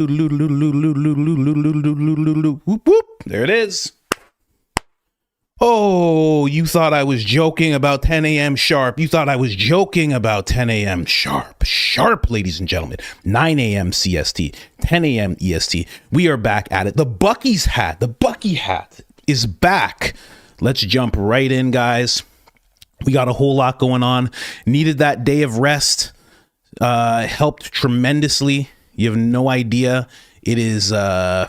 Whoop, whoop. There it is. Oh, you thought I was joking about 10 a.m. sharp. You thought I was joking about 10 a.m. sharp. Sharp, ladies and gentlemen. 9 a.m. CST, 10 a.m. EST. We are back at it. The Bucky hat is back. Let's jump right in, guys. We got a whole lot going on. Needed that day of rest. Helped tremendously. You have no idea. It is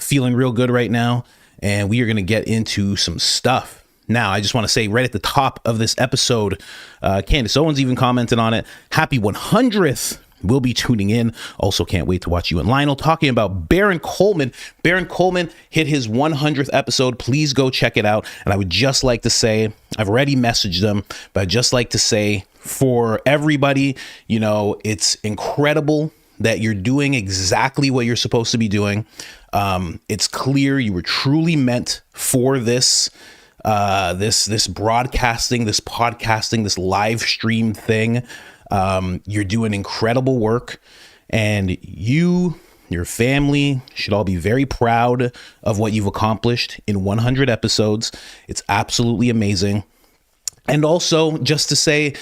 feeling real good right now. And we are going to get into some stuff. Now, I just want to say right at the top of this episode, Candace Owens even commented on it. Happy 100th. We'll be tuning in. Also, can't wait to watch you and Lionel talking about Baron Coleman. Baron Coleman hit his 100th episode. Please go check it out. And I would just like to say, I've already messaged them, but I'd just like to say for everybody, you know, it's incredible that you're doing exactly what you're supposed to be doing. It's clear you were truly meant for this. This broadcasting, this podcasting, this live stream thing. You're doing incredible work, and your family should all be very proud of what you've accomplished in 100 episodes. It's absolutely amazing. And also, just to say,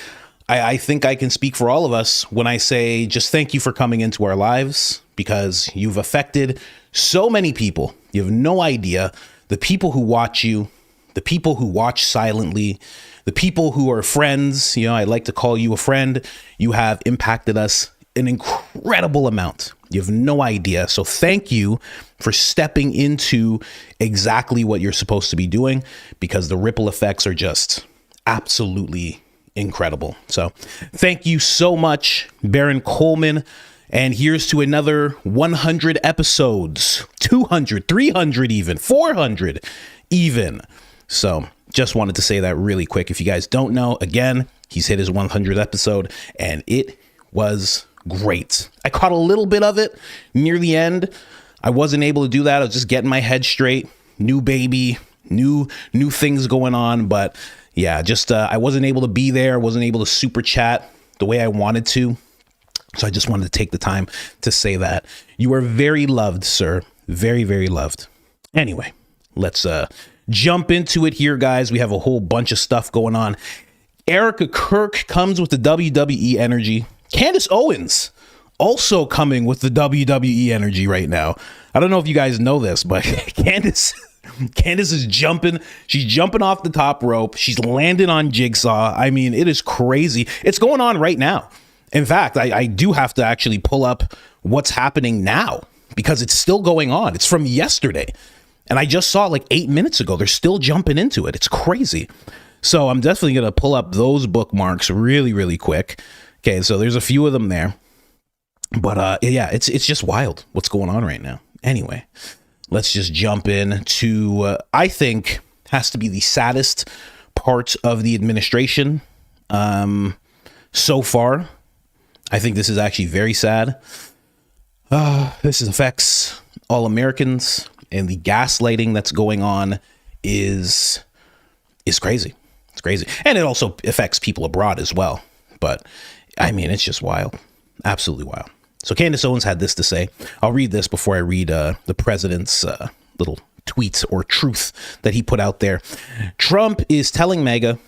I think I can speak for all of us when I say just thank you for coming into our lives, because you've affected so many people. You have no idea. The people who watch you, the people who watch silently, the people who are friends, you know, I like to call you a friend. You have impacted us an incredible amount. You have no idea. So thank you for stepping into exactly what you're supposed to be doing, because the ripple effects are just absolutely incredible. So thank you so much, Baron Coleman. And here's to another 100 episodes, 200, 300, even 400 even. So just wanted to say that really quick. If you guys don't know, again, he's hit his 100th episode and it was great. I caught a little bit of it near the end. I wasn't able to do that. I was just getting my head straight. New baby, new things going on. But yeah, just I wasn't able to be there. I wasn't able to super chat the way I wanted to. So I just wanted to take the time to say that. You are very loved, sir. Very, very loved. Anyway, let's jump into it here, guys. We have a whole bunch of stuff going on. Erika Kirk comes with the WWE energy. Candace Owens also coming with the WWE energy right now. I don't know if you guys know this, but Candace is jumping. She's jumping off the top rope. She's landing on Jigsaw. I mean, it is crazy. It's going on right now. In fact, I do have to actually pull up what's happening now, because it's still going on. It's from yesterday. And I just saw it like 8 minutes ago. They're still jumping into it. It's crazy. So I'm definitely going to pull up those bookmarks really, really quick. Okay, so there's a few of them there. But yeah, it's just wild what's going on right now. Anyway, let's just jump in to, I think, has to be the saddest part of the administration so far. I think this is actually very sad. This affects all Americans. And the gaslighting that's going on is crazy. It's crazy. And it also affects people abroad as well. But I mean, it's just wild. Absolutely wild. So Candace Owens had this to say. I'll read this before I read the president's little tweets or truth that he put out there. Trump is telling MAGA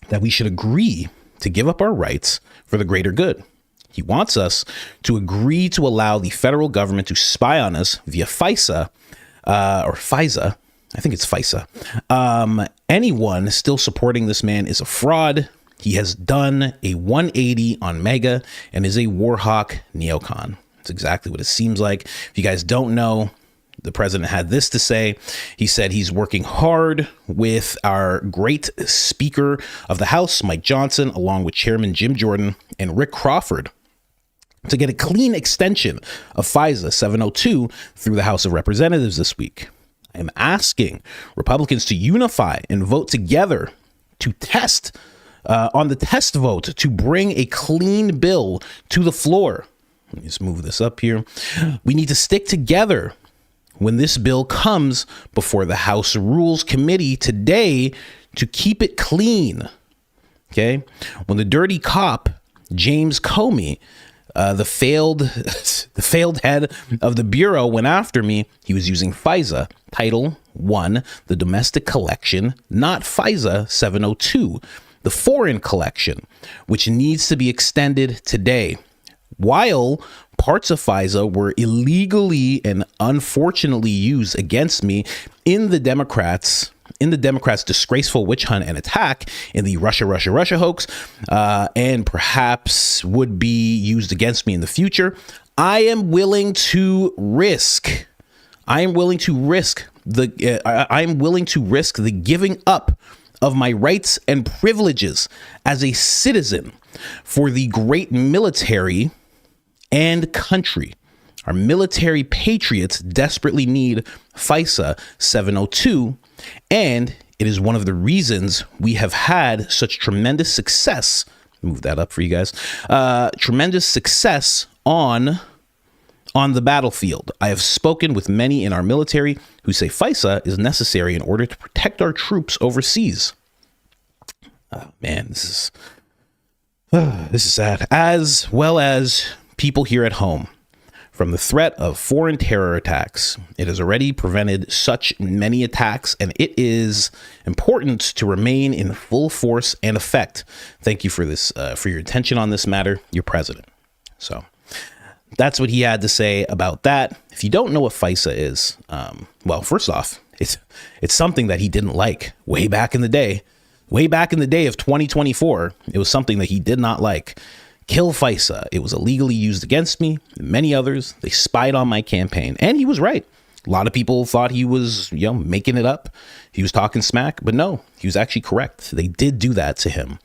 that we should agree to give up our rights for the greater good. He wants us to agree to allow the federal government to spy on us via FISA or FISA. I think it's FISA. Anyone still supporting this man is a fraud. He has done a 180 on MAGA and is a war hawk neocon. That's exactly what it seems like. If you guys don't know, the president had this to say. He said he's working hard with our great Speaker of the House, Mike Johnson, along with Chairman Jim Jordan and Rick Crawford, to get a clean extension of FISA 702 through the House of Representatives this week. I am asking Republicans to unify and vote together to test on the test vote to bring a clean bill to the floor. Let me just move this up here. We need to stick together when this bill comes before the House Rules Committee today to keep it clean. Okay. When the dirty cop, James Comey, The failed head of the Bureau went after me. He was using FISA, Title 1, the domestic collection, not FISA 702, the foreign collection, which needs to be extended today. While parts of FISA were illegally and unfortunately used against me in the Democrats' disgraceful witch hunt and attack in the Russia hoax, and perhaps would be used against me in the future, I am willing to risk the giving up of my rights and privileges as a citizen for the great military and country. Our military patriots desperately need FISA 702, and it is one of the reasons we have had such tremendous success. Move that up for you guys. Tremendous success on the battlefield. I have spoken with many in our military who say FISA is necessary in order to protect our troops overseas. Oh man, this is sad. As well as people here at home. From the threat of foreign terror attacks, it has already prevented such many attacks, and it is important to remain in full force and effect. Thank you for this, for your attention on this matter, your president. So that's what he had to say about that. If you don't know what FISA is, well, first off, it's something that he didn't like way back in the day. Way back in the day of 2024, it was something that he did not like. Kill FISA. It was illegally used against me and many others. They spied on my campaign, and he was right. A lot of people thought he was, making it up. He was talking smack, but no, he was actually correct. They did do that to him.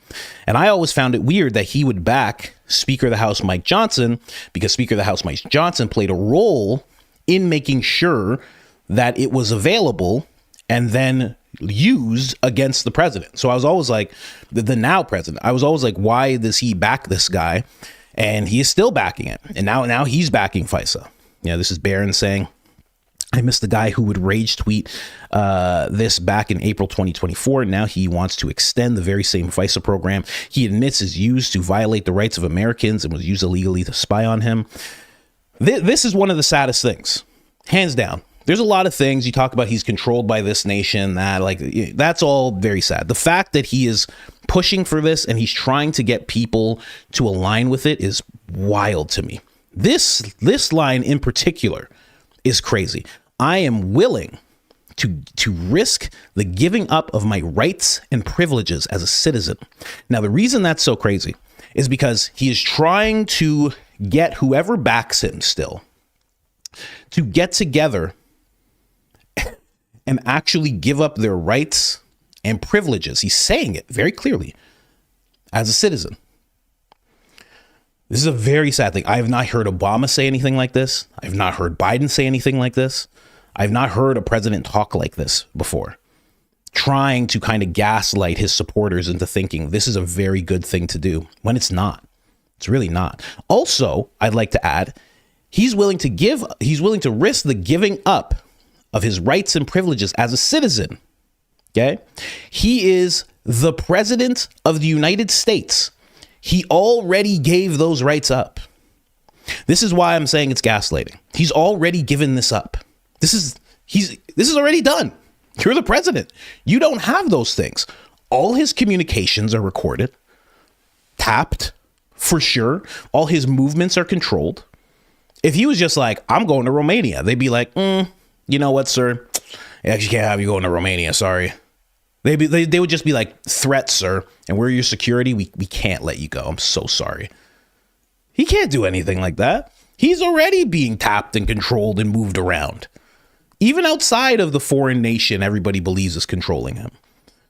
And I always found it weird that he would back Speaker of the House Mike Johnson, because Speaker of the House Mike Johnson played a role in making sure that it was available and then used against the president. So I was always like, the now president, I was always like, why does he back this guy? And he is still backing it. And now he's backing FISA. This is Barron saying, I missed the guy who would rage tweet this back in April 2024. Now he wants to extend the very same FISA program he admits is used to violate the rights of Americans and was used illegally to spy on him. This is one of the saddest things, hands down. There's a lot of things you talk about. He's controlled by this nation, that's all very sad. The fact that he is pushing for this and he's trying to get people to align with it is wild to me. This line in particular is crazy. I am willing to risk the giving up of my rights and privileges as a citizen. Now, the reason that's so crazy is because he is trying to get whoever backs him still to get together and actually give up their rights and privileges. He's saying it very clearly as a citizen. This is a very sad thing. I have not heard Obama say anything like this. I have not heard Biden say anything like this. I've not heard a president talk like this before, trying to kind of gaslight his supporters into thinking this is a very good thing to do when it's not. It's really not. Also, I'd like to add, he's willing to risk the giving up of his rights and privileges as a citizen. Okay. He is the president of the United States. He already gave those rights up. This is why I'm saying it's gaslighting. He's already given this up. This is already done. You're the president. You don't have those things. All his communications are recorded, tapped for sure. All his movements are controlled. If he was just like, I'm going to Romania, they'd be like, you know what, sir? I actually can't have you going to Romania. Sorry. They would just be like, threat, sir. And we're your security. We can't let you go. I'm so sorry. He can't do anything like that. He's already being tapped and controlled and moved around. Even outside of the foreign nation, everybody believes is controlling him.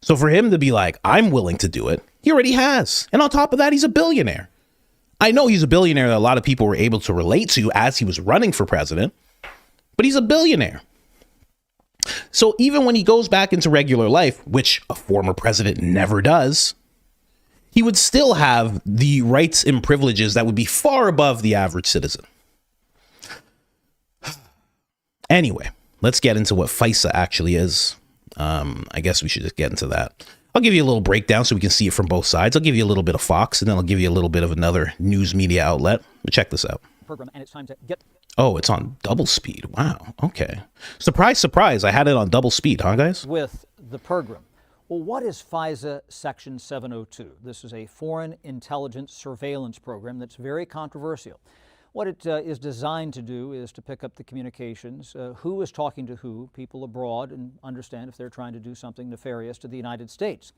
So for him to be like, I'm willing to do it, he already has. And on top of that, he's a billionaire. I know he's a billionaire that a lot of people were able to relate to as he was running for president, but he's a billionaire. So even when he goes back into regular life, which a former president never does, he would still have the rights and privileges that would be far above the average citizen. Anyway, let's get into what FISA actually is. I guess we should just get into that. I'll give you a little breakdown so we can see it from both sides. I'll give you a little bit of Fox, and then I'll give you a little bit of another news media outlet. But check this out. Program, and it's time to get. Oh, it's on double speed. Wow. Okay. Surprise, surprise. I had it on double speed, huh, guys? With the program. Well, what is FISA Section 702? This is a foreign intelligence surveillance program that's very controversial. What it is designed to do is to pick up the communications, who is talking to who, people abroad, and understand if they're trying to do something nefarious to the United States.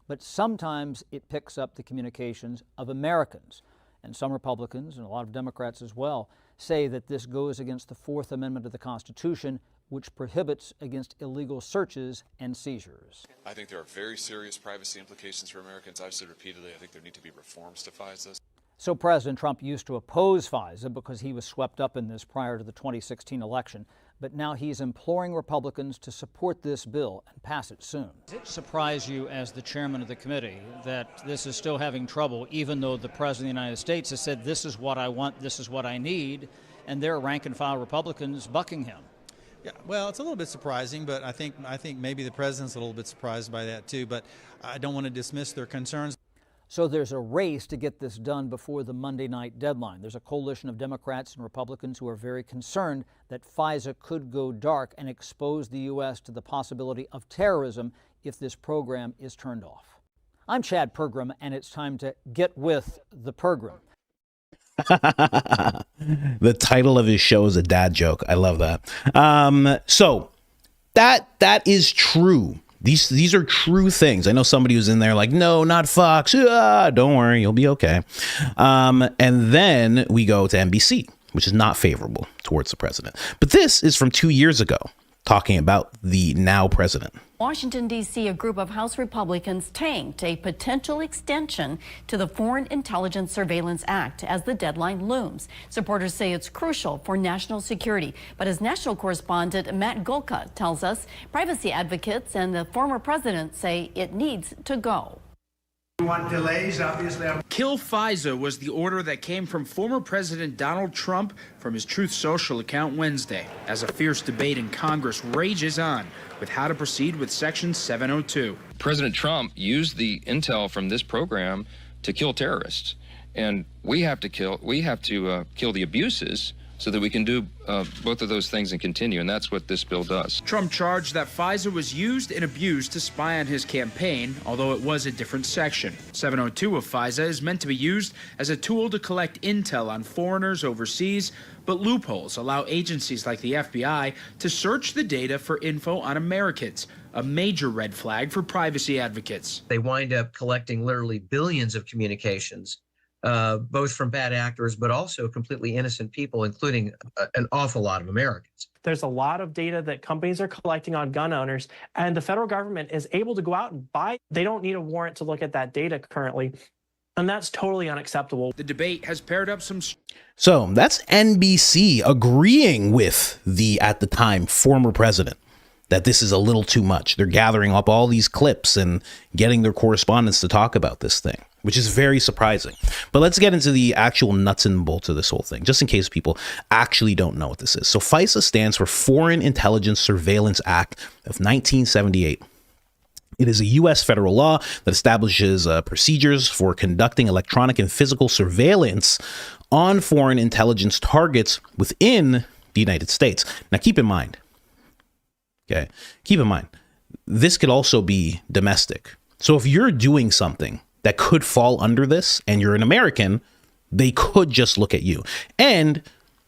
But sometimes it picks up the communications of Americans. And some Republicans, and a lot of Democrats as well, say that this goes against the Fourth Amendment of the Constitution, which prohibits against illegal searches and seizures. I think there are very serious privacy implications for Americans. I've said repeatedly, I think there need to be reforms to FISA. So President Trump used to oppose FISA because he was swept up in this prior to the 2016 election. But now he's imploring Republicans to support this bill and pass it soon. Does it surprise you as the chairman of the committee that this is still having trouble, even though the President of the United States has said, this is what I want, this is what I need, and there are rank and file Republicans bucking him? Yeah, well, it's a little bit surprising, but I think maybe the president's a little bit surprised by that too, but I don't want to dismiss their concerns. So there's a race to get this done before the Monday night deadline. There's a coalition of Democrats and Republicans who are very concerned that FISA could go dark and expose the U.S. to the possibility of terrorism if this program is turned off. I'm Chad Pergram, and it's time to get with the program. The title of his show is a dad joke. I love that. So that is true. These are true things. I know somebody was in there like, no, not Fox. Don't worry, you'll be okay. And then we go to NBC, which is not favorable towards the president. But this is from 2 years ago, talking about the now president. Washington, D.C., a group of House Republicans tanked a potential extension to the Foreign Intelligence Surveillance Act as the deadline looms. Supporters say it's crucial for national security. But as national correspondent Matt Golka tells us, privacy advocates and the former president say it needs to go. We want delays, obviously. Kill FISA was the order that came from former President Donald Trump from his Truth Social account Wednesday, as a fierce debate in Congress rages on with how to proceed with Section 702. President Trump used the intel from this program to kill terrorists, and we have to kill the abuses so that we can do both of those things and continue, and that's what this bill does. Trump charged that FISA was used and abused to spy on his campaign, although it was a different section. 702 of FISA is meant to be used as a tool to collect intel on foreigners overseas, but loopholes allow agencies like the FBI to search the data for info on Americans, a major red flag for privacy advocates. They wind up collecting literally billions of communications, both from bad actors, but also completely innocent people, including an awful lot of Americans. There's a lot of data that companies are collecting on gun owners, and the federal government is able to go out and buy. They don't need a warrant to look at that data currently, and that's totally unacceptable. The debate has paired up some... So that's NBC agreeing with the, at the time, former president, that this is a little too much. They're gathering up all these clips and getting their correspondents to talk about this thing, which is very surprising. But let's get into the actual nuts and bolts of this whole thing, just in case people actually don't know what this is. So FISA stands for Foreign Intelligence Surveillance Act of 1978. It is a U.S. federal law that establishes procedures for conducting electronic and physical surveillance on foreign intelligence targets within the United States. Now, keep in mind, this could also be domestic. So if you're doing something that could fall under this and you're an American, they could just look at you. And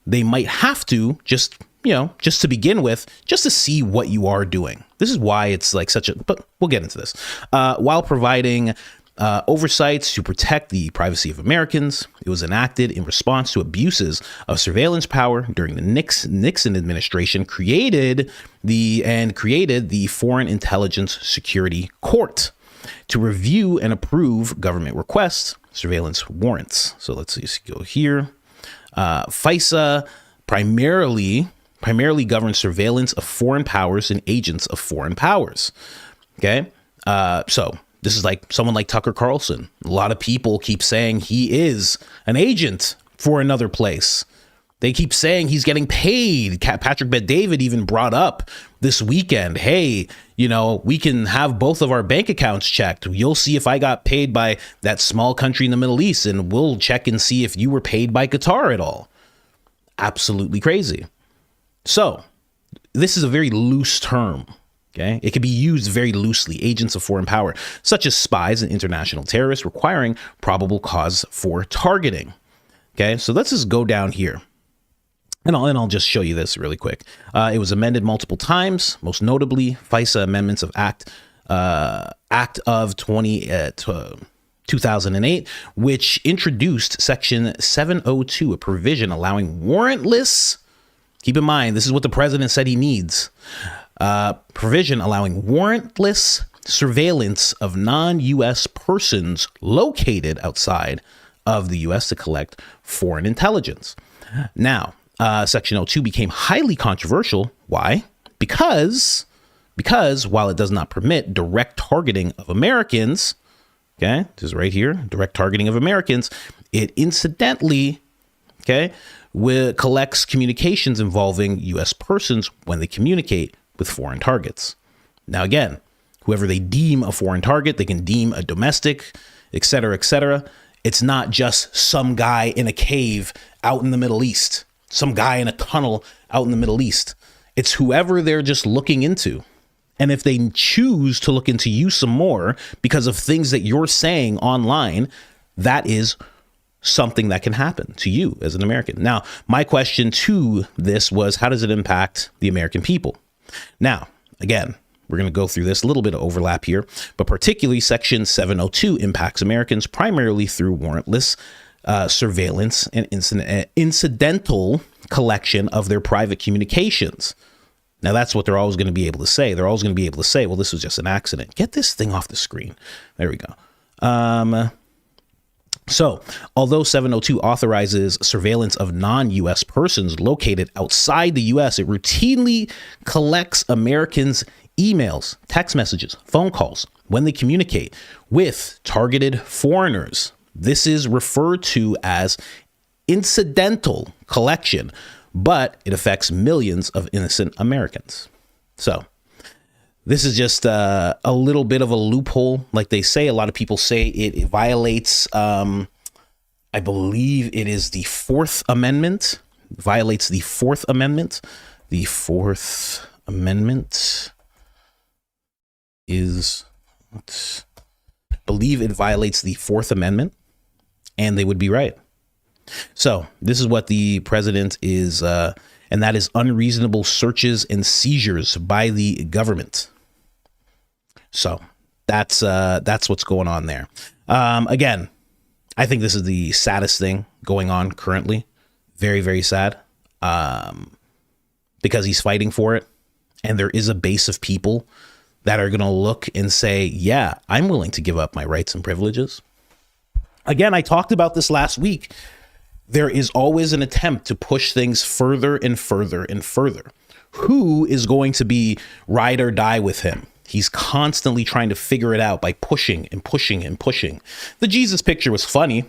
they might have to just to begin with, just to see what you are doing. This is why it's like such a, but we'll get into this. While providing oversights to protect the privacy of Americans, it was enacted in response to abuses of surveillance power during the Nixon administration, created the Foreign Intelligence Security Court to review and approve government requests, surveillance warrants. So let's just go here. FISA primarily governs surveillance of foreign powers and agents of foreign powers. Okay. So this is like someone like Tucker Carlson. A lot of people keep saying he is an agent for another place. They keep saying he's getting paid. Patrick Bet-David even brought up this weekend, hey, you know, we can have both of our bank accounts checked. You'll see if I got paid by that small country in the Middle East, and we'll check and see if you were paid by Qatar at all. Absolutely crazy. So this is a very loose term. Okay, it can be used very loosely. Agents of foreign power, such as spies and international terrorists, requiring probable cause for targeting. Okay, so let's just go down here. And I'll just show you this really quick. It was amended multiple times, most notably FISA amendments of Act of 2008, which introduced Section 702, a provision allowing warrantless, keep in mind, this is what the president said he needs, provision allowing warrantless surveillance of non-U.S. persons located outside of the U.S. to collect foreign intelligence. Now, Section 02 became highly controversial. Why? Because while it does not permit direct targeting of Americans, okay, this is right here, direct targeting of Americans, it incidentally, okay, collects communications involving U.S. persons when they communicate with foreign targets. Now, again, whoever they deem a foreign target, they can deem a domestic, et cetera, et cetera. It's not just some guy in a cave out in the Middle East, some guy in a tunnel out in the Middle East. It's whoever they're just looking into. And if they choose to look into you some more because of things that you're saying online, that is something that can happen to you as an American. Now, my question to this was, how does it impact the American people? Now, again, we're going to go through this, a little bit of overlap here, but particularly Section 702 impacts Americans primarily through warrantless surveillance and incidental collection of their private communications. Now, that's what they're always going to be able to say. They're always going to be able to say, well, this was just an accident. Get this thing off the screen. There we go. So, although 702 authorizes surveillance of non-U.S. persons located outside the U.S., it routinely collects Americans' emails, text messages, phone calls when they communicate with targeted foreigners. This is referred to as incidental collection, but it affects millions of innocent Americans. So this is just a little bit of a loophole. Like they say, a lot of people say it violates, I believe it is the Fourth Amendment, violates the Fourth Amendment. The Fourth Amendment is, I believe it violates the Fourth Amendment, and they would be right. So this is what the president is, and that is unreasonable searches and seizures by the government. So that's what's going on there. Again, I think this is the saddest thing going on currently. Very, very sad, because he's fighting for it. And there is a base of people that are going to look and say, yeah, I'm willing to give up my rights and privileges. Again, I talked about this last week. There is always an attempt to push things further and further and further. Who is going to be ride or die with him? He's constantly trying to figure it out by pushing and pushing and pushing. The Jesus picture was funny.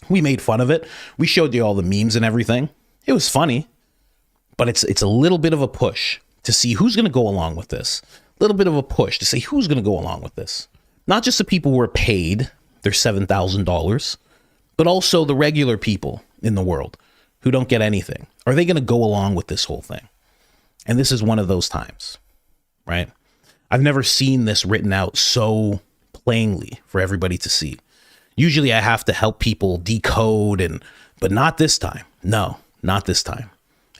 We made fun of it. We showed you all the memes and everything. It was funny, but it's a little bit of a push to see who's going to go along with this. A little bit of a push to say who's going to go along with this. Not just the people who are paid their $7,000, but also the regular people in the world who don't get anything. Are they going to go along with this whole thing? And this is one of those times, right? I've never seen this written out so plainly for everybody to see. Usually I have to help people decode, but not this time. No, not this time.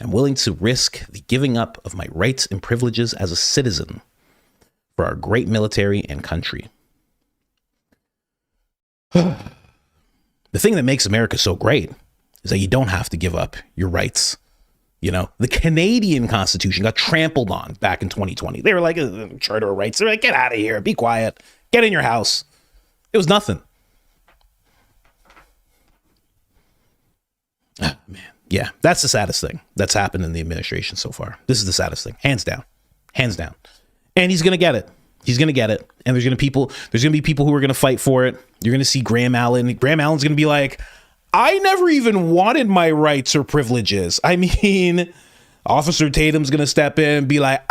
I'm willing to risk the giving up of my rights and privileges as a citizen for our great military and country. The thing that makes America so great is that you don't have to give up your rights. You know, the Canadian Constitution got trampled on back in 2020. They were like, Charter of Rights. They're like, get out of here. Be quiet. Get in your house. It was nothing. Oh, man. Yeah, that's the saddest thing that's happened in the administration so far. This is the saddest thing. Hands down. Hands down. And he's going to get it. He's going to get it. And there's going to be people who are going to fight for it. You're going to see Graham Allen. Graham Allen's going to be like, I never even wanted my rights or privileges. I mean, Officer Tatum's going to step in and be like,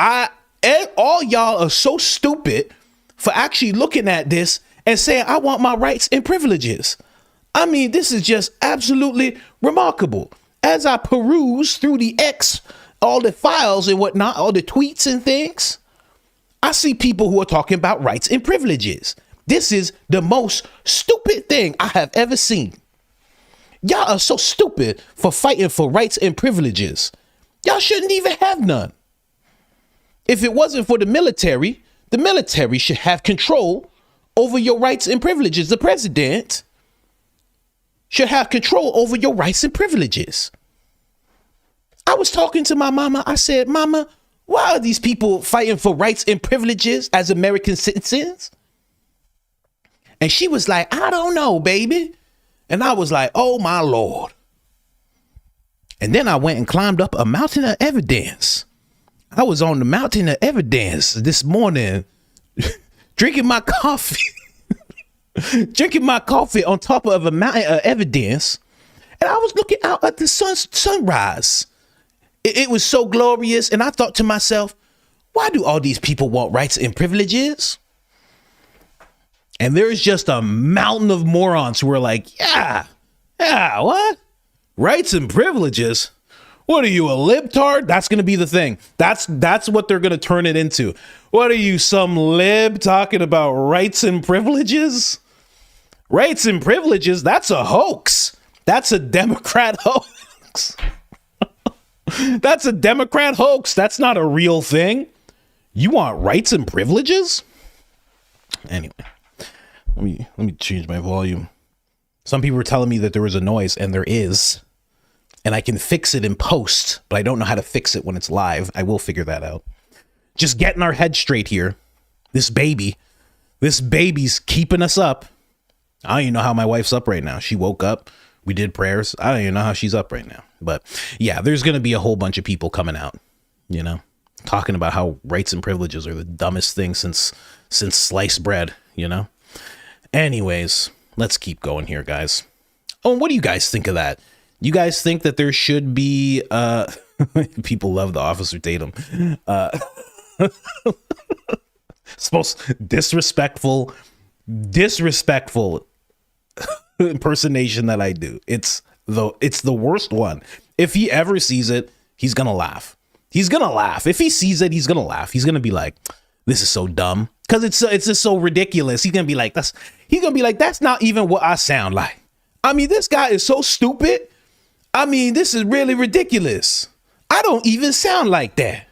all y'all are so stupid for actually looking at this and saying, I want my rights and privileges. I mean, this is just absolutely remarkable. As I peruse through the all the files and whatnot, all the tweets and things, I see people who are talking about rights and privileges. This is the most stupid thing I have ever seen. Y'all are so stupid for fighting for rights and privileges. Y'all shouldn't even have none. If it wasn't for the military should have control over your rights and privileges. The president should have control over your rights and privileges. I was talking to my mama. I said, Mama, why are these people fighting for rights and privileges as American citizens? And she was like, I don't know, baby. And I was like, oh, my Lord. And then I went and climbed up a mountain of evidence. I was on the mountain of evidence this morning, drinking my coffee on top of a mountain of evidence. And I was looking out at the sunrise. It was so glorious. And I thought to myself, why do all these people want rights and privileges? And there's just a mountain of morons who are like, yeah, what? Rights and privileges? What are you, a libtard? That's going to be the thing. That's what they're going to turn it into. What are you, some lib talking about rights and privileges? Rights and privileges? That's a hoax. That's a Democrat hoax. That's a Democrat hoax. That's not a real thing. You want rights and privileges? Anyway. Let me change my volume. Some people were telling me that there was a noise, and there is. And I can fix it in post, but I don't know how to fix it when it's live. I will figure that out. Just getting our head straight here. This baby's keeping us up. I don't even know how my wife's up right now. She woke up. We did prayers. I don't even know how she's up right now. But yeah, there's going to be a whole bunch of people coming out, talking about how rights and privileges are the dumbest thing since sliced bread, Anyways, let's keep going here, guys. Oh, and what do you guys think of that? You guys think that there should be, people love the Officer Tatum. Disrespectful impersonation that I do. It's the worst one. If he ever sees it, he's going to laugh. He's going to laugh. If he sees it, he's going to laugh. He's going to be like, this is so dumb. Because it's just so ridiculous. He's going to be like, that's not even what I sound like. I mean, this guy is so stupid. I mean, this is really ridiculous. I don't even sound like that.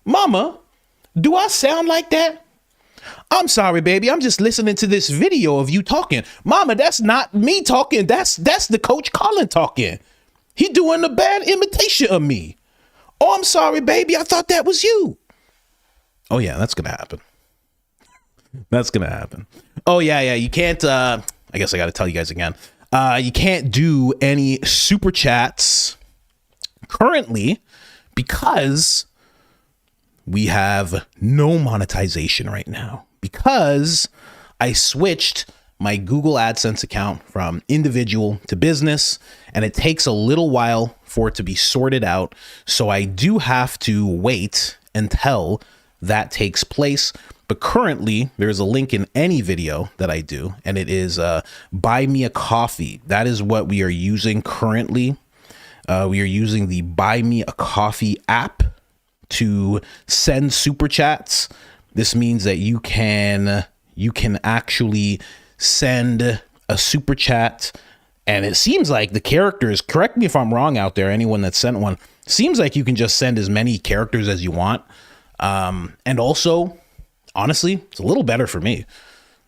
Mama, do I sound like that? I'm sorry, baby. I'm just listening to this video of you talking. Mama, that's not me talking. That's the coach Colin talking. He doing a bad imitation of me. Oh, I'm sorry, baby. I thought that was you. Oh, yeah, that's going to happen. That's going to happen. Oh, yeah. You can't, I guess I got to tell you guys again. You can't do any super chats currently because we have no monetization right now, because I switched my Google AdSense account from individual to business, and it takes a little while for it to be sorted out. So I do have to wait until that takes place. But currently, there's a link in any video that I do, and it is Buy Me a Coffee. That is what we are using currently. We are using the Buy Me a Coffee app to send super chats. This means that you can actually send a super chat, and it seems like the characters, correct me if I'm wrong out there, anyone that sent one, seems like you can just send as many characters as you want. And also, honestly, it's a little better for me.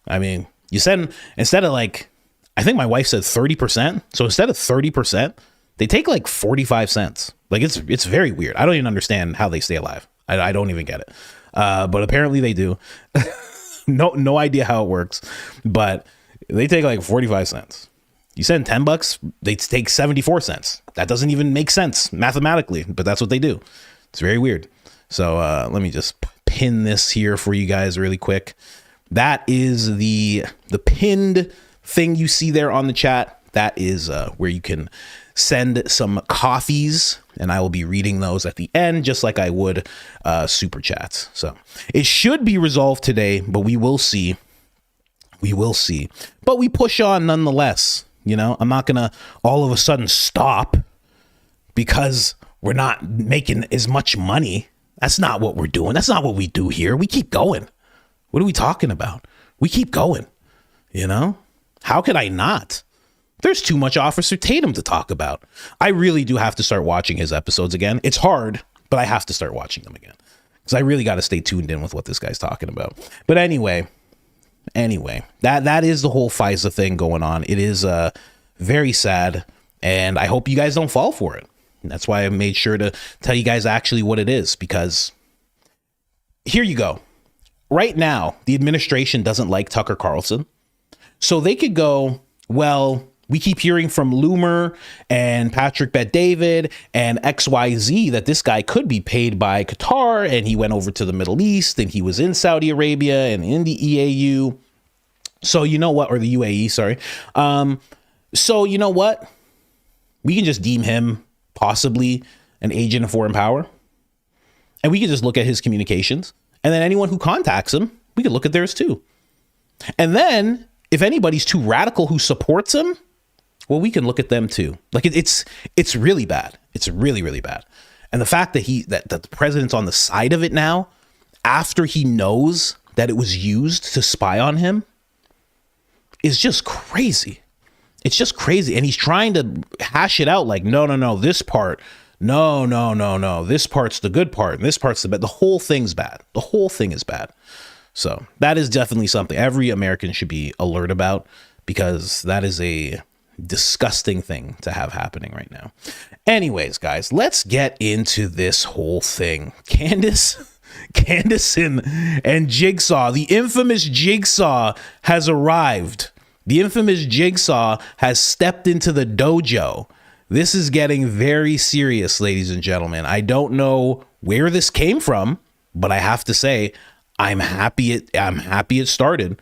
I mean, you send, instead of like, I think my wife said 30%. So instead of 30%, they take like 45 cents. Like it's very weird. I don't even understand how they stay alive. I don't even get it. But apparently they do. No idea how it works, but they take like 45 cents. You send $10, they take 74 cents. That doesn't even make sense mathematically, but that's what they do. It's very weird. So let me just pin this here for you guys really quick. That is the pinned thing you see there on the chat. that is where you can send some coffees, and I will be reading those at the end, just like I would super chats. So it should be resolved today, but we will see. We will see. But we push on nonetheless. You know, I'm not gonna all of a sudden stop because we're not making as much money. That's not what we're doing. That's not what we do here. We keep going. What are we talking about? We keep going. You know, how could I not? There's too much Officer Tatum to talk about. I really do have to start watching his episodes again. It's hard, but I have to start watching them again because I really got to stay tuned in with what this guy's talking about. But anyway, that is the whole FISA thing going on. It is very sad, and I hope you guys don't fall for it. And that's why I made sure to tell you guys actually what it is, because here you go. Right now, the administration doesn't like Tucker Carlson, so they could go, well, we keep hearing from Loomer and Patrick Bet-David and XYZ that this guy could be paid by Qatar, and he went over to the Middle East, and he was in Saudi Arabia and in the EAU. So you know what, or the UAE, sorry. So you know what? We can just deem him possibly an agent of foreign power, and we can just look at his communications, and then anyone who contacts him, we can look at theirs too. And then if anybody's too radical who supports him, well, we can look at them too. Like it's really bad. It's really, really bad. And the fact that that the president's on the side of it now, after he knows that it was used to spy on him, is just crazy. It's just crazy. And he's trying to hash it out like, no, this part, no, this part's the good part, and this part's the bad. The whole thing's bad. The whole thing is bad. So that is definitely something every American should be alert about, because that is a disgusting thing to have happening right now. Anyways, guys, let's get into this whole thing. Candace and Jigsaw, the infamous Jigsaw, has arrived. The infamous Jigsaw has stepped into the dojo. This is getting very serious, ladies and gentlemen. I don't know where this came from, but I have to say, I'm happy it started,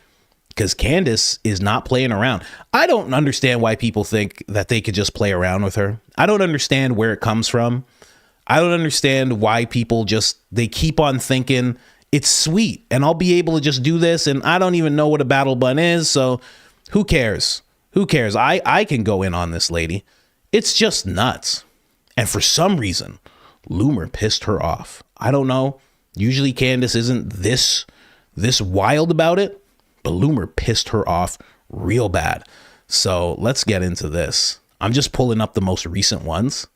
because Candace is not playing around. I don't understand why people think that they could just play around with her. I don't understand where it comes from. I don't understand why people they keep on thinking it's sweet and I'll be able to just do this, and I don't even know what a battle bun is, so who cares? Who cares? I can go in on this lady. It's just nuts. And for some reason, Loomer pissed her off. I don't know. Usually Candace isn't this wild about it, but Loomer pissed her off real bad. So let's get into this. I'm just pulling up the most recent ones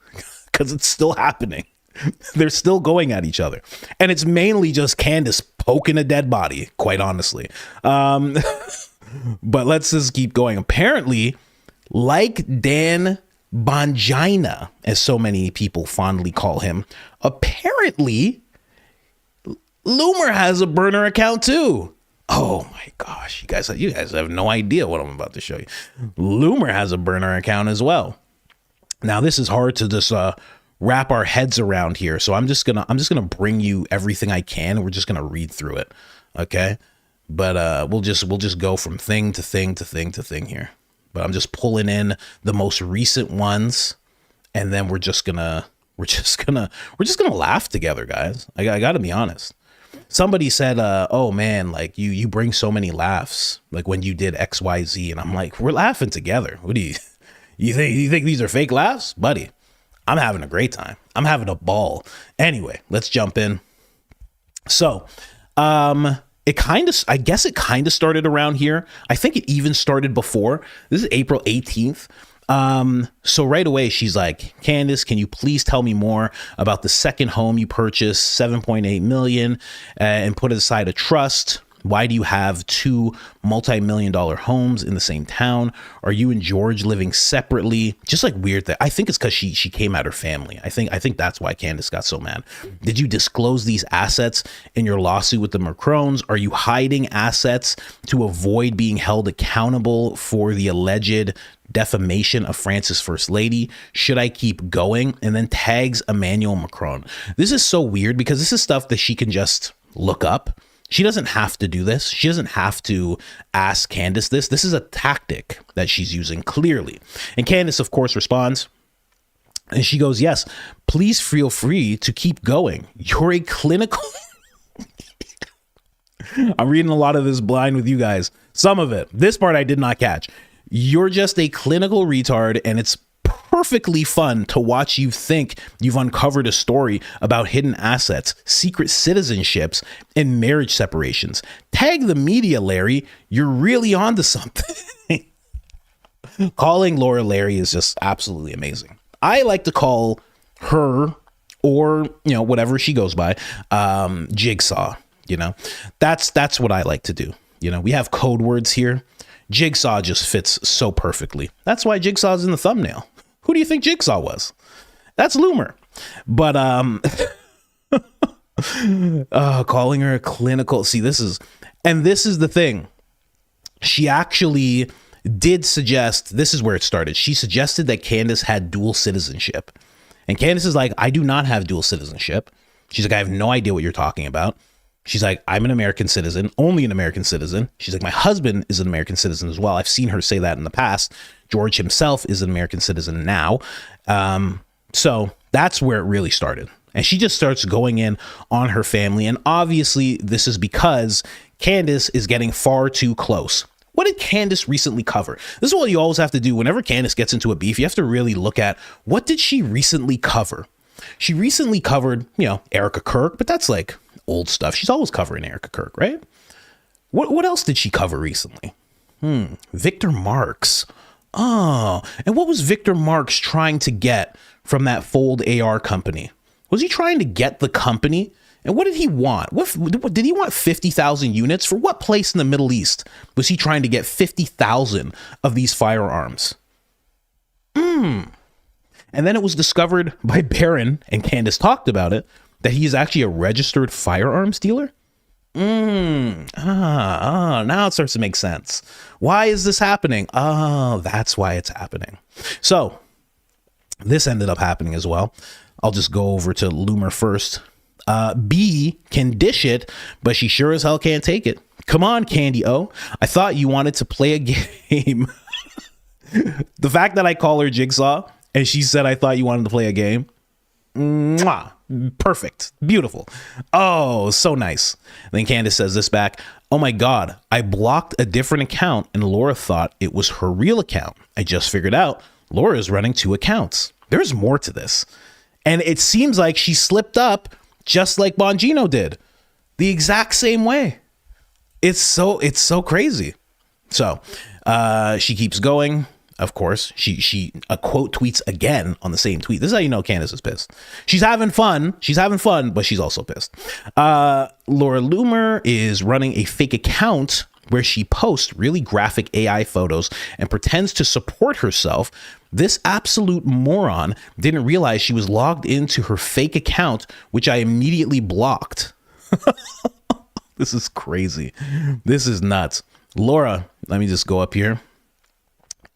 because it's still happening. They're still going at each other. And it's mainly just Candace poking a dead body, quite honestly. But let's just keep going. Apparently, like Dan Bongina, as so many people fondly call him, apparently Loomer has a burner account too. Oh my gosh, you guys have no idea what I'm about to show you. Loomer has a burner account as well. Now this is hard to just wrap our heads around here, so I'm just gonna bring you everything I can. We're just gonna read through it, okay? But we'll just go from thing to thing to thing to thing here. But I'm just pulling in the most recent ones, and then we're just gonna laugh together, guys. I gotta be honest. Somebody said, oh man, like you bring so many laughs, like when you did XYZ. And I'm like, we're laughing together. What do you think these are fake laughs? Buddy, I'm having a great time. I'm having a ball. Anyway, let's jump in. So, I guess it kind of started around here. I think it even started before. This is April 18th. So right away, she's like, Candace, can you please tell me more about the second home you purchased, 7.8 million, and put aside a trust? Why do you have two multi-million-dollar homes in the same town? Are you and George living separately? Just like weird that I think it's because she came at her family. I think that's why Candace got so mad. Did you disclose these assets in your lawsuit with the Macrons? Are you hiding assets to avoid being held accountable for the alleged defamation of France's first lady? Should I keep going? And then tags Emmanuel Macron. This is so weird because this is stuff that she can just look up She doesn't have to do this. She doesn't have to ask Candace this. This is a tactic that she's using clearly. And Candace, of course, responds. And she goes, yes, please feel free to keep going. You're a clinical. I'm reading a lot of this blind with you guys. Some of it. This part I did not catch. You're just a clinical retard, and it's perfectly fun to watch you think you've uncovered a story about hidden assets, secret citizenships, and marriage separations. Tag the media, Larry. You're really onto something. Calling Laura Larry is just absolutely amazing. I like to call her, or, you know, whatever she goes by, Jigsaw. You know, that's what I like to do. You know, we have code words here. Jigsaw just fits so perfectly. That's why Jigsaw's in the thumbnail. Who do you think Jigsaw was? That's Loomer. But calling her a clinical. See, this is the thing. She actually did suggest, this is where it started. She suggested that Candace had dual citizenship. And Candace is like, I do not have dual citizenship. She's like, I have no idea what you're talking about. She's like, I'm an American citizen, only an American citizen. She's like, my husband is an American citizen as well. I've seen her say that in the past. George himself is an American citizen now. So that's where it really started. And she just starts going in on her family. And obviously this is because Candace is getting far too close. What did Candace recently cover? This is what you always have to do. Whenever Candace gets into a beef, you have to really look at, what did she recently cover? She recently covered, you know, Erika Kirk, but that's like old stuff. She's always covering Erika Kirk, right? What else did she cover recently? Victor Marx. Oh, and what was Victor Marx trying to get from that Fold AR company? Was he trying to get the company? And what did he want? What did he want 50,000 units? For what place in the Middle East was he trying to get 50,000 of these firearms? And then it was discovered by Barron, and Candace talked about it, that he is actually a registered firearms dealer. Now it starts to make sense. Why is this happening? Oh, that's why it's happening. So this ended up happening as well. I'll just go over to Loomer first. B can dish it, but she sure as hell can't take it. Come on, Candy O. I thought you wanted to play a game. The fact that I call her Jigsaw and she said, I thought you wanted to play a game. Mwah. Perfect. Beautiful. Oh, so nice. Then Candace says this back. Oh my God, I blocked a different account and Laura thought it was her real account. I just figured out Laura is running 2 accounts. There's more to this. And it seems like she slipped up just like Bongino did. The exact same way. It's so crazy. So she keeps going. Of course, she quote tweets again on the same tweet. This is how you know Candace is pissed. She's having fun, but she's also pissed. Laura Loomer is running a fake account where she posts really graphic AI photos and pretends to support herself. This absolute moron didn't realize she was logged into her fake account, which I immediately blocked. This is crazy. This is nuts. Laura, let me just go up here.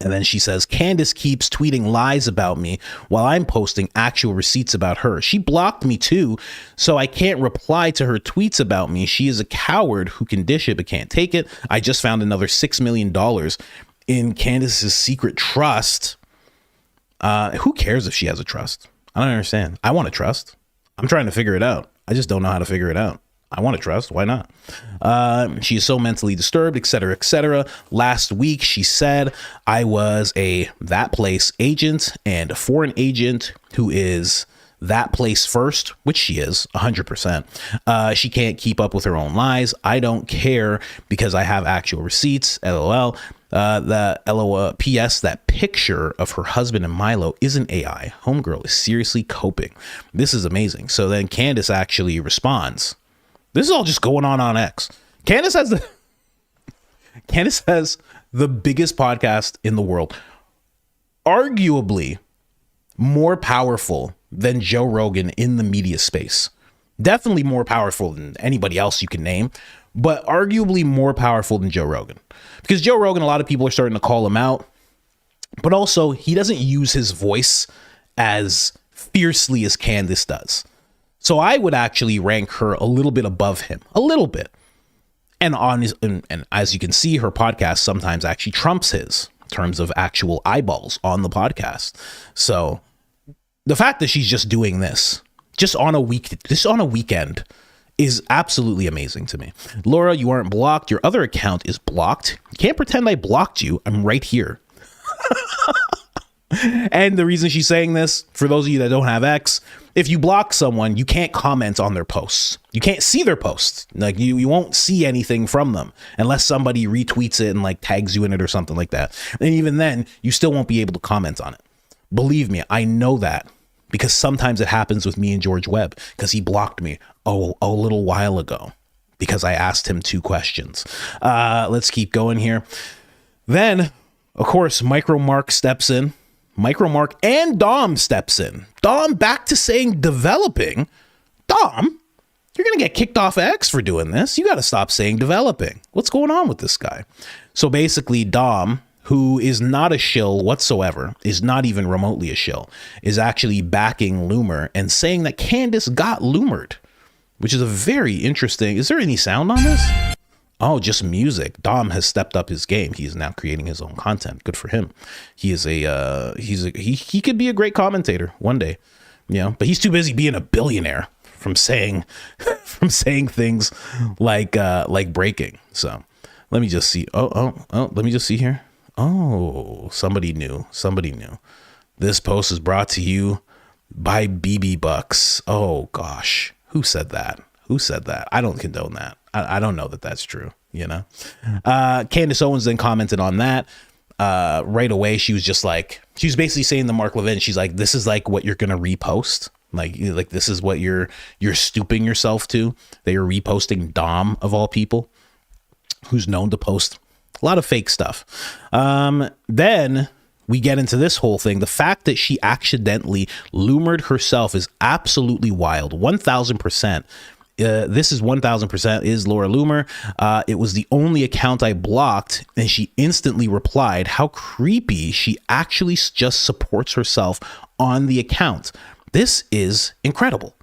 And then she says, Candace keeps tweeting lies about me while I'm posting actual receipts about her. She blocked me too, so I can't reply to her tweets about me. She is a coward who can dish it but can't take it. I just found another $6 million in Candace's secret trust. Who cares if she has a trust? I don't understand. I want a trust. I'm trying to figure it out. I just don't know how to figure it out. I want to trust. Why not? She is so mentally disturbed, etc., etc. Last week, she said I was a That Place agent and a foreign agent who is that place first, which she is 100%. She can't keep up with her own lies. I don't care because I have actual receipts. LOL. The LOL. PS, that picture of her husband and Milo isn't AI. Homegirl is seriously coping. This is amazing. So then Candace actually responds. This is all just going on X. Candace has the biggest podcast in the world, arguably more powerful than Joe Rogan in the media space. Definitely more powerful than anybody else you can name, but arguably more powerful than Joe Rogan. Because Joe Rogan, a lot of people are starting to call him out, but also he doesn't use his voice as fiercely as Candace does. So I would actually rank her a little bit above him, a little bit. And and as you can see, her podcast sometimes actually trumps his in terms of actual eyeballs on the podcast. So the fact that she's just doing this just on a weekend is absolutely amazing to me. Laura, you aren't blocked. Your other account is blocked. You can't pretend I blocked you. I'm right here. And the reason she's saying this, for those of you that don't have X, if you block someone, you can't comment on their posts. You can't see their posts. Like you won't see anything from them unless somebody retweets it and like tags you in it or something like that. And even then, you still won't be able to comment on it. Believe me, I know that because sometimes it happens with me and George Webb because he blocked me a little while ago because I asked him 2 questions. Let's keep going here. Then, of course, Micro Mark steps in. Micro Mark and Dom steps in. Dom back to saying developing. Dom, you're going to get kicked off X for doing this. You got to stop saying developing. What's going on with this guy? So basically, Dom, who is not a shill whatsoever, is not even remotely a shill, is actually backing Loomer and saying that Candace got Loomered, which is a very interesting. Is there any sound on this? Oh, just music. Dom has stepped up his game. He is now creating his own content. Good for him. He is he could be a great commentator one day, you know, but he's too busy being a billionaire from saying things like breaking. So let me just see. Oh, let me just see here. Oh, somebody new. This post is brought to you by BB Bucks. Oh gosh. Who said that? I don't condone that. I don't know that that's true, you know? Candace Owens then commented on that right away. She was basically saying to Mark Levin, she's like, this is like what you're going to repost. Like this is what you're stooping yourself to, that you're reposting Dom of all people, who's known to post a lot of fake stuff. Then we get into this whole thing. The fact that she accidentally Loomered herself is absolutely wild. 1000%. This is 1000% is Laura Loomer. It was the only account I blocked, and she instantly replied how creepy she actually just supports herself on the account. This is incredible.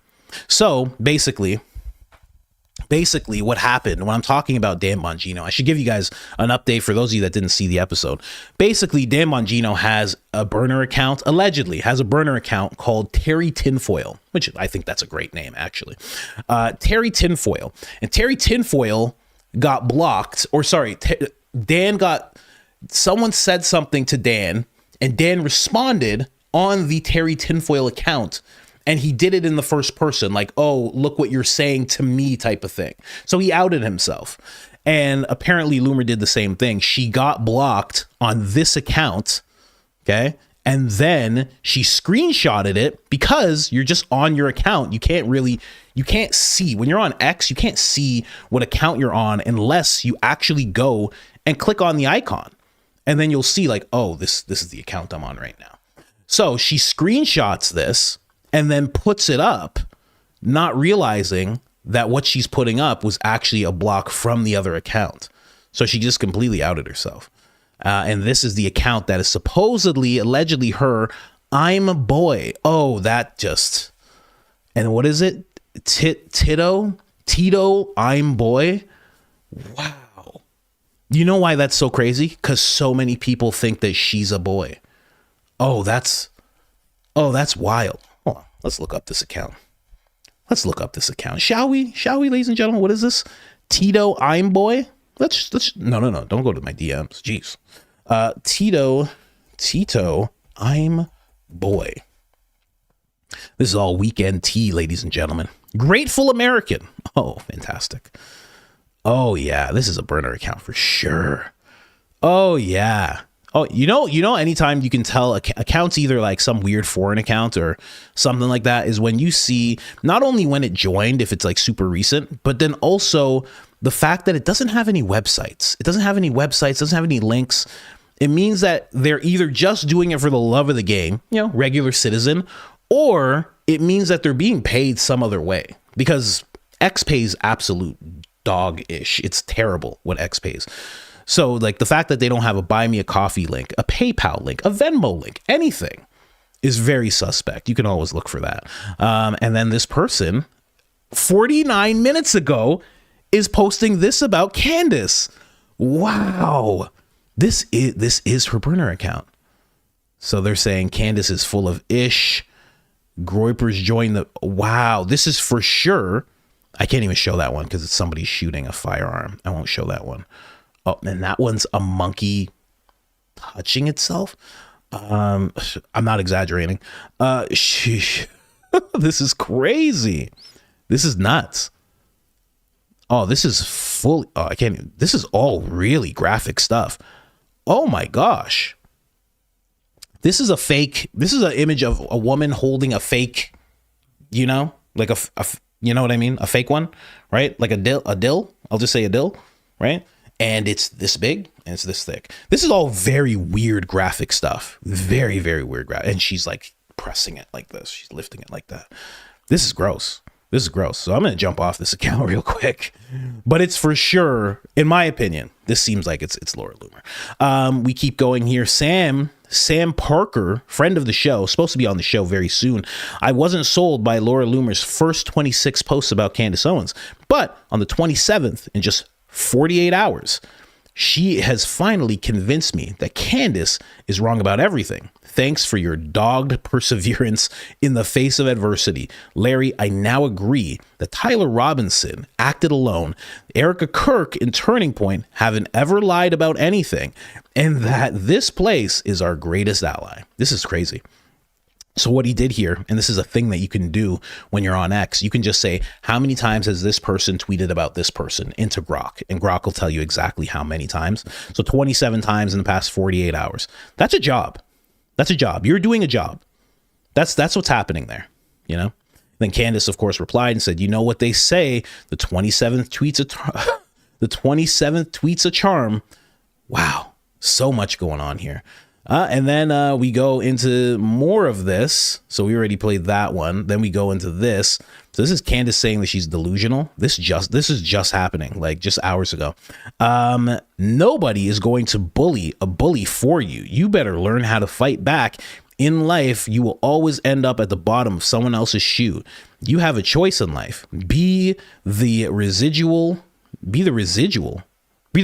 So basically what happened when I'm talking about Dan Bongino, I should give you guys an update for those of you that didn't see the episode. Basically, Dan Bongino has a burner account, allegedly has a burner account called Terry Tinfoil, which I think that's a great name, actually. Terry Tinfoil. And Terry Tinfoil got blocked, or sorry, someone said something to Dan, and Dan responded on the Terry Tinfoil account. And he did it in the first person, like, oh, look what you're saying to me type of thing. So he outed himself. And apparently Loomer did the same thing. She got blocked on this account, okay? And then she screenshotted it because you're just on your account. You can't see. When you're on X, you can't see what account you're on unless you actually go and click on the icon. And then you'll see like, oh, this is the account I'm on right now. So she screenshots this and then puts it up, not realizing that what she's putting up was actually a block from the other account. So she just completely outed herself. And this is the account that is supposedly, allegedly her, I'm a boy. Oh, that just, and what is it? Tito, I'm boy. Wow. You know why that's so crazy? Because so many people think that she's a boy. Oh, that's wild. Hold on. Let's look up this account. Shall we, ladies and gentlemen? What is this? Tito, I'm boy. Let's no. Don't go to my DMs. Jeez. Tito, I'm boy. This is all weekend tea, ladies and gentlemen. Grateful American. Oh, fantastic. Oh yeah, this is a burner account for sure. Oh yeah. Oh, you know, anytime you can tell accounts either like some weird foreign account or something like that is when you see not only when it joined, if it's like super recent, but then also the fact that it doesn't have any websites. It doesn't have any websites, doesn't have any links. It means that they're either just doing it for the love of the game, you know, regular citizen, or it means that they're being paid some other way because X pays absolute dog-ish. It's terrible what X pays. So like the fact that they don't have a buy me a coffee link, a PayPal link, a Venmo link, anything is very suspect. You can always look for that. And then this person 49 minutes ago is posting this about Candace. Wow. This is her burner account. So they're saying Candace is full of ish. Groypers joined the... Wow, this is for sure. I can't even show that one because it's somebody shooting a firearm. I won't show that one. Oh, and that one's a monkey touching itself. I'm not exaggerating. This is crazy. This is nuts. Oh, this is full. Oh, I can't. This is all really graphic stuff. Oh my gosh. This is a fake. This is an image of a woman holding a fake, you know, like a you know what I mean? A fake one, right? Like a dill. I'll just say a dill, right? And it's this big and it's this thick. This is all very weird graphic stuff. Very, very weird graphic. And she's like pressing it like this. She's lifting it like that. This is gross. This is gross. So I'm going to jump off this account real quick. But it's for sure, in my opinion, this seems like it's Laura Loomer. We keep going here. Sam Parker, friend of the show, supposed to be on the show very soon. I wasn't sold by Laura Loomer's first 26 posts about Candace Owens. But on the 27th, in just 48 hours, she has finally convinced me that Candace is wrong about everything. Thanks for your dogged perseverance in the face of adversity. Larry, I now agree that Tyler Robinson acted alone. Erika Kirk and Turning Point haven't ever lied about anything. And that this place is our greatest ally. This is crazy. So what he did here, and this is a thing that you can do when you're on X, you can just say, how many times has this person tweeted about this person into Grok? And Grok will tell you exactly how many times. So 27 times in the past 48 hours. That's a job. That's a job. You're doing a job. That's what's happening there, you know? Then Candace, of course, replied and said, you know what they say, the 27th tweet's a charm. Wow. So much going on here. And then we go into more of this. So we already played that one. Then we go into this. So this is Candace saying that she's delusional. This is just happening like just hours ago. Nobody is going to bully a bully for you. You better learn how to fight back. In life, you will always end up at the bottom of someone else's shoe. You have a choice in life. Be the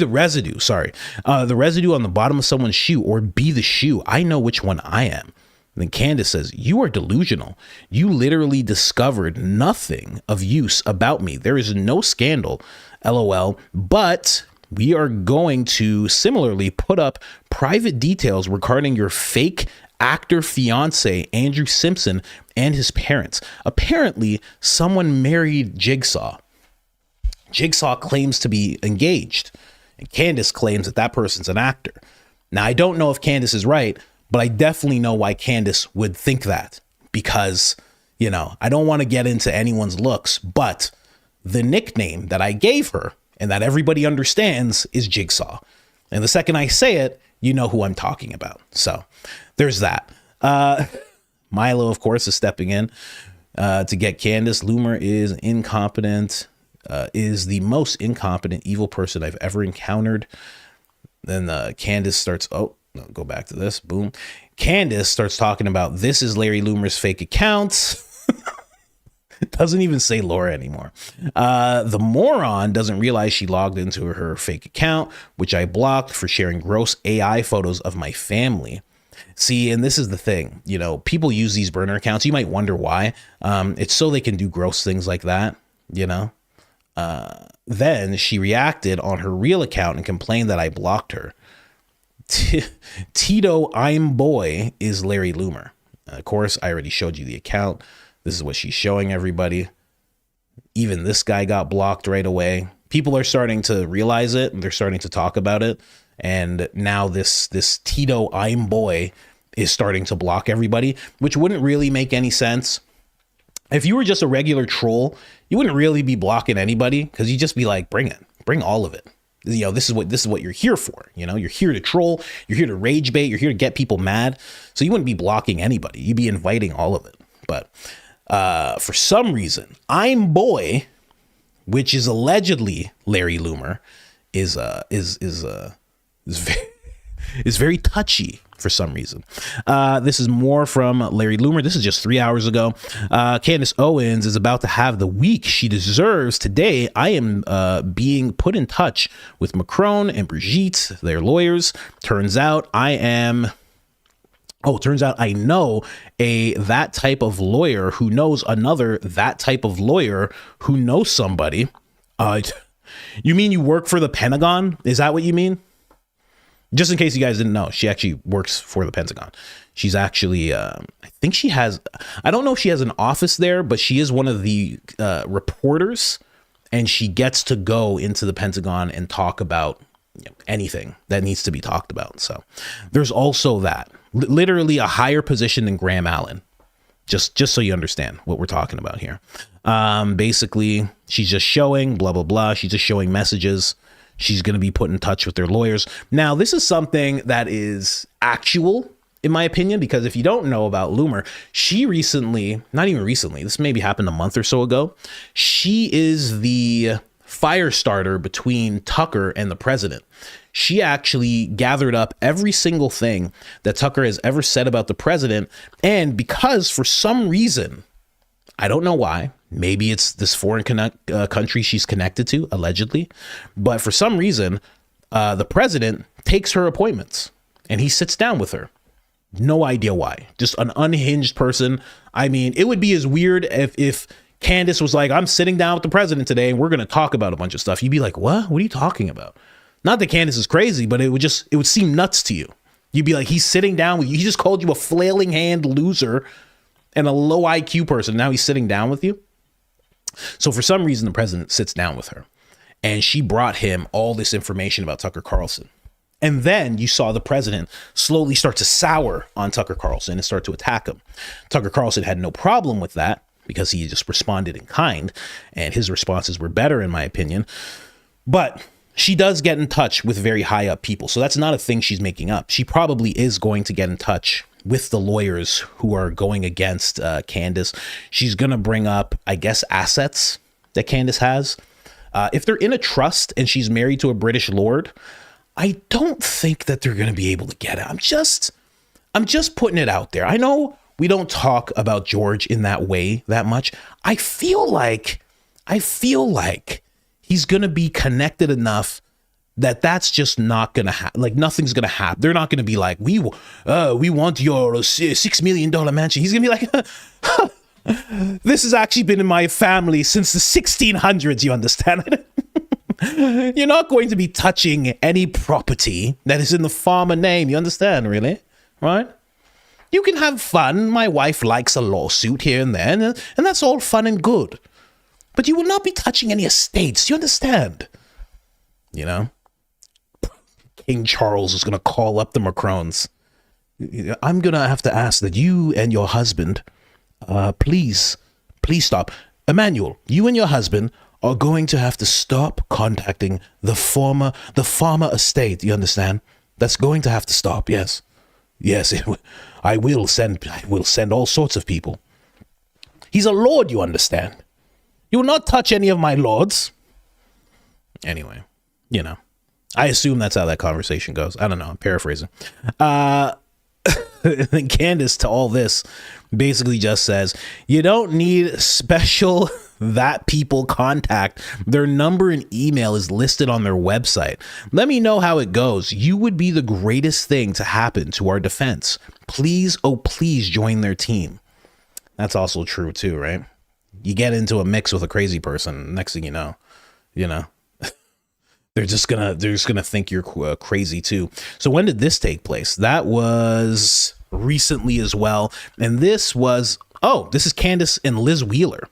residue, sorry. The residue on the bottom of someone's shoe, or be the shoe. I know which one I am. And then Candace says, you are delusional. You literally discovered nothing of use about me. There is no scandal, LOL. But we are going to similarly put up private details regarding your fake actor fiance, Andrew Simpson, and his parents. Apparently, someone married Jigsaw. Jigsaw claims to be engaged. And Candace claims that that person's an actor. Now, I don't know if Candace is right, but I definitely know why Candace would think that. Because, you know, I don't want to get into anyone's looks, but the nickname that I gave her and that everybody understands is Jigsaw. And the second I say it, you know who I'm talking about. So there's that. Milo, of course, is stepping in to get Candace. Loomer is incompetent. Is the most incompetent evil person I've ever encountered. Then Candace starts, oh, no, go back to this, boom. Candace starts talking about this is Larry Loomer's fake account. It doesn't even say Laura anymore. The moron doesn't realize she logged into her fake account, which I blocked for sharing gross AI photos of my family. See, and this is the thing, you know, people use these burner accounts. You might wonder why. It's so they can do gross things like that, you know. Then she reacted on her real account and complained that I blocked her. Tito I'm boy is Larry Loomer. Of course, I already showed you the account. This is what she's showing everybody. Even this guy got blocked right away. People are starting to realize it and they're starting to talk about it. And now this Tito I'm boy is starting to block everybody, which wouldn't really make any sense. If you were just a regular troll, you wouldn't really be blocking anybody because you'd just be like, bring it, bring all of it. You know, this is what you're here for. You know, you're here to troll. You're here to rage bait. You're here to get people mad. So you wouldn't be blocking anybody. You'd be inviting all of it. But for some reason, I'm boy, which is allegedly Larry Loomer, is very touchy for some reason. This is more from Larry Loomer. This is just 3 hours ago. Candace Owens is about to have the week she deserves. Today, I am being put in touch with Macron and Brigitte, their lawyers. Turns out I know that type of lawyer who knows another that type of lawyer who knows somebody. You mean you work for the Pentagon? Is that what you mean? Just in case you guys didn't know, she actually works for the Pentagon. She's actually, I think she has, I don't know if she has an office there, but she is one of the reporters, and she gets to go into the Pentagon and talk about anything that needs to be talked about. So there's also that. Literally a higher position than Graham Allen. Just so you understand what we're talking about here. Basically, she's just showing blah, blah, blah. She's just showing messages. She's going to be put in touch with their lawyers. Now, this is something that is actual, in my opinion, because if you don't know about Loomer, she recently, not even recently, this maybe happened a month or so ago. She is the fire starter between Tucker and the president. She actually gathered up every single thing that Tucker has ever said about the president. And because for some reason, I don't know why, maybe it's this foreign country she's connected to, allegedly. But for some reason, the president takes her appointments and he sits down with her. No idea why. Just an unhinged person. I mean, it would be as weird if Candace was like, I'm sitting down with the president today and we're going to talk about a bunch of stuff. You'd be like, what? What are you talking about? Not that Candace is crazy, but it would seem nuts to you. You'd be like, he's sitting down with you. He just called you a flailing hand loser and a low IQ person. Now he's sitting down with you. So for some reason, the president sits down with her and she brought him all this information about Tucker Carlson. And then you saw the president slowly start to sour on Tucker Carlson and start to attack him. Tucker Carlson had no problem with that because he just responded in kind, and his responses were better, in my opinion. But she does get in touch with very high up people. So that's not a thing she's making up. She probably is going to get in touch with the lawyers who are going against Candace. She's going to bring up, I guess, assets that Candace has. If they're in a trust and she's married to a British lord, I don't think that they're going to be able to get it. I'm just putting it out there. I know we don't talk about George in that way that much. I feel like he's going to be connected enough that that's just not going to happen. Like, nothing's going to happen. They're not going to be like, we want your $6 million mansion. He's going to be like, this has actually been in my family since the 1600s. You understand? You're not going to be touching any property that is in the farmer name. You understand, really? Right? You can have fun. My wife likes a lawsuit here and there, and that's all fun and good. But you will not be touching any estates. You understand? You know? King Charles is going to call up the Macrons. I'm going to have to ask that you and your husband, please stop. Emmanuel, you and your husband are going to have to stop contacting the farmer estate. You understand? That's going to have to stop. Yes. I will send all sorts of people. He's a lord, you understand? You will not touch any of my lords. Anyway, you know, I assume that's how that conversation goes. I don't know. I'm paraphrasing. And Candace, to all this, basically just says, you don't need special that people contact. Their number and email is listed on their website. Let me know how it goes. You would be the greatest thing to happen to our defense. Please, oh, please join their team. That's also true too, right? You get into a mix with a crazy person. Next thing you know, they're just gonna think you're crazy too. So when did this take place? That was recently as well. And this is Candace and Liz Wheeler.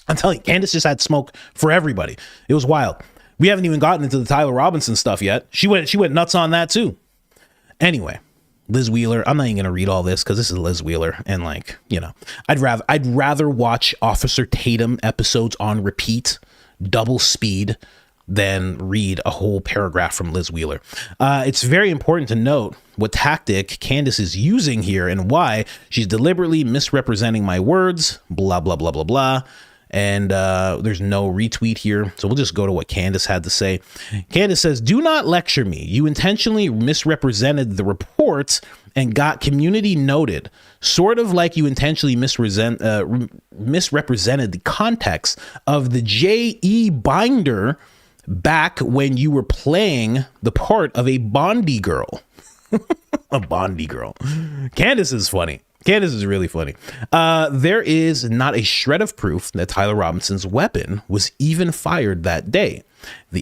I'm telling you, Candace just had smoke for everybody. It was wild. We haven't even gotten into the Tyler Robinson stuff yet. She went nuts on that too. Anyway, Liz Wheeler. I'm not even gonna read all this because this is Liz Wheeler, and I'd rather watch Officer Tatum episodes on repeat, double speed, than read a whole paragraph from Liz Wheeler. It's very important to note what tactic Candace is using here and why she's deliberately misrepresenting my words, blah, blah, blah, blah, blah. And there's no retweet here, so we'll just go to what Candace had to say. Candace says, "Do not lecture me. You intentionally misrepresented the report and got community noted, sort of like you intentionally misrepresented the context of the J.E. binder back when you were playing the part of a Bondi girl." A Bondi girl. Candace is funny. Candace is really funny. There is not a shred of proof that Tyler Robinson's weapon was even fired that day. The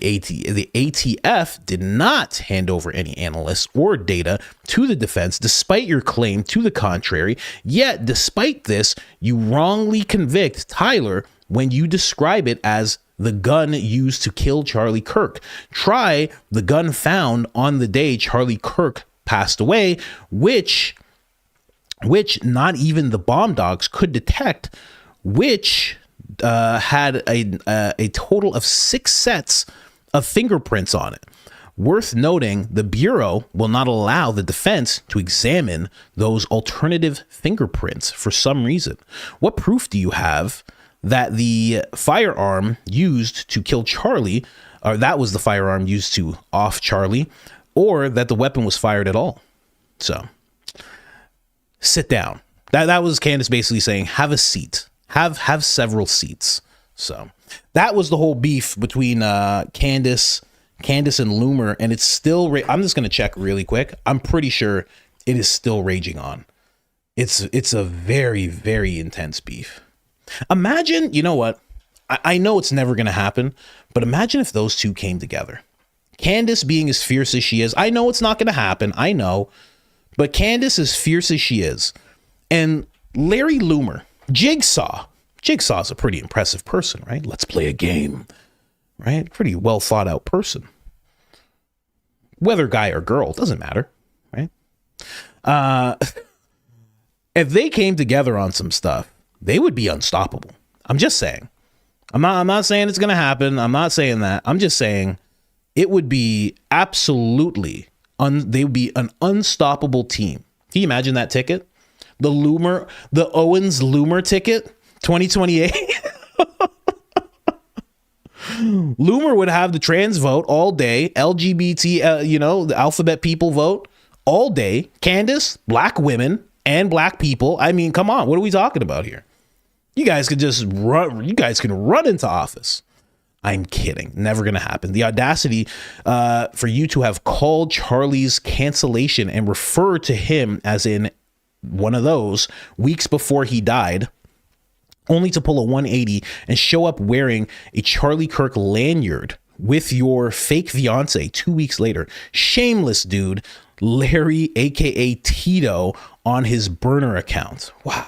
ATF did not hand over any analysts or data to the defense, despite your claim to the contrary. Yet, despite this, you wrongly convict Tyler when you describe it as the gun used to kill Charlie Kirk. Try the gun found on the day Charlie Kirk passed away, which not even the bomb dogs could detect, which had a total of 6 sets of fingerprints on it. Worth noting, the Bureau will not allow the defense to examine those alternative fingerprints for some reason. What proof do you have that the firearm used to kill Charlie, or that was the firearm used to off Charlie, or that the weapon was fired at all? So sit down. That was Candace basically saying, have a seat, have several seats. So that was the whole beef between Candace and Loomer, and it's still I'm just gonna check really quick. I'm pretty sure it is still raging on. It's a very, very intense beef. Imagine, you know what, I know it's never gonna happen, but imagine if those two came together. Candace being as fierce as she is, I know it's not gonna happen, I know. But Candace, as fierce as she is, and Larry Loomer, Jigsaw's a pretty impressive person, right? Let's play a game, right? Pretty well thought out person. Whether guy or girl, doesn't matter, right? If they came together on some stuff, they would be unstoppable. I'm just saying. I'm not saying it's gonna happen. I'm not saying that. I'm just saying it would be absolutely they would be an unstoppable team. Can you imagine that ticket? The Owens Loomer ticket, 2028. Loomer would have the trans vote all day, LGBT, the alphabet people vote all day. Candace, black women and black people. I mean, come on, what are we talking about here? You guys could just run. You guys can run into office. I'm kidding. Never going to happen. The audacity for you to have called Charlie's cancellation and refer to him as in one of those weeks before he died, only to pull a 180 and show up wearing a Charlie Kirk lanyard with your fake fiance 2 weeks later. Shameless dude, Larry, aka Tito, on his burner account. Wow.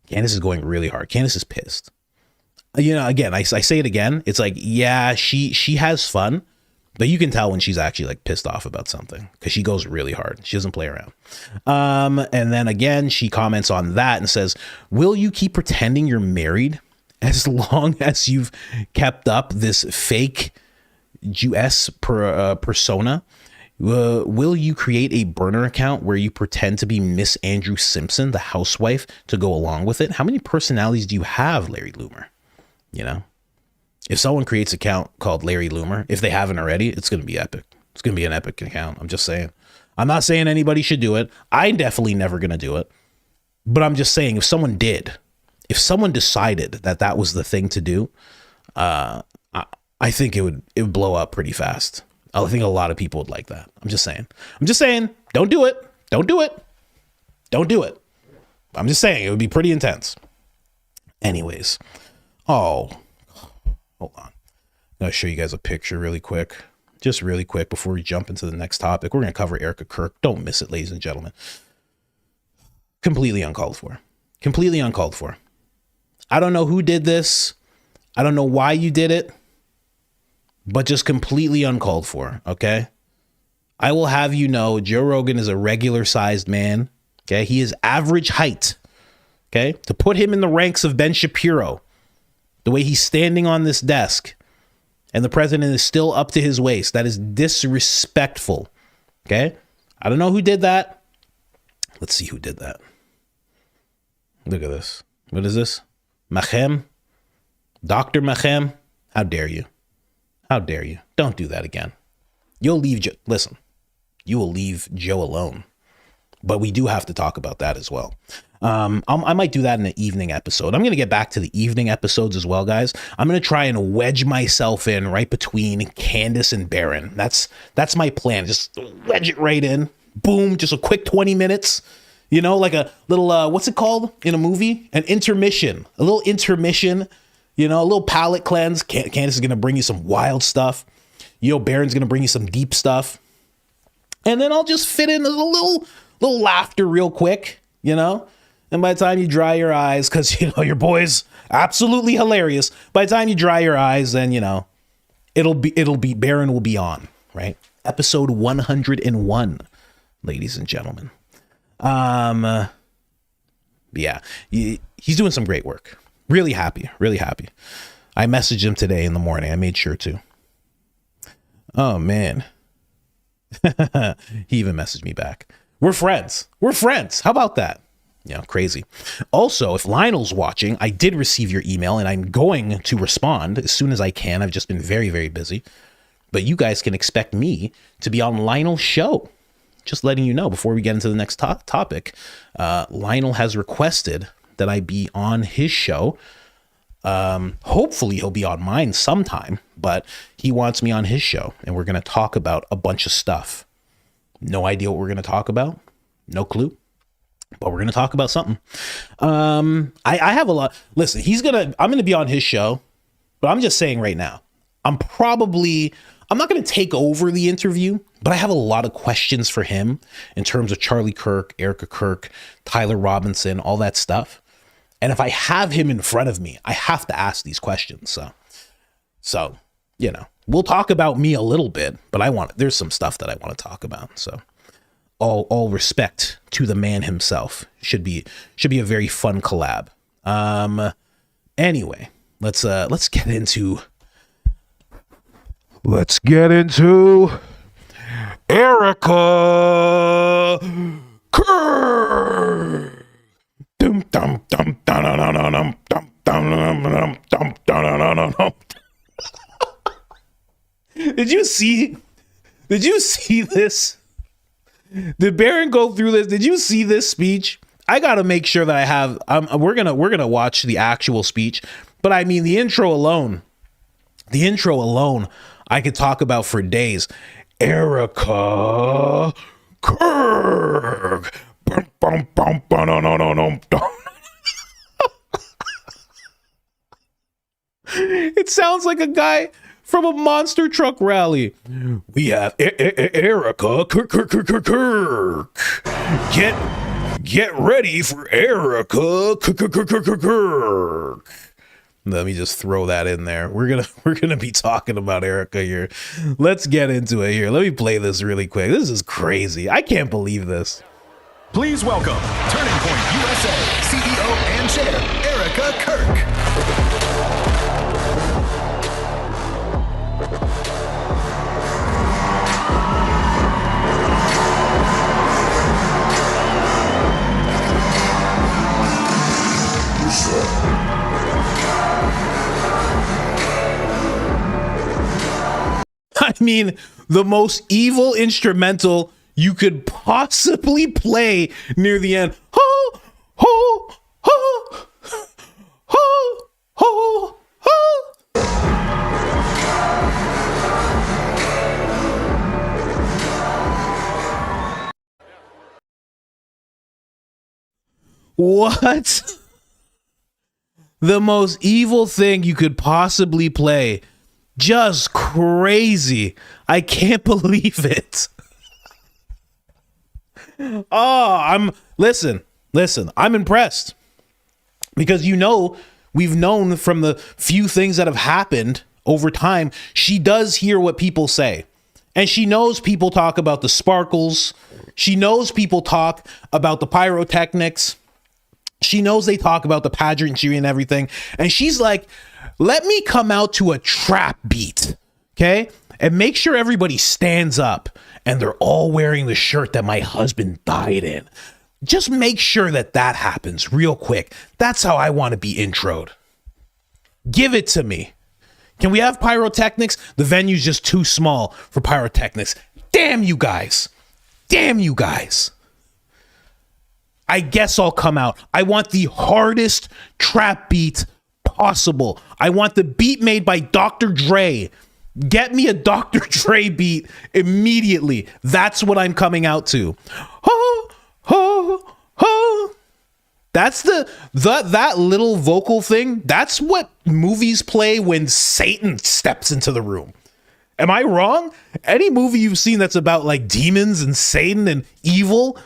Candace is going really hard. Candace is pissed. Again, I say it again. It's like, yeah, she has fun, but you can tell when she's actually like pissed off about something because she goes really hard. She doesn't play around. And then again, she comments on that and says, "Will you keep pretending you're married as long as you've kept up this fake US persona? Will you create a burner account where you pretend to be Miss Andrew Simpson, the housewife, to go along with it? How many personalities do you have, Larry Loomer? If someone creates an account called Larry Loomer, if they haven't already, it's going to be epic. It's going to be an epic account. I'm just saying. I'm not saying anybody should do it. I'm definitely never going to do it. But I'm just saying, if someone decided that was the thing to do, I think it would blow up pretty fast. I think a lot of people would like that. I'm just saying. Don't do it. Don't do it. Don't do it. I'm just saying it would be pretty intense. Anyways. Oh, hold on. I'm going to show you guys a picture really quick. Just really quick before we jump into the next topic. We're going to cover Erika Kirk. Don't miss it, ladies and gentlemen. Completely uncalled for. Completely uncalled for. I don't know who did this. I don't know why you did it. But just completely uncalled for, okay? I will have you know, Joe Rogan is a regular-sized man, okay? He is average height, okay? To put him in the ranks of Ben Shapiro, the way he's standing on this desk, and the president is still up to his waist, that is disrespectful, okay? I don't know who did that. Let's see who did that. Look at this. What is this? Macron? Dr. Machem, how dare you? How dare you? Don't do that again. You'll leave Joe. Listen, you will leave Joe alone. But we do have to talk about that as well. I might do that in the evening episode. I'm going to get back to the evening episodes as well, guys. I'm going to try and wedge myself in right between Candace and Baron. That's my plan. Just wedge it right in. Boom. Just a quick 20 minutes. You know, like a little, what's it called in a movie? An intermission. A little intermission. You know, a little palate cleanse. Candace is going to bring you some wild stuff. You know, Baron's going to bring you some deep stuff. And then I'll just fit in a little laughter real quick, you know? And by the time you dry your eyes, because, you know, your boy's absolutely hilarious. By the time you dry your eyes, then, you know, it'll be Baron will be on, right? Episode 101, ladies and gentlemen. Yeah, he's doing some great work. Really happy, really happy. I messaged him today in the morning. I made sure to. Oh, man. He even messaged me back. We're friends. We're friends. How about that? Yeah, crazy. Also, if Lionel's watching, I did receive your email and I'm going to respond as soon as I can. I've just been very, very busy. But you guys can expect me to be on Lionel's show. Just letting you know before we get into the next topic. Lionel has requested that I be on his show. Hopefully he'll be on mine sometime, but he wants me on his show and we're going to talk about a bunch of stuff. No idea what we're going to talk about. No clue. But we're going to talk about something. I have a lot. Listen, I'm going to be on his show, but I'm just saying right now, I'm not going to take over the interview, but I have a lot of questions for him in terms of Charlie Kirk, Erika Kirk, Tyler Robinson, all that stuff. And if I have him in front of me, I have to ask these questions. So, you know, we'll talk about me a little bit, but there's some stuff that I want to talk about. So all respect to the man himself. Should be a very fun collab. Anyway, let's get into Erika Kirk. Did you see this? Did Baron go through this? Did you see this speech? I got to make sure that I have, we're going to watch the actual speech, but I mean, the intro alone, I could talk about for days. Erika Kirk. It sounds like a guy from a monster truck rally. We have Erika Kirk. Get ready for Erika Kirk. Let me just throw that in there. We're gonna be talking about Erika here. Let's get into it here. Let me play this really quick. This is crazy. I can't believe this. Please welcome Turning Point USA CEO and Chair Erika Kirk. I mean, the most evil instrumental you could possibly play near the end. Ho, ho, ho, ho, ho, ho. What? The most evil thing you could possibly play. Just crazy. I can't believe it. Oh, listen, I'm impressed. Because we've known from the few things that have happened over time, she does hear what people say. And she knows people talk about the sparkles. She knows people talk about the pyrotechnics. She knows they talk about the pageantry and everything. And she's like, let me come out to a trap beat, okay? And make sure everybody stands up and they're all wearing the shirt that my husband died in. Just make sure that happens real quick. That's how I want to be introed. Give it to me. Can we have pyrotechnics? The venue's just too small for pyrotechnics. Damn you guys. Damn you guys. I guess I'll come out. I want the hardest trap beat possible. I want the beat made by Dr. Dre. Get me a Dr. Dre beat immediately. That's what I'm coming out to. Ho, ho, ho. That's that little vocal thing. That's what movies play when Satan steps into the room. Am I wrong? Any movie you've seen that's about like demons and Satan and evil,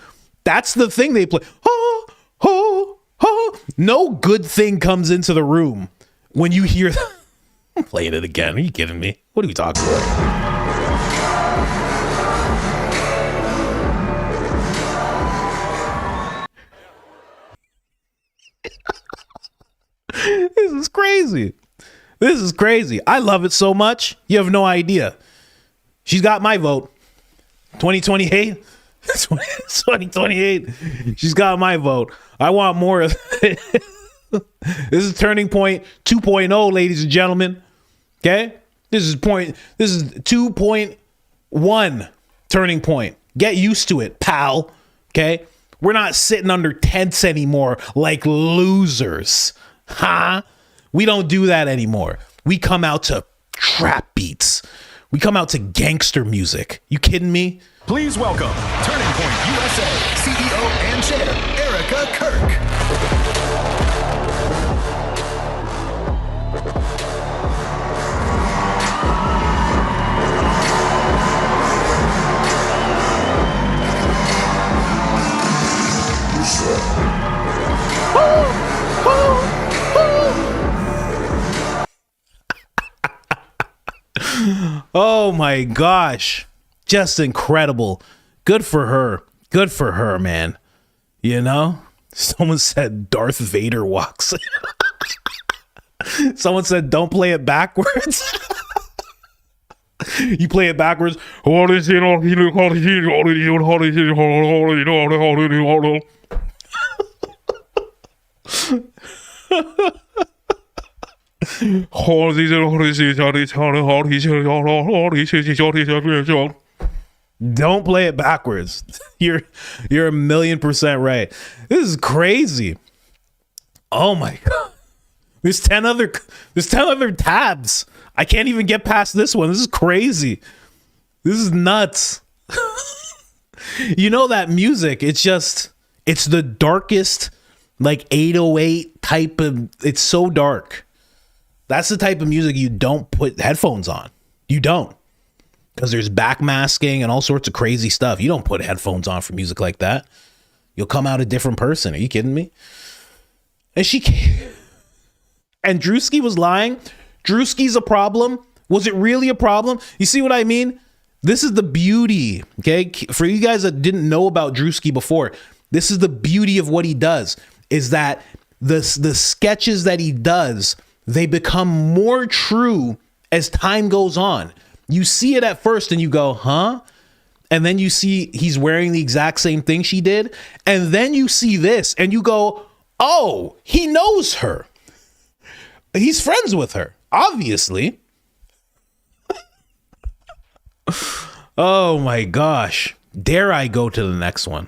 that's the thing they play. Ho, ho, ho. No good thing comes into the room when you hear that. I'm playing it again. Are you kidding me? What are we talking about? This is crazy. This is crazy. I love it so much. You have no idea. She's got my vote. 2028. 2028. She's got my vote. I want more of it. This is Turning Point 2.0, ladies and gentlemen. Okay? This is 2.1 Turning Point. Get used to it, pal. Okay? We're not sitting under tents anymore like losers. Huh? We don't do that anymore. We come out to trap beats. We come out to gangster music. You kidding me? Please welcome Turning Point USA CEO and Chair, Erika Kirk. Oh my gosh. Just incredible. Good for her. Good for her, man. You know? Someone said Darth Vader walks. Someone said don't play it backwards. You play it backwards. Don't play it backwards. You're 1,000,000% right. This is crazy. Oh my god. There's 10 other tabs. I can't even get past this one. This is crazy. This is nuts. You know that music, it's the darkest like 808 type of, it's so dark. That's the type of music you don't put headphones on. You don't. Because there's backmasking and all sorts of crazy stuff. You don't put headphones on for music like that. You'll come out a different person. Are you kidding me? And Drewski was lying. Drewski's a problem. Was it really a problem? You see what I mean? This is the beauty. Okay. For you guys that didn't know about Drewski before, this is the beauty of what he does, is that the sketches that he does, they become more true as time goes on. You see it at first and you go, huh? And then you see he's wearing the exact same thing she did. And then you see this and you go, oh, he knows her. He's friends with her, obviously. Oh my gosh. Dare I go to the next one?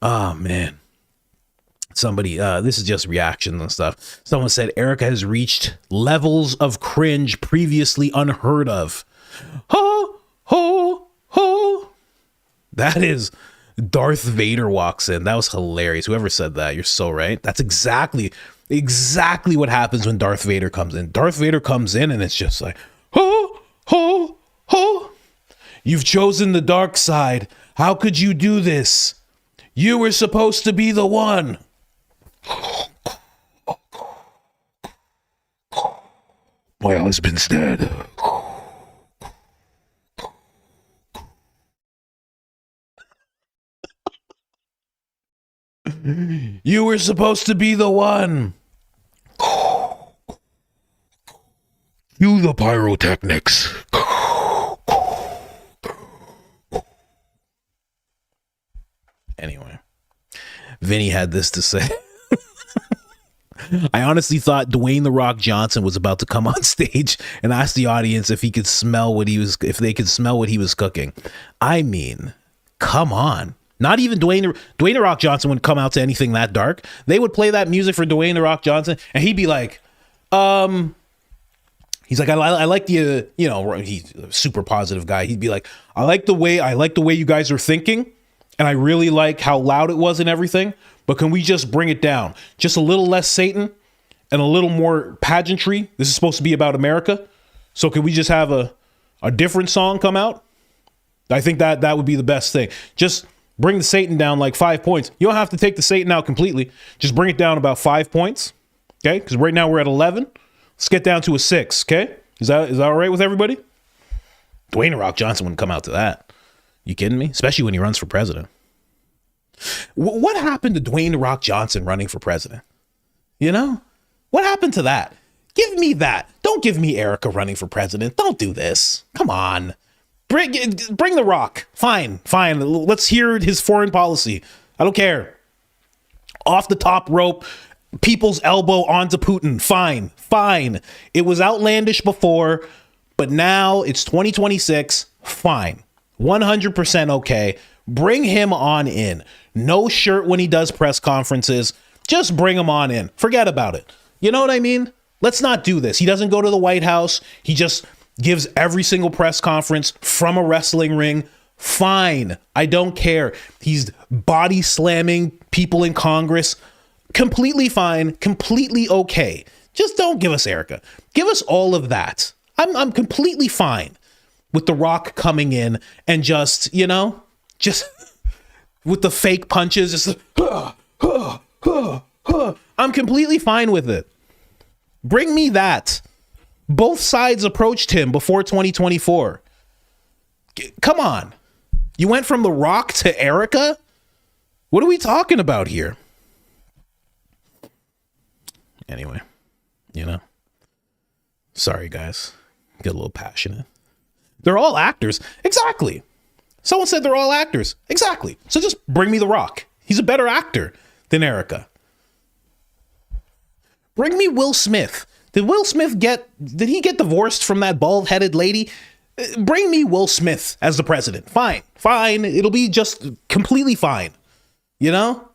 Oh man. Somebody, this is just reactions and stuff. Someone said Erika has reached levels of cringe previously unheard of. Ho, ho, ho. That is Darth Vader walks in. That was hilarious. Whoever said that, you're so right. That's exactly what happens when Darth Vader comes in. Darth Vader comes in and it's just like, ho, ho, ho. You've chosen the dark side. How could you do this? You were supposed to be the one. My husband's dead. You were supposed to be the one. Cue the pyrotechnics. Anyway, Vinny had this to say. I honestly thought Dwayne The Rock Johnson was about to come on stage and ask the audience if he could smell what he was, if they could smell what he was cooking. I mean, come on. Not even Dwayne The Rock Johnson would come out to anything that dark. They would play that music for Dwayne The Rock Johnson, and he'd be like, he's like, I like the, you know, he's a super positive guy. He'd be like, I like the way you guys are thinking, and I really like how loud it was and everything, but can we just bring it down? Just a little less Satan and a little more pageantry. This is supposed to be about America. So can we just have a different song come out? I think that would be the best thing. Just bring the Satan down like 5 points. You don't have to take the Satan out completely. Just bring it down about 5 points. Okay? Because right now we're at 11. Let's get down to a 6. Okay? Is that all right with everybody? Dwayne The Rock Johnson wouldn't come out to that. You kidding me? Especially when he runs for president. What happened to Dwayne The Rock Johnson running for president? You know? What happened to that? Give me that. Don't give me Erica running for president. Don't do this. Come on. Bring The Rock. Fine. Let's hear his foreign policy. I don't care. Off the top rope, people's elbow onto Putin. Fine. It was outlandish before, but now it's 2026. Fine. 100% okay. Bring him on in. No shirt when he does press conferences. Just bring him on in. Forget about it. You know what I mean? Let's not do this. He doesn't go to the White House. He just gives every single press conference from a wrestling ring. Fine. I don't care. He's body slamming people in Congress. Completely fine. Completely okay. Just don't give us Erica. Give us all of that. I'm completely fine with The Rock coming in and just, you know, just with the fake punches, just I'm completely fine with it. Bring me that. Both sides approached him before 2024. Come on. You went from The Rock to Erica? What are we talking about here? Anyway, you know, sorry guys, get a little passionate. They're all actors. Exactly. Someone said they're all actors. Exactly. So just bring me The Rock. He's a better actor than Erica. Bring me Will Smith. Did he get divorced from that bald-headed lady? Bring me Will Smith as the president. Fine. It'll be just completely fine. You know?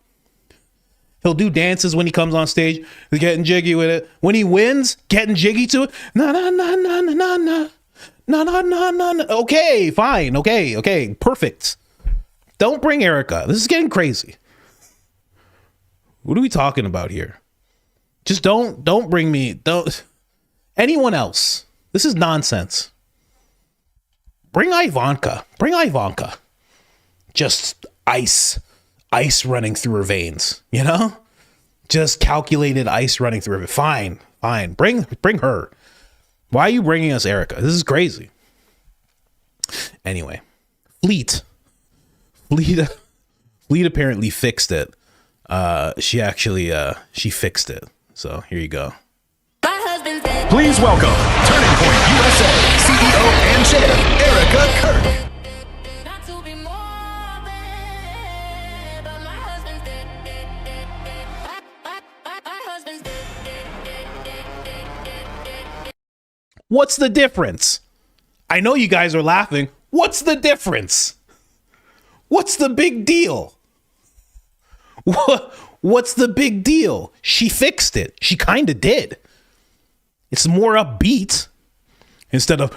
He'll do dances when he comes on stage. He's getting jiggy with it. When he wins, getting jiggy to it. Na. Okay, fine. Okay. Perfect. Don't bring Erica. This is getting crazy. What are we talking about here? Just don't bring me. Don't anyone else. This is nonsense. Bring Ivanka. Just ice running through her veins, you know? Just calculated ice running through her. Fine. Bring her. Why are you bringing us Erica? This is crazy. Anyway, Fleet apparently fixed it. She fixed it. So here you go. Please welcome Turning Point USA CEO and Chair Erika Kirk. What's the difference? I know you guys are laughing. What's the difference? What's the big deal? What's the big deal? She fixed it. She kind of did. It's more upbeat instead of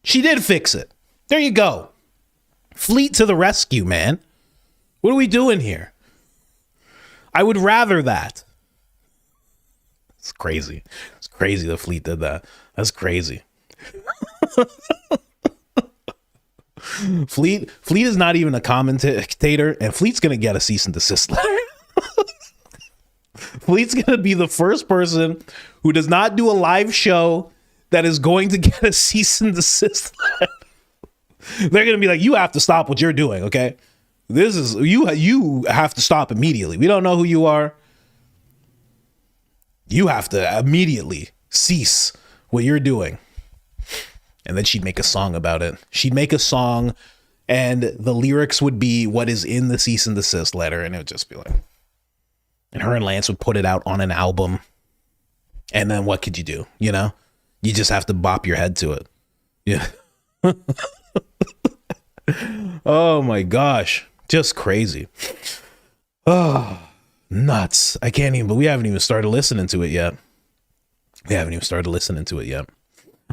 she did fix it. There you go. Fleet to the rescue, man. What are we doing here? I would rather that. It's crazy. It's crazy the Fleet did that. That's crazy. Fleet is not even a commentator, and Fleet's gonna get a cease and desist letter. Fleet's gonna be the first person who does not do a live show that is going to get a cease and desist letter. They're gonna be like, you have to stop what you're doing, okay? This is you have to stop immediately. We don't know who you are. You have to immediately cease what you're doing. And then she'd make a song about it. She'd make a song And the lyrics would be what is in the cease and desist letter. And it would just be like, and her and Lance would put it out on an album. And then what could you do? You know, you just have to bop your head to it. Yeah. Oh my gosh. Just crazy. Oh, nuts. I can't even, but we haven't even started listening to it yet.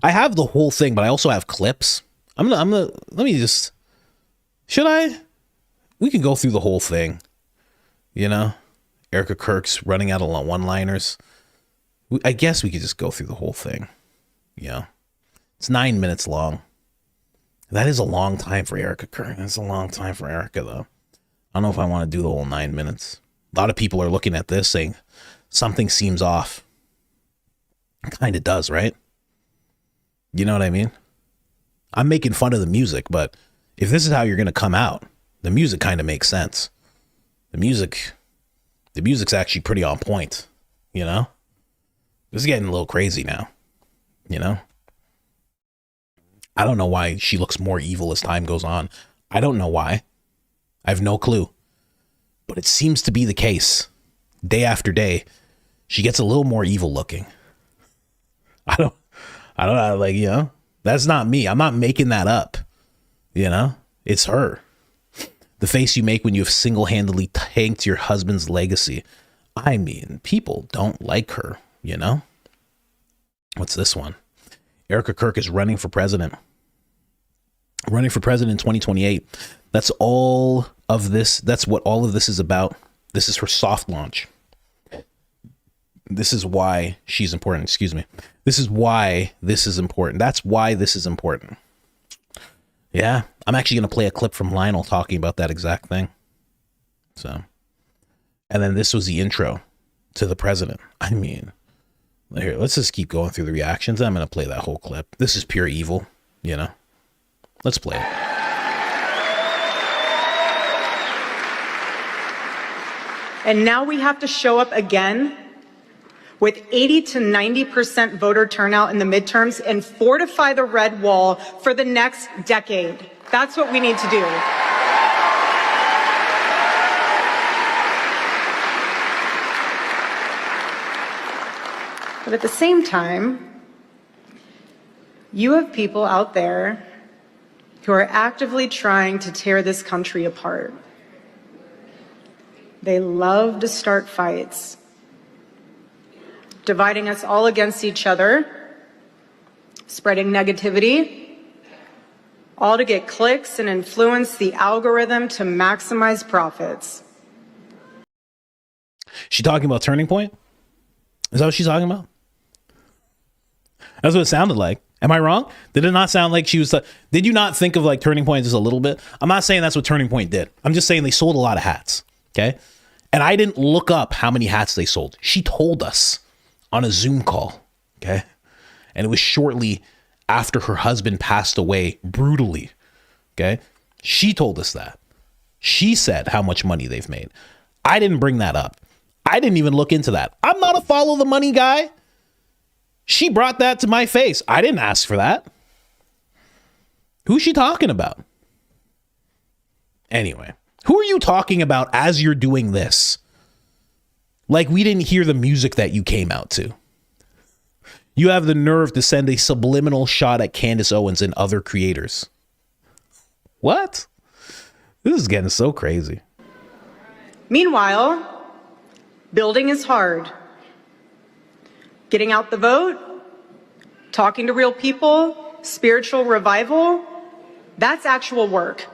I have the whole thing, but I also have clips. let me just, should I? We can go through the whole thing. You know, Erika Kirk's running out of one-liners. I guess we could just go through the whole thing. Yeah. It's 9 minutes long. That is a long time for Erika Kirk. That's a long time for Erika, though. I don't know if I want to do the whole 9 minutes. A lot of people are looking at this saying something seems off. It kind of does, right? You know what I mean? I'm making fun of the music, but if this is how you're going to come out, the music kind of makes sense. The music's actually pretty on point, you know? This is getting a little crazy now, you know? I don't know why she looks more evil as time goes on. I don't know why. I have no clue. But it seems to be the case. Day after day, she gets a little more evil looking. I don't know, like, you know, that's not me. I'm not making that up. You know, it's her. The face you make when you have single-handedly tanked your husband's legacy. I mean, people don't like her, you know? What's this one? Erika Kirk is running for president. Running for president in 2028. That's all of this. That's what all of this is about. This is her soft launch. This is why she's important. Excuse me. This is why this is important. That's why this is important. Yeah, I'm actually going to play a clip from Lionel talking about that exact thing. So, and then this was the intro to the president. I mean, here, let's just keep going through the reactions. I'm going to play that whole clip. This is pure evil, you know. Let's play it. And now we have to show up again with 80 to 90% voter turnout in the midterms and fortify the red wall for the next decade. That's what we need to do. But at the same time, you have people out there who are actively trying to tear this country apart. They love to start fights, dividing us all against each other, spreading negativity, all to get clicks and influence the algorithm to maximize profits. She talking about Turning Point? Is that what she's talking about? That's what it sounded like. Am I wrong? Did it not sound like she was... Did you not think of like Turning Point just a little bit? I'm not saying that's what Turning Point did. I'm just saying they sold a lot of hats. Okay? And I didn't look up how many hats they sold. She told us on a Zoom call. Okay? And it was shortly after her husband passed away brutally. Okay? She told us that. She said how much money they've made. I didn't bring that up. I didn't even look into that. I'm not a follow the money guy. She brought that to my face. I didn't ask for that. Who's she talking about? Anyway, who are you talking about as you're doing this? Like we didn't hear the music that you came out to. You have the nerve to send a subliminal shot at Candace Owens and other creators. What? This is getting so crazy. Meanwhile, building is hard. Getting out the vote, talking to real people, spiritual revival, that's actual work.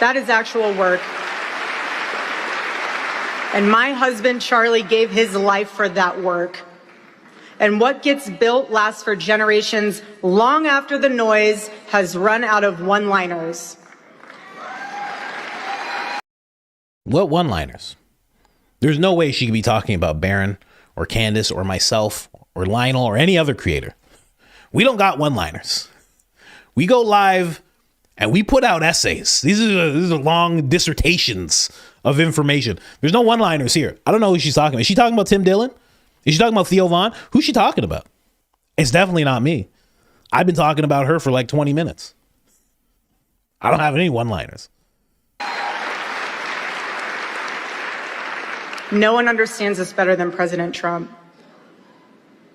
That is actual work. And my husband, Charlie, gave his life for that work. And what gets built lasts for generations long after the noise has run out of one-liners. What one-liners? There's no way she could be talking about Barron or Candace or myself or Lionel or any other creator. We don't got one-liners. We go live and we put out essays. These are long dissertations of information. There's no one-liners here. I don't know who she's talking about. Is she talking about Tim Dillon? Is she talking about Theo Vaughn? Who's she talking about? It's definitely not me. I've been talking about her for like 20 minutes. I don't have any one-liners. No one understands this better than President Trump.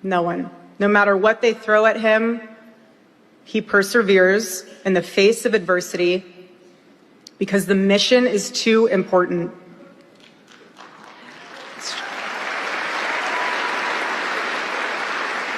No one. No matter what they throw at him, he perseveres in the face of adversity because the mission is too important.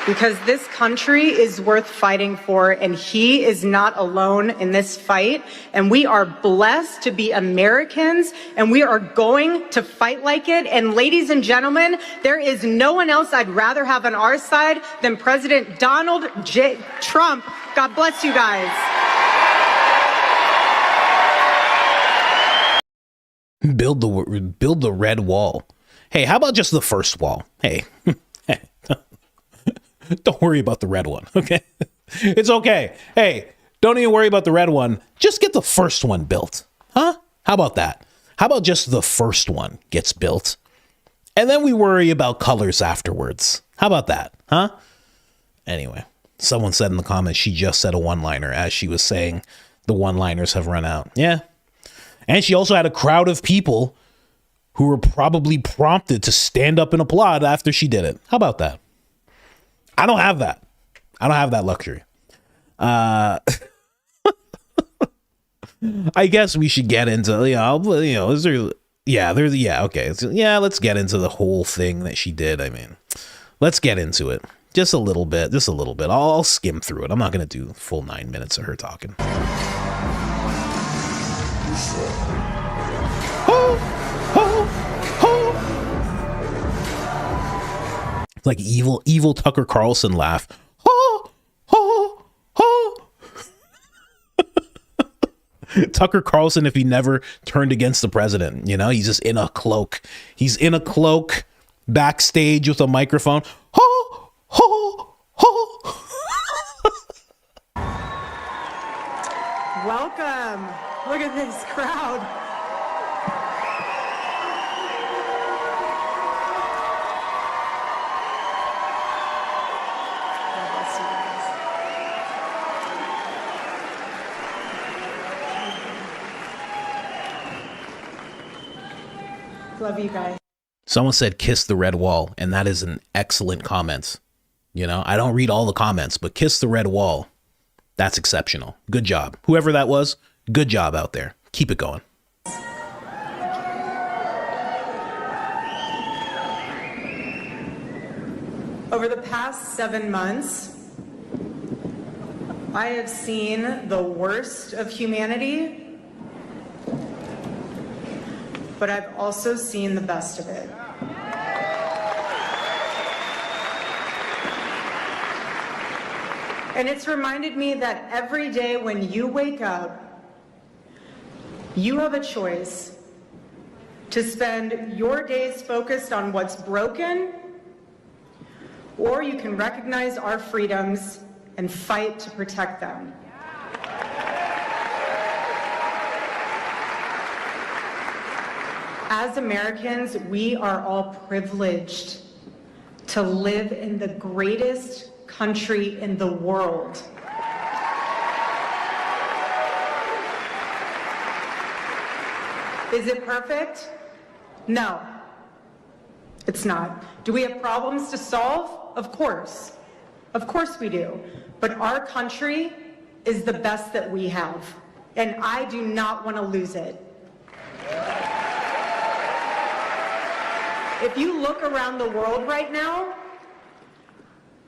Because this country is worth fighting for, and he is not alone in this fight. And we are blessed to be Americans, and we are going to fight like it. And ladies and gentlemen, there is no one else I'd rather have on our side than President Donald J. Trump. God bless you guys. Build the red wall. Hey, how about just the first wall? Hey. Don't worry about the red one, okay? It's okay. Hey, don't even worry about the red one. Just get the first one built, huh? How about that? How about just the first one gets built? And then we worry about colors afterwards. How about that, huh? Anyway, someone said in the comments she just said a one-liner as she was saying the one-liners have run out. Yeah. And she also had a crowd of people who were probably prompted to stand up and applaud after she did it. How about that? I don't have that. I don't have that luxury. I guess we should get into, is there, okay. So, let's get into the whole thing that she did. I mean, let's get into it. Just a little bit. I'll skim through it. I'm not going to do full 9 minutes of her talking. Like evil Tucker Carlson laugh. Tucker Carlson, if he never turned against the president, he's just in a cloak. He's in a cloak backstage with a microphone. Welcome. Look at this crowd. Love you guys. Someone said kiss the red wall, and that is an excellent comment. I don't read all the comments, but kiss the red wall. That's exceptional. Good job. Whoever that was, good job out there. Keep it going. Over the past 7 months, I have seen the worst of humanity, but I've also seen the best of it. And it's reminded me that every day when you wake up, you have a choice to spend your days focused on what's broken, or you can recognize our freedoms and fight to protect them. As Americans, we are all privileged to live in the greatest country in the world. Is it perfect? No, it's not. Do we have problems to solve? Of course. Of course we do. But our country is the best that we have, and I do not want to lose it. If you look around the world right now,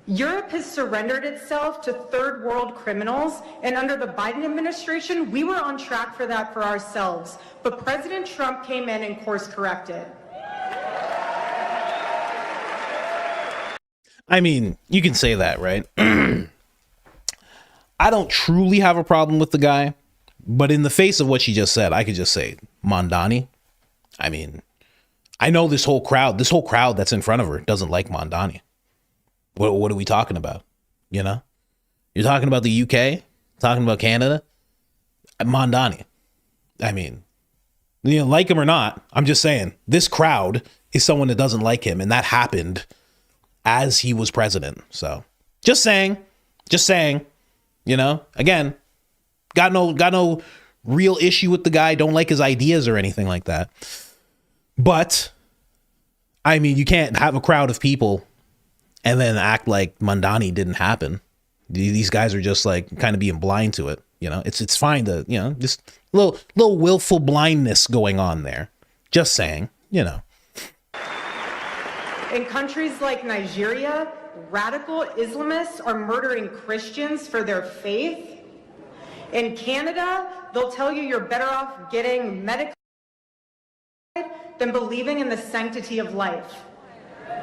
Europe has surrendered itself to third world criminals, and under the Biden administration, we were on track for that for ourselves. But President Trump came in and course corrected. I mean, you can say that, right? I don't truly have a problem with the guy, but in the face of what she just said, I could just say, Mondani. I mean, I know this whole crowd that's in front of her doesn't like Mondani. What are we talking about? You're talking about the UK, talking about Canada, Mondani. I mean, like him or not, I'm just saying this crowd is someone that doesn't like him, and that happened as he was president. So just saying, again, got no real issue with the guy, don't like his ideas or anything like that. But, I mean, you can't have a crowd of people and then act like Mandani didn't happen. These guys are just like kind of being blind to it. You know, it's fine to, you know, just little willful blindness going on there. Just saying, you know. In countries like Nigeria, radical Islamists are murdering Christians for their faith. In Canada, they'll tell you you're better off getting medical than believing in the sanctity of life.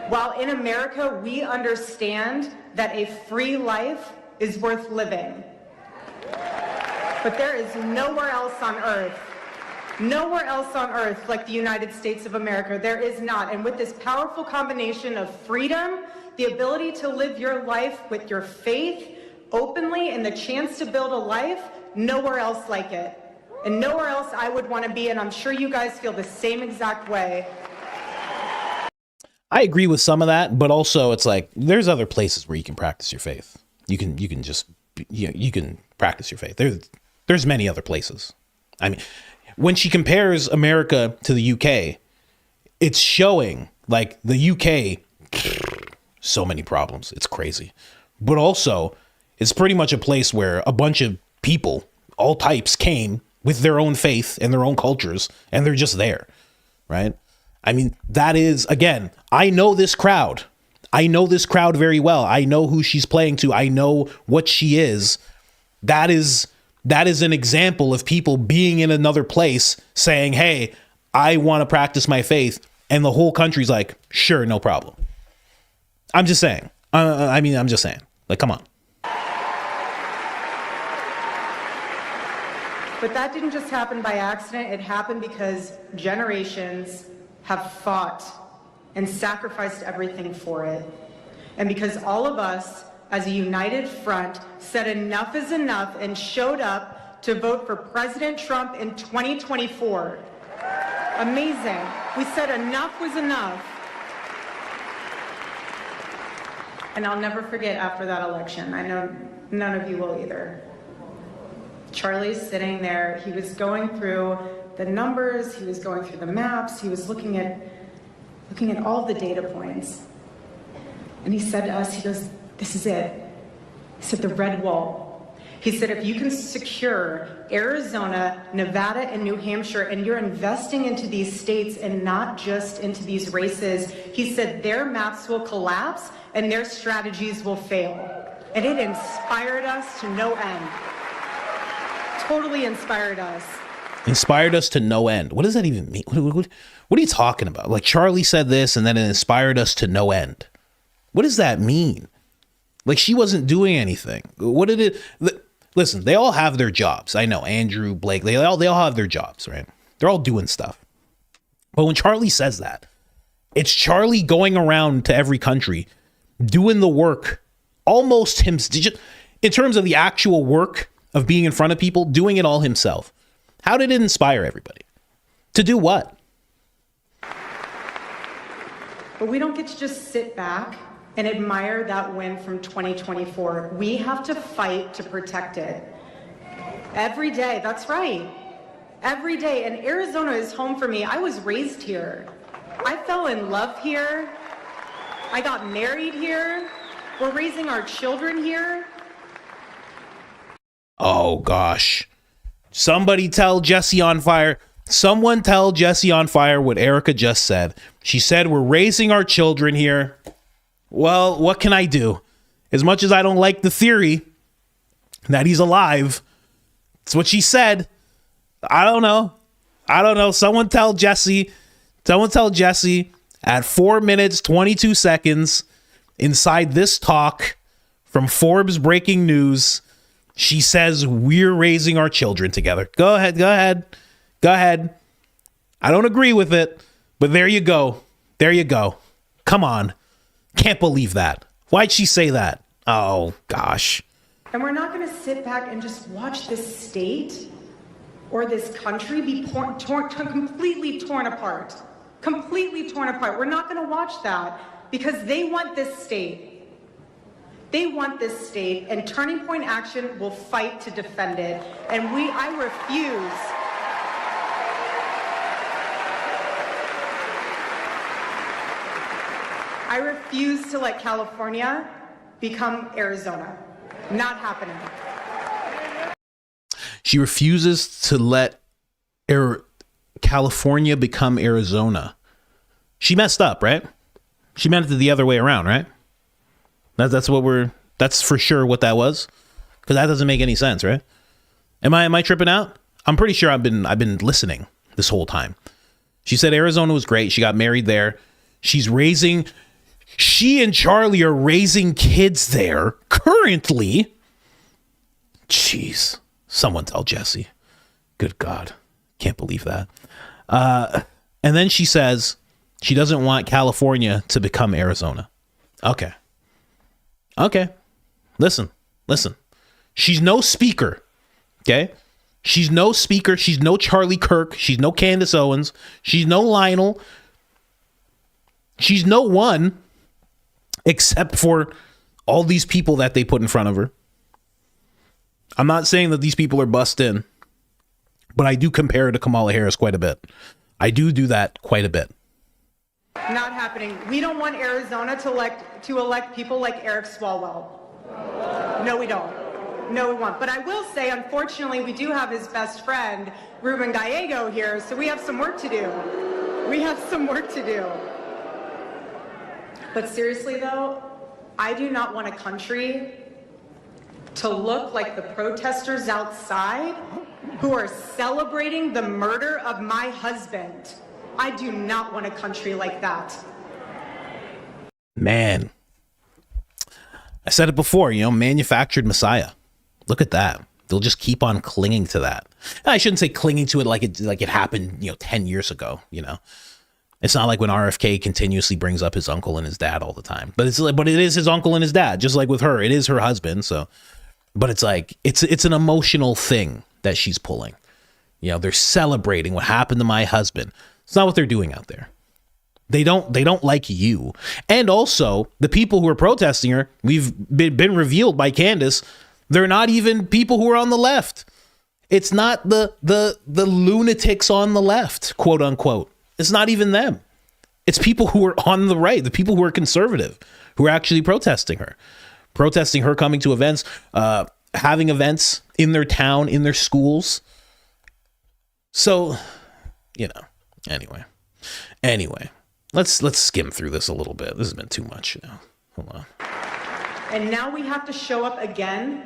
While in America, we understand that a free life is worth living. But there is nowhere else on earth like the United States of America. There is not. And with this powerful combination of freedom, the ability to live your life with your faith openly, and the chance to build a life, nowhere else like it. And nowhere else I would want to be, and I'm sure you guys feel the same exact way. I agree with some of that, but also it's like there's other places where you can practice your faith. You can practice your faith. There's many other places. I mean, when she compares America to the UK, it's showing like the UK, so many problems. It's crazy. But also, it's pretty much a place where a bunch of people, all types, came with their own faith and their own cultures, and they're just there, right? I mean, that is, again, I know this crowd. I know this crowd very well. I know who she's playing to. I know what she is. That is an example of people being in another place saying, hey, I want to practice my faith. And the whole country's like, sure, no problem. I'm just saying. I'm just saying. Like, come on. But that didn't just happen by accident. It happened because generations have fought and sacrificed everything for it. And because all of us, as a united front, said enough is enough and showed up to vote for President Trump in 2024. Amazing. We said enough was enough. And I'll never forget after that election. I know none of you will either. Charlie's sitting there. He was going through the numbers. He was going through the maps. He was looking at all the data points. And he said to us, he goes, this is it. He said, the red wall. He said, if you can secure Arizona, Nevada, and New Hampshire, and you're investing into these states and not just into these races, he said, their maps will collapse and their strategies will fail. And it inspired us to no end. Totally inspired us. Inspired us to no end. What does that even mean? What are you talking about? Like, Charlie said this and then it inspired us to no end. What does that mean? Like, she wasn't doing anything. What did it... Listen, they all have their jobs. I know, Andrew, Blake, they all have their jobs, right? They're all doing stuff. But when Charlie says that, it's Charlie going around to every country, doing the work, almost him, in terms of the actual work of being in front of people, doing it all himself. How did it inspire everybody? To do what? But we don't get to just sit back and admire that win from 2024. We have to fight to protect it. Every day, that's right. Every day. And Arizona is home for me. I was raised here. I fell in love here. I got married here. We're raising our children here. Oh, gosh. Somebody tell Jesse on Fire. Someone tell Jesse on Fire what Erica just said. She said, we're raising our children here. Well, what can I do? As much as I don't like the theory that he's alive, it's what she said. I don't know. Someone tell Jesse at 4 minutes, 22 seconds inside this talk from Forbes Breaking News, she says, we're raising our children together. Go ahead. I don't agree with it, but there you go. Come on. Can't believe that. Why'd she say that? Oh, gosh. And we're not going to sit back and just watch this state or this country be completely torn apart. Completely torn apart. We're not going to watch that because they want this state. They want this state, and Turning Point Action will fight to defend it. And I refuse to let California become Arizona. Not happening. She refuses to let California become Arizona. She messed up, right? She meant it the other way around, right? That's for sure what that was. Because that doesn't make any sense, right? Am I tripping out? I'm pretty sure I've been listening this whole time. She said Arizona was great. She got married there. She and Charlie are raising kids there currently. Jeez. Someone tell Jesse. Good God. Can't believe that. And then she says she doesn't want California to become Arizona. Okay. Listen. She's no speaker. Okay. She's no speaker. She's no Charlie Kirk. She's no Candace Owens. She's no Lionel. She's no one except for all these people that they put in front of her. I'm not saying that these people are bussed in, but I do compare her to Kamala Harris quite a bit. I do that quite a bit. Not happening. We don't want Arizona to elect people like Eric Swalwell. No, we don't. No, we won't. But I will say, unfortunately, we do have his best friend, Ruben Gallego, here, so we have some work to do. But seriously, though, I do not want a country to look like the protesters outside who are celebrating the murder of my husband. I do not want a country like that. Man, I said it before, manufactured Messiah. Look at that. They'll just keep on clinging to that. I shouldn't say clinging to it like it happened, 10 years ago, It's not like when RFK continuously brings up his uncle and his dad all the time. But it is his uncle and his dad, just like with her. It is her husband, so but it's like it's an emotional thing that she's pulling. They're celebrating what happened to my husband. It's not what they're doing out there. They don't like you. And also, the people who are protesting her, we've been revealed by Candace, they're not even people who are on the left. It's not the lunatics on the left, quote unquote. It's not even them. It's people who are on the right, the people who are conservative, who are actually protesting her coming to events, having events in their town, in their schools. So, anyway, let's skim through this a little bit. This has been too much, Hold on. And now we have to show up again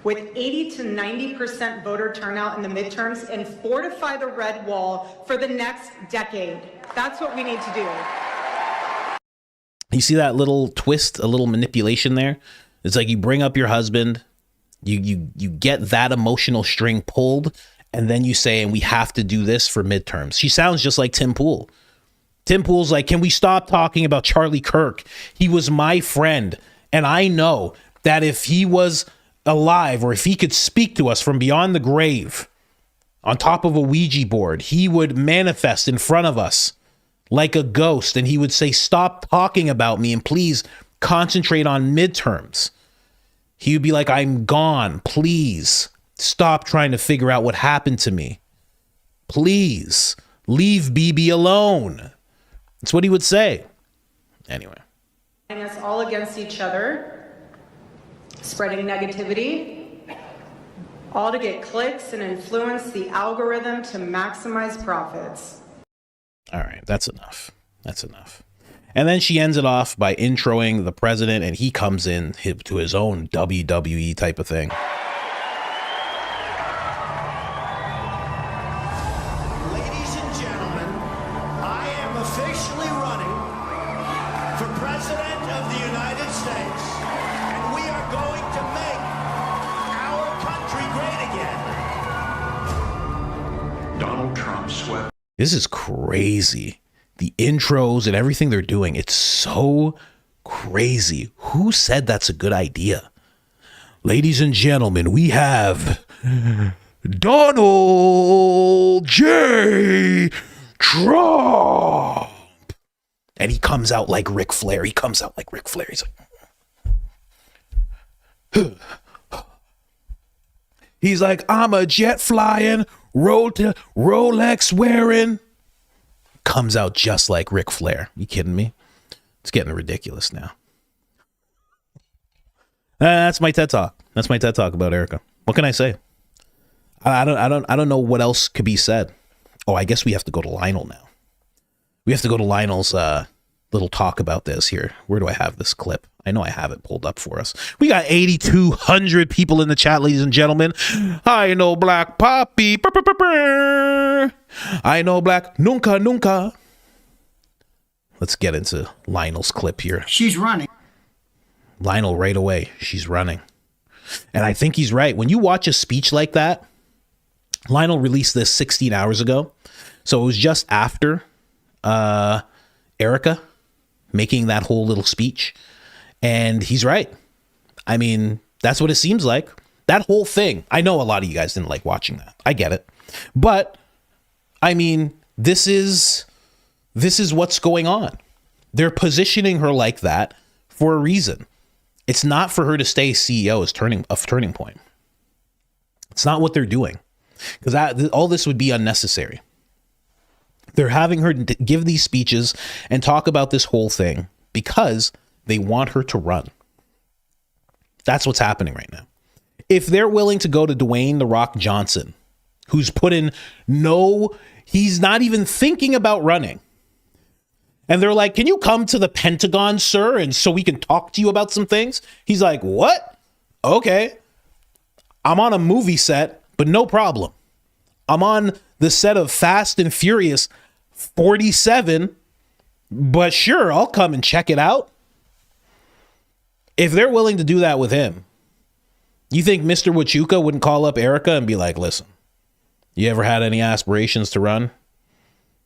with 80 to 90% voter turnout in the midterms and fortify the red wall for the next decade. That's what we need to do. You see that little twist, a little manipulation there? It's like you bring up your husband, you get that emotional string pulled, and then you say, and we have to do this for midterms. She sounds just like Tim Pool. Tim Pool's like, can we stop talking about Charlie Kirk? He was my friend. And I know that if he was alive, or if he could speak to us from beyond the grave on top of a Ouija board, he would manifest in front of us like a ghost. And he would say, stop talking about me and please concentrate on midterms. He would be like, I'm gone. Please stop trying to figure out what happened to me. Please leave BB alone. That's what he would say. Anyway. Us all against each other, spreading negativity, all to get clicks and influence the algorithm to maximize profits. All right, that's enough. And then she ends it off by introing the president, and he comes in to his own WWE type of thing. Ladies and gentlemen, I am officially running for President of the United States, and we are going to make our country great again. Donald Trump swept. This is crazy. The intros and everything they're doing, it's so crazy. Who said that's a good idea? Ladies and gentlemen, we have Donald J. Trump. And he comes out like Ric Flair. He's like, He's like, I'm a jet flying, Rolex wearing. Comes out just like Ric Flair. You kidding me? It's getting ridiculous now. That's my TED Talk. That's my TED Talk about Erica. What can I say? I don't know what else could be said. Oh, I guess we have to go to Lionel now. We have to go to Lionel's little talk about this here. Where do I have this clip? I know I have it pulled up for us. We got 8,200 people in the chat, ladies and gentlemen. I know Black Poppy. I know Black Nunca. Let's get into Lionel's clip here. She's running. Lionel right away. She's running. And I think he's right. When you watch a speech like that, Lionel released this 16 hours ago. So it was just after Erica making that whole little speech. And he's right. I mean, that's what it seems like. That whole thing. I know a lot of you guys didn't like watching that. I get it. But I mean, this is what's going on. They're positioning her like that for a reason. It's not for her to stay CEO as Turning Point. It's not what they're doing, because all this would be unnecessary. They're having her give these speeches and talk about this whole thing because they want her to run. That's what's happening right now. If they're willing to go to Dwayne "The Rock" Johnson, who's put in he's not even thinking about running. And they're like, can you come to the Pentagon, sir? And so we can talk to you about some things. He's like, what? Okay. I'm on a movie set, but no problem. I'm on the set of Fast and Furious 47, but sure, I'll come and check it out. If they're willing to do that with him, you think Mr. Wachuka wouldn't call up Erica and be like, listen, you ever had any aspirations to run?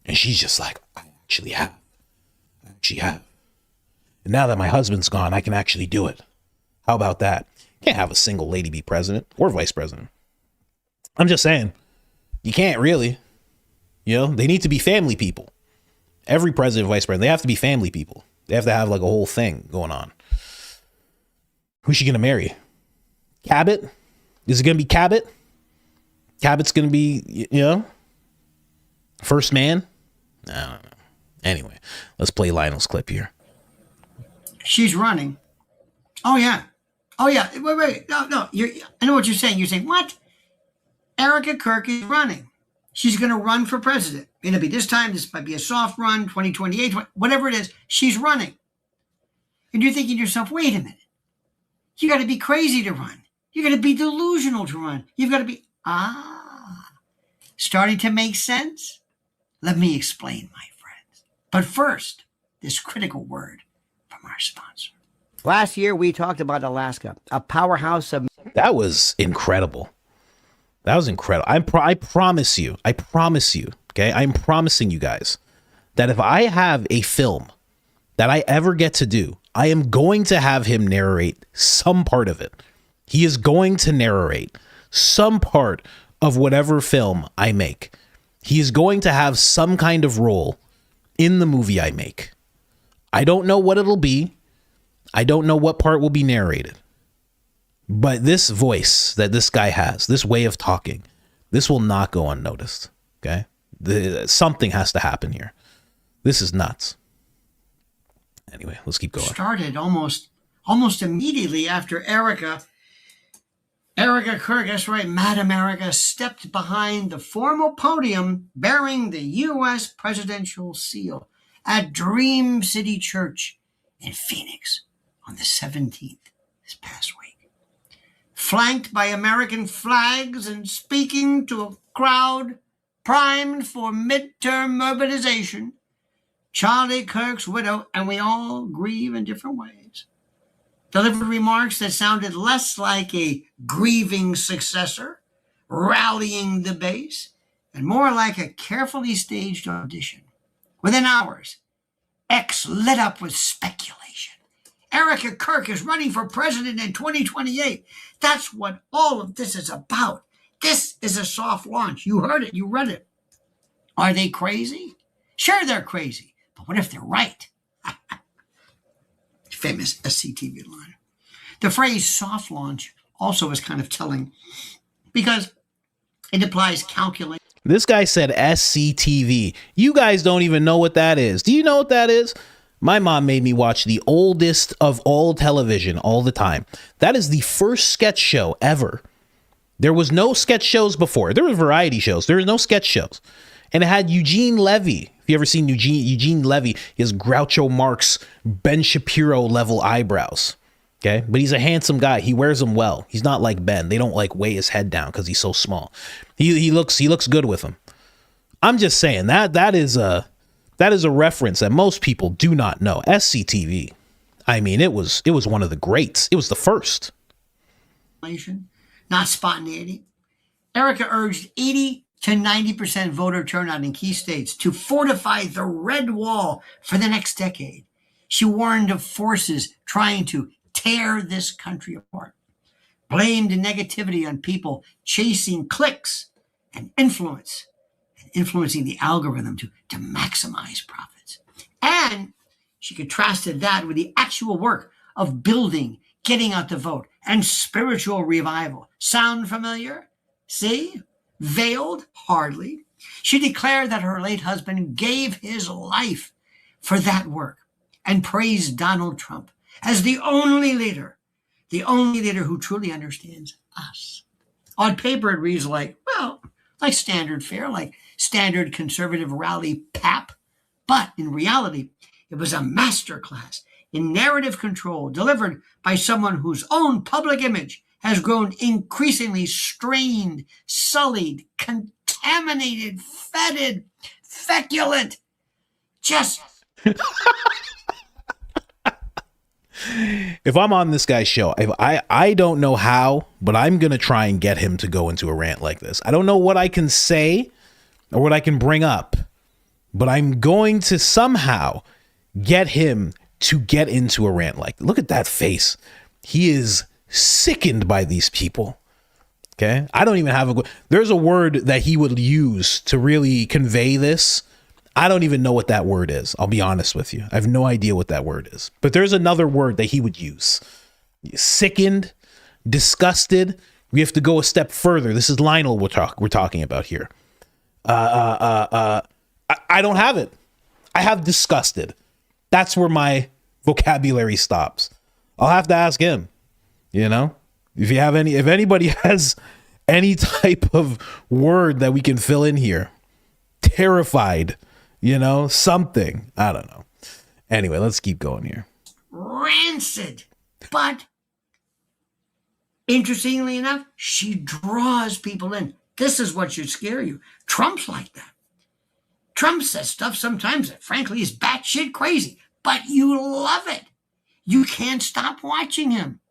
And she's just like, I actually have. And now that my husband's gone, I can actually do it. How about that? You can't have a single lady be president or vice president. I'm just saying, you can't really. You know, they need to be family people. Every president, vice president, they have to be family people. They have to have like a whole thing going on. Who's she going to marry? Cabot? Is it going to be Cabot? Cabot's going to be, first man? I don't know. Anyway, let's play Lionel's clip here. She's running. Oh, yeah. Wait. No. I know what you're saying. You're saying, what? Erika Kirk is running. She's going to run for president. It'll be this time. This might be a soft run, 2028, whatever it is. She's running. And you're thinking to yourself, wait a minute. You got to be crazy to run. You got to be delusional to run. You've got to be, starting to make sense? Let me explain, my friends. But first, this critical word from our sponsor. Last year, we talked about Alaska, a powerhouse of... That was incredible. That was incredible. I promise you, okay? I'm promising you guys that if I have a film that I ever get to do, I am going to have him narrate some part of it. He is going to narrate some part of whatever film I make. He is going to have some kind of role in the movie I make. I don't know what it'll be. I don't know what part will be narrated. But this voice that this guy has, this way of talking, this will not go unnoticed. Okay? Something has to happen here. This is nuts. Anyway, let's keep going. Started almost immediately after Erika Kirk, that's right, Madam Erica, stepped behind the formal podium bearing the U.S. presidential seal at Dream City Church in Phoenix on the 17th, this past week. Flanked by American flags and speaking to a crowd primed for midterm mobilization, Charlie Kirk's widow, and we all grieve in different ways, delivered remarks that sounded less like a grieving successor, rallying the base, and more like a carefully staged audition. Within hours, X lit up with speculation. Erika Kirk is running for president in 2028. That's what all of this is about. This is a soft launch. You heard it. You read it. Are they crazy? Sure, they're crazy. But what if they're right? Famous SCTV line. The phrase soft launch also is kind of telling because it implies calculation. This guy said SCTV. You guys don't even know what that is. Do you know what that is? My mom made me watch the oldest of all television all the time. That is the first sketch show ever. There was no sketch shows before. There were variety shows. There were no sketch shows. And it had Eugene Levy. If you ever seen Eugene Levy, his Groucho Marx, Ben Shapiro level eyebrows. Okay. But he's a handsome guy. He wears them well. He's not like Ben. They don't like weigh his head down because he's so small. He looks good with them. I'm just saying that is a reference that most people do not know. SCTV. I mean, it was one of the greats. It was the first. Not spontaneity. Erika urged 80 to 90% voter turnout in key states to fortify the red wall for the next decade. She warned of forces trying to tear this country apart. Blamed negativity on people chasing clicks and influence, and influencing the algorithm to maximize profits. And she contrasted that with the actual work of building, getting out the vote, and spiritual revival. Sound familiar? See? Veiled? Hardly. She declared that her late husband gave his life for that work and praised Donald Trump as the only leader who truly understands us. On paper, it reads like standard fare, like standard conservative rally pap. But in reality, it was a masterclass in narrative control delivered by someone whose own public image has grown increasingly strained, sullied, contaminated, fetid, feculent. Just... If I'm on this guy's show, I don't know how, but I'm going to try and get him to go into a rant like this. I don't know what I can say or what I can bring up, but I'm going to somehow get him to get into a rant like this. Look at that face. He is sickened by these people. Okay. I don't even have there's a word that he would use to really convey this. I don't even know what that word is. I'll be honest with you. I have no idea what that word is. But there's another word that he would use. Sickened, disgusted. We have to go a step further. This is Lionel we're talking about here. I don't have it. I have disgusted. That's where my vocabulary stops. I'll have to ask him. You know, if anybody has any type of word that we can fill in here, terrified. You know, something. I don't know. Anyway, let's keep going here. Rancid. But interestingly enough, she draws people in. This is what should scare you. Trump's like that. Trump says stuff sometimes that frankly is batshit crazy, but you love it. You can't stop watching him.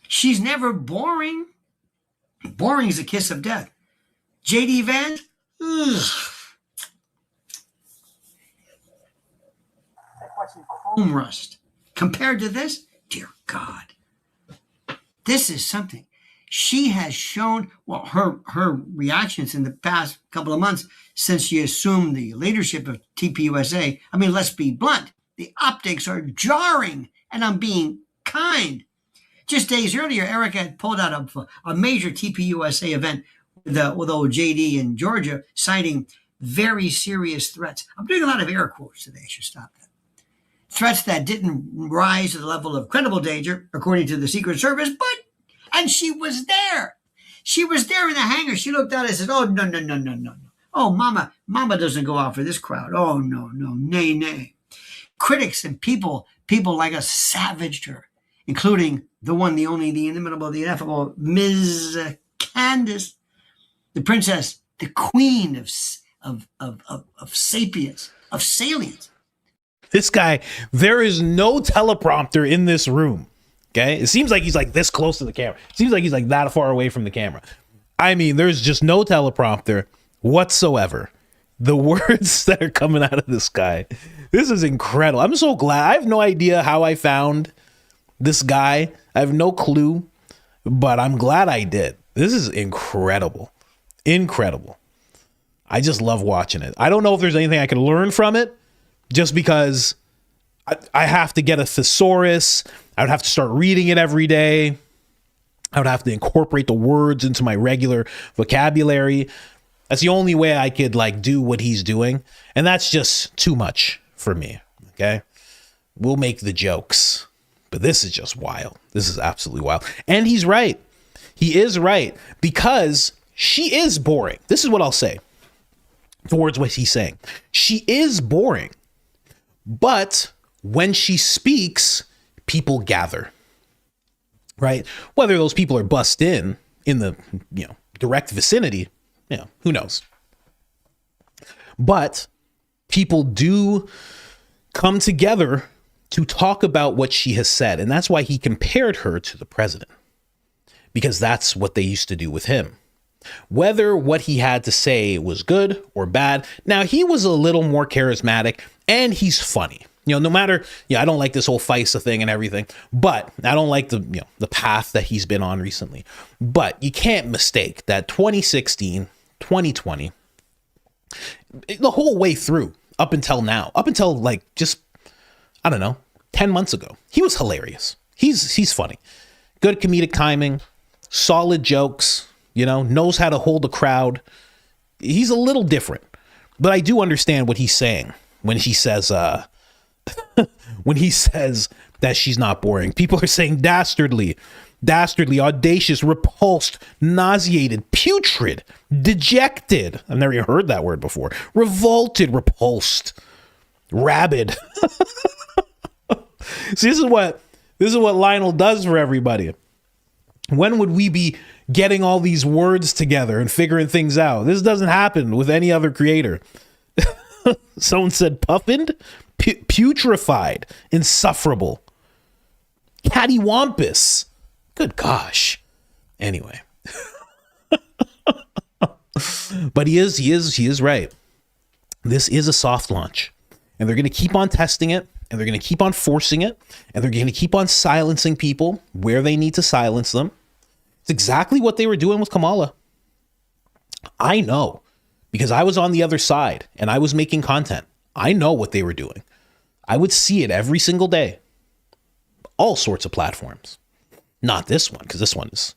She's never boring. Boring is a kiss of death. J.D. Vance. Like watching chrome rust. Compared to this, dear God, this is something. She has shown, well, her reactions in the past couple of months since she assumed the leadership of TPUSA. I mean, let's be blunt. The optics are jarring, and I'm being kind. Just days earlier, Erika had pulled out a major TPUSA event with old JD in Georgia, citing very serious threats. I'm doing a lot of air quotes today. I should stop that. Threats that didn't rise to the level of credible danger, according to the Secret Service, and she was there. She was there in the hangar. She looked out and said, oh, no. Oh, mama doesn't go out for this crowd. Oh, no, nay. Critics and people like us savaged her, including the one, the only, the inimitable, the ineffable Ms. Candace, the princess, the queen of sapience, of salience. This guy, there is no teleprompter in this room. Okay. It seems like he's like this close to the camera. It seems like he's like that far away from the camera. I mean, there's just no teleprompter whatsoever. The words that are coming out of this guy. This is incredible. I'm so glad. I have no idea how I found this guy. I have no clue, but I'm glad I did. This is incredible. Incredible. I just love watching it. I don't know if there's anything I can learn from it, just because I have to get a thesaurus. I would have to start reading it every day. I would have to incorporate the words into my regular vocabulary. That's the only way I could like do what he's doing. And that's just too much for me. Okay. We'll make the jokes, but this is just wild. This is absolutely wild. And he's right. He is right, because she is boring. This is what I'll say towards what he's saying. She is boring, but when she speaks, people gather. Right? Whether those people are bussed in the, direct vicinity, who knows? But people do come together to talk about what she has said. And that's why he compared her to the president, because that's what they used to do with him. Whether what he had to say was good or bad. Now, he was a little more charismatic and he's funny. No matter, I don't like this whole FISA thing and everything, but I don't like the path that he's been on recently. But you can't mistake that 2016, 2020, the whole way through up until now, up until like just, I don't know, 10 months ago, he was hilarious. He's funny, good comedic timing, solid jokes, knows how to hold a crowd. He's a little different, but I do understand what he's saying when he says, that she's not boring. People are saying dastardly, audacious, repulsed, nauseated, putrid, dejected. I've never even heard that word before. Revolted, repulsed, rabid. See, this is what Lionel does for everybody. When would we be getting all these words together and figuring things out? This doesn't happen with any other creator. Someone said puffined, putrefied, insufferable, cattywampus. Good gosh. Anyway. But he is right. This is a soft launch, and they're going to keep on testing it, and they're going to keep on forcing it, and they're going to keep on silencing people where they need to silence them. It's exactly what they were doing with Kamala. I know, because I was on the other side and I was making content. I know what they were doing. I would see it every single day. All sorts of platforms. Not this one, because this one is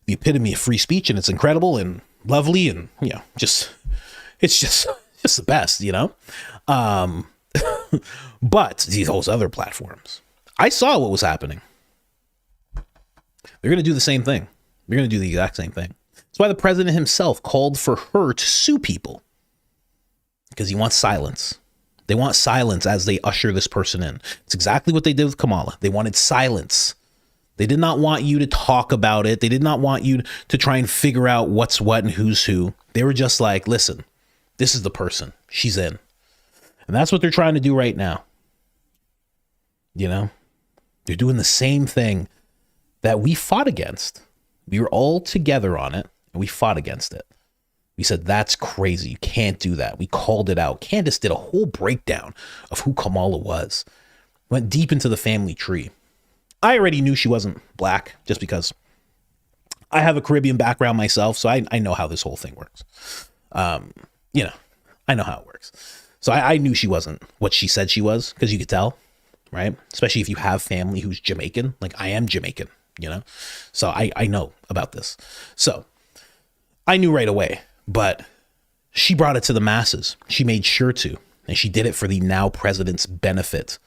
the epitome of free speech, and it's incredible and lovely, and it's just the best, But those other platforms, I saw what was happening. They're going to do the same thing. They're going to do the exact same thing. That's why the president himself called for her to sue people, because he wants silence. They want silence as they usher this person in. It's exactly what they did with Kamala. They wanted silence. They did not want you to talk about it. They did not want you to try and figure out what's what and who's who. They were just like, listen, this is the person. She's in. And that's what they're trying to do right now. They're doing the same thing that we fought against. We were all together on it, and we fought against it. We said, that's crazy. You can't do that. We called it out. Candace did a whole breakdown of who Kamala was. Went deep into the family tree. I already knew she wasn't black, just because I have a Caribbean background myself, so I know how this whole thing works. I know how it works. So I knew she wasn't what she said she was, because you could tell, right? Especially if you have family who's Jamaican. Like, I am Jamaican, So I know about this. So I knew right away, but she brought it to the masses. She made sure to, and she did it for the now president's benefit.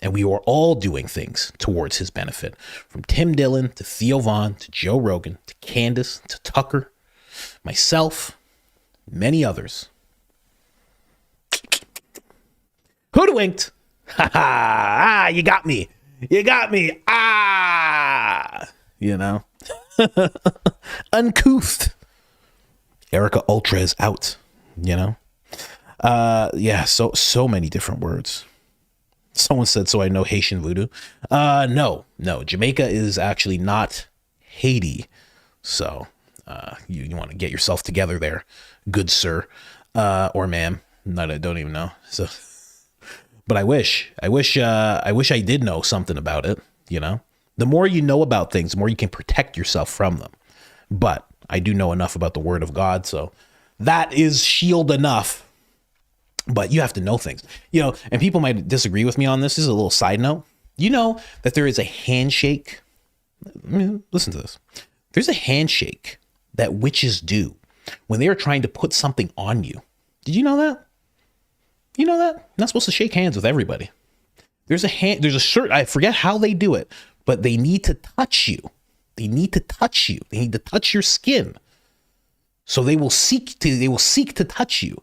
And we were all doing things towards his benefit, from Tim Dillon to Theo Vaughn to Joe Rogan to Candace to Tucker, myself, many others. Hoodwinked. Ha ha. You got me. You got me. Uncouth. Erica Ultra is out, Yeah, so many different words. Someone said, so I know Haitian voodoo. No. Jamaica is actually not Haiti. So you want to get yourself together there, good sir, or ma'am. I don't even know. So, but I wish I did know something about it. The more you know about things, the more you can protect yourself from them. But I do know enough about the word of God. So that is shield enough But you have to know things, and people might disagree with me on this. This is a little side note. You know that there is a handshake. Listen to this. There's a handshake that witches do when they are trying to put something on you. Did you know that? You know that? You're not supposed to shake hands with everybody. There's a certain, I forget how they do it, but they need to touch you. They need to touch you. They need to touch your skin. So they will seek to touch you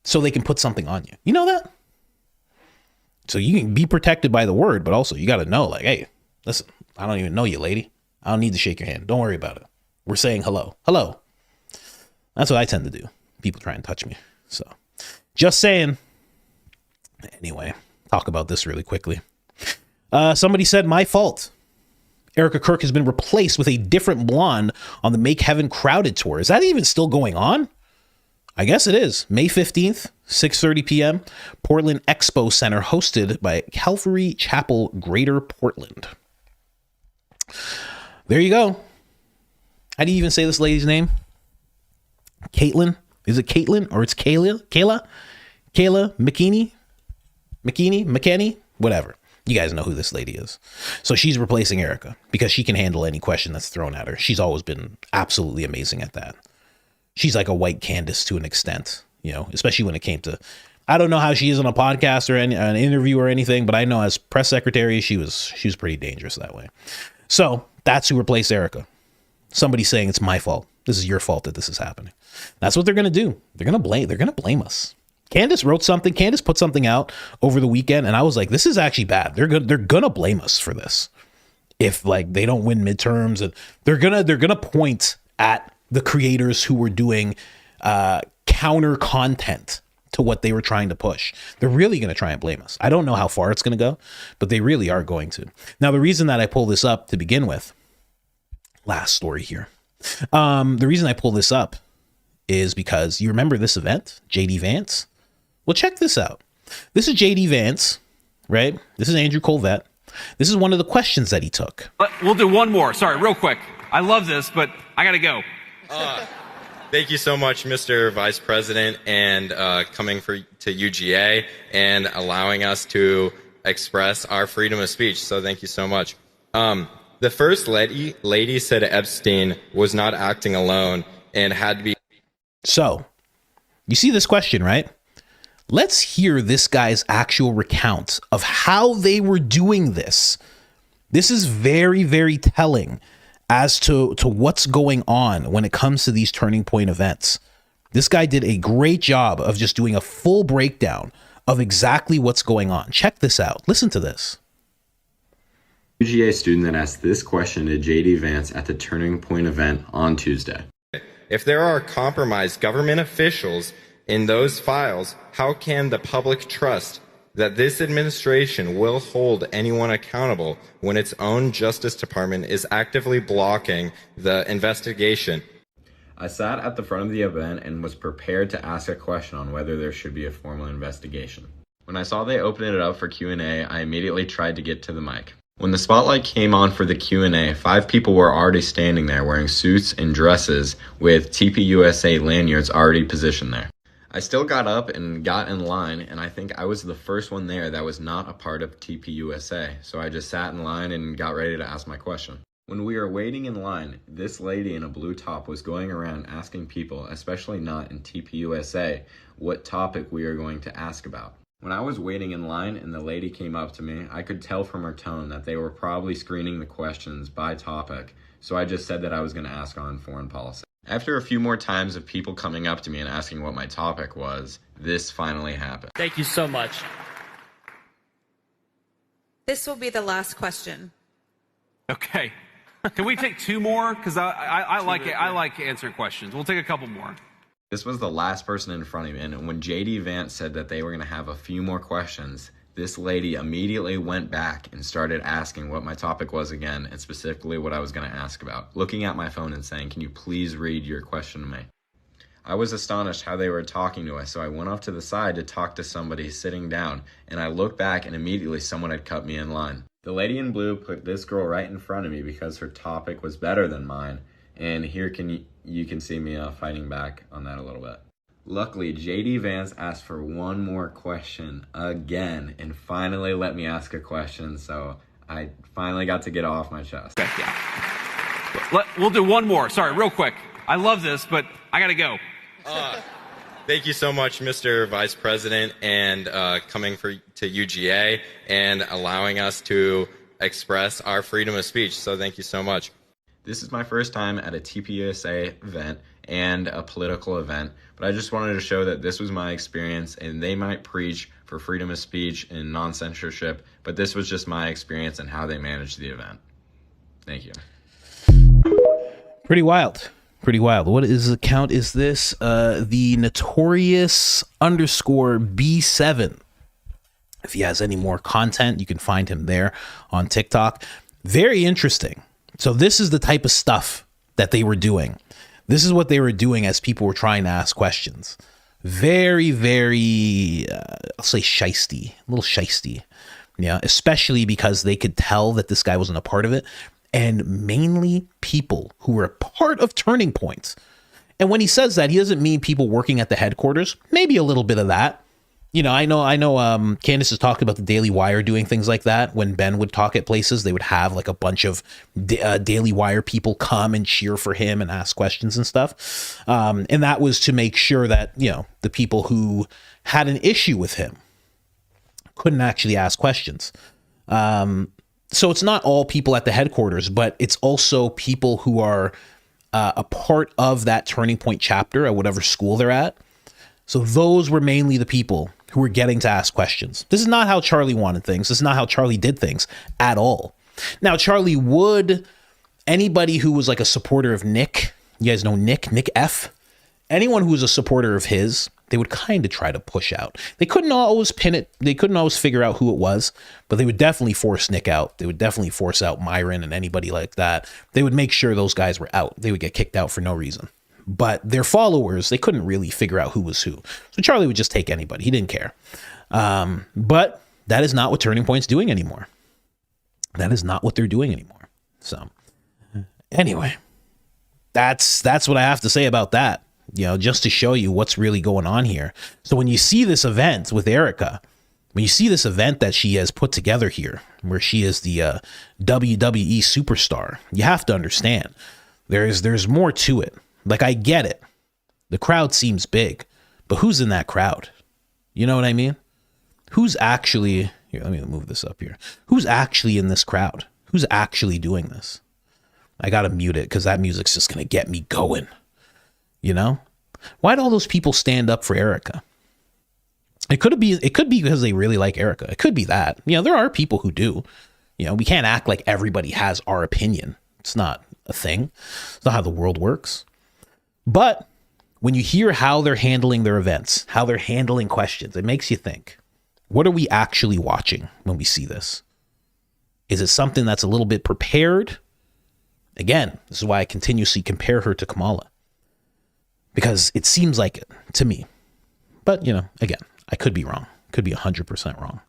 so they can put something on you. You know that? So you can be protected by the word, but also you got to know, like, hey, listen, I don't even know you, lady. I don't need to shake your hand. Don't worry about it. We're saying hello. Hello. That's what I tend to do. People try and touch me. So just saying. Anyway, talk about this really quickly. Somebody said, my fault. Erica Kirk has been replaced with a different blonde on the Make Heaven Crowded tour. Is that even still going on? I guess it is. May 15th, 6:30 p.m. Portland Expo Center, hosted by Calvary Chapel, Greater Portland. There you go. How do you even say this lady's name? Caitlin? Is it Caitlin or it's Kayla? Kayla McKinney? Whatever. You guys know who this lady is. So she's replacing Erica because she can handle any question that's thrown at her. She's always been absolutely amazing at that. She's like a white Candace to an extent, especially when it came to, I don't know how she is on a podcast or an interview or anything, but I know as press secretary, she was pretty dangerous that way. So that's who replaced Erica. Somebody saying it's my fault. This is your fault that this is happening. That's what they're going to do. They're going to blame us. Candace wrote something. Candace put something out over the weekend, and I was like, this is actually bad. They're going to blame us for this. If like they don't win midterms, and they're going to point at the creators who were doing counter content to what they were trying to push. They're really going to try and blame us. I don't know how far it's going to go, but they really are going to. Now, the reason that I pull this up to begin with, last story here. The reason I pull this up is because you remember this event, JD Vance? Well, check this out. This is JD Vance, right? This is Andrew Colvette. This is one of the questions that he took. We'll do one more. Sorry, real quick. I love this, but I got to go. Thank you so much, Mr. Vice President, and coming to UGA and allowing us to express our freedom of speech. So thank you so much. The first lady said Epstein was not acting alone and had to be. So, you see this question, right? Let's hear this guy's actual recount of how they were doing this. This is very, very telling as to what's going on when it comes to these turning point events. This guy did a great job of just doing a full breakdown of exactly what's going on. Check this out. Listen to this. UGA student that asked this question to JD Vance at the Turning Point event on Tuesday. If there are compromised government officials in those files, how can the public trust that this administration will hold anyone accountable when its own Justice Department is actively blocking the investigation? I sat at the front of the event and was prepared to ask a question on whether there should be a formal investigation. When I saw they opened it up for Q&A, I immediately tried to get to the mic. When the spotlight came on for the Q&A, 5 people were already standing there wearing suits and dresses with TPUSA lanyards already positioned there. I still got up and got in line, and I think I was the first one there that was not a part of TPUSA, so I just sat in line and got ready to ask my question. When we were waiting in line, this lady in a blue top was going around asking people, especially not in TPUSA, what topic we are going to ask about. When I was waiting in line and the lady came up to me, I could tell from her tone that they were probably screening the questions by topic, so I just said that I was going to ask on foreign policy. After a few more times of people coming up to me and asking what my topic was, this finally happened. Thank you so much. This will be the last question. Okay. Can we take 2 more? Because I like answering questions. We'll take a couple more. This was the last person in front of me, and when JD Vance said that they were going to have a few more questions, this lady immediately went back and started asking what my topic was again, and specifically what I was going to ask about, looking at my phone and saying, "Can you please read your question to me?" I was astonished how they were talking to us, so I went off to the side to talk to somebody sitting down, and I looked back and immediately someone had cut me in line. The lady in blue put this girl right in front of me because her topic was better than mine, and here you can see me fighting back on that a little bit. Luckily, JD Vance asked for one more question again and finally let me ask a question, so I finally got to get it off my chest. Okay, yeah. We'll do one more. Sorry, real quick. I love this, but I gotta go. Thank you so much, Mr. Vice President, and coming to UGA and allowing us to express our freedom of speech. So thank you so much. This is my first time at a TPUSA event and a political event, but I just wanted to show that this was my experience, and they might preach for freedom of speech and non-censorship, but this was just my experience and how they managed the event. Thank you. Pretty wild. Pretty wild. What account is this? The notorious _B7. If he has any more content, you can find him there on TikTok. Very interesting. So this is the type of stuff that they were doing. This is what they were doing as people were trying to ask questions. Very, very, I'll say shisty, a little shisty. Yeah, especially because they could tell that this guy wasn't a part of it. And mainly people who were a part of Turning Point. And when he says that, he doesn't mean people working at the headquarters. Maybe a little bit of that. You know, I know Candace has talked about the Daily Wire doing things like that. When Ben would talk at places, they would have like a bunch of Daily Wire people come and cheer for him and ask questions and stuff. And that was to make sure that, you know, the people who had an issue with him couldn't actually ask questions. So it's not all people at the headquarters, but it's also people who are a part of that Turning Point chapter at whatever school they're at. So those were mainly the people who were getting to ask questions. This is not how Charlie wanted things. This is not how Charlie did things at all. Now, Charlie would, anybody who was like a supporter of Nick, you guys know Nick F, anyone who was a supporter of his, they would kind of try to push out. They couldn't always pin it. They couldn't always figure out who it was, but they would definitely force Nick out. They would definitely force out Myron and anybody like that. They would make sure those guys were out. They would get kicked out for no reason. But their followers, they couldn't really figure out who was who. So Charlie would just take anybody. He didn't care. But that is not what Turning Point's doing anymore. That is not what they're doing anymore. So anyway, that's what I have to say about that. You know, just to show you what's really going on here. So when you see this event with Erica, when you see this event that she has put together here, where she is the WWE superstar, you have to understand there's more to it. Like, I get it. The crowd seems big, but who's in that crowd? You know what I mean? Who's actually, here, let me move this up here. Who's actually in this crowd? Who's actually doing this? I got to mute it because that music's just going to get me going. You know? Why'd all those people stand up for Erica? It could be because they really like Erica. It could be that. You know, there are people who do. You know, we can't act like everybody has our opinion. It's not a thing. It's not how the world works. But when you hear how they're handling their events, how they're handling questions, it makes you think, what are we actually watching when we see this? Is it something that's a little bit prepared? Again, this is why I continuously compare her to Kamala. Because it seems like it to me. But, you know, again, I could be wrong. Could be 100% wrong.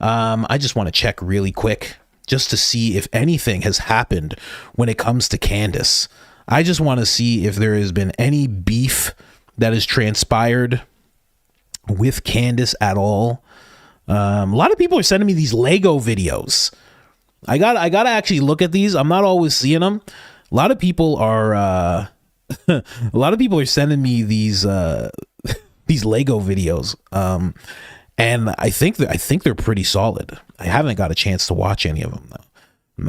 I just want to check really quick just to see if anything has happened when it comes to Candace. I just want to see if there has been any beef that has transpired with Candace at all. A lot of people are sending me these Lego videos. I gotta actually look at these. I'm not always seeing them. A lot of people are sending me these Lego videos. And I think they're pretty solid. I haven't got a chance to watch any of them though.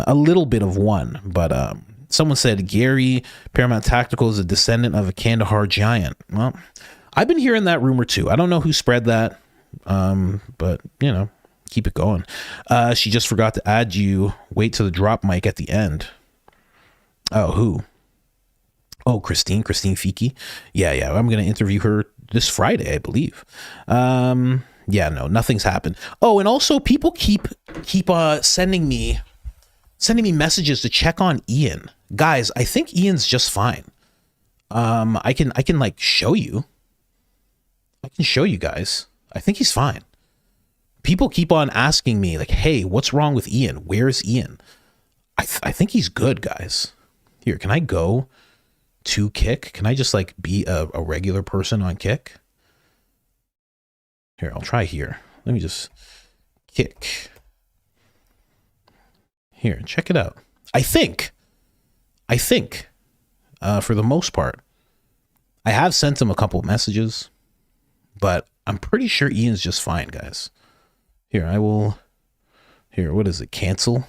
A little bit of one, but someone said Gary Paramount Tactical is a descendant of a Kandahar giant. Well, I've been hearing that rumor too. I don't know who spread that, but you know, keep it going. She just forgot to add you. Wait till the drop mic at the end. Oh, who? Oh, Christine Fiki. Yeah. I'm going to interview her this Friday, I believe. Yeah, no, nothing's happened. Oh, and also people keep sending me messages to check on Ian. Guys, I think Ian's just fine. I can like show you. I can show you guys. I think he's fine. People keep on asking me like, hey, what's wrong with Ian? Where's Ian? I think he's good, guys. Here, can I go to Kick? Can I just like be a regular person on Kick? Here, I'll try here. Let me just kick. Here, check it out. I think, for the most part, I have sent him a couple of messages, but I'm pretty sure Ian's just fine, guys. Here, I will, here, what is it? Cancel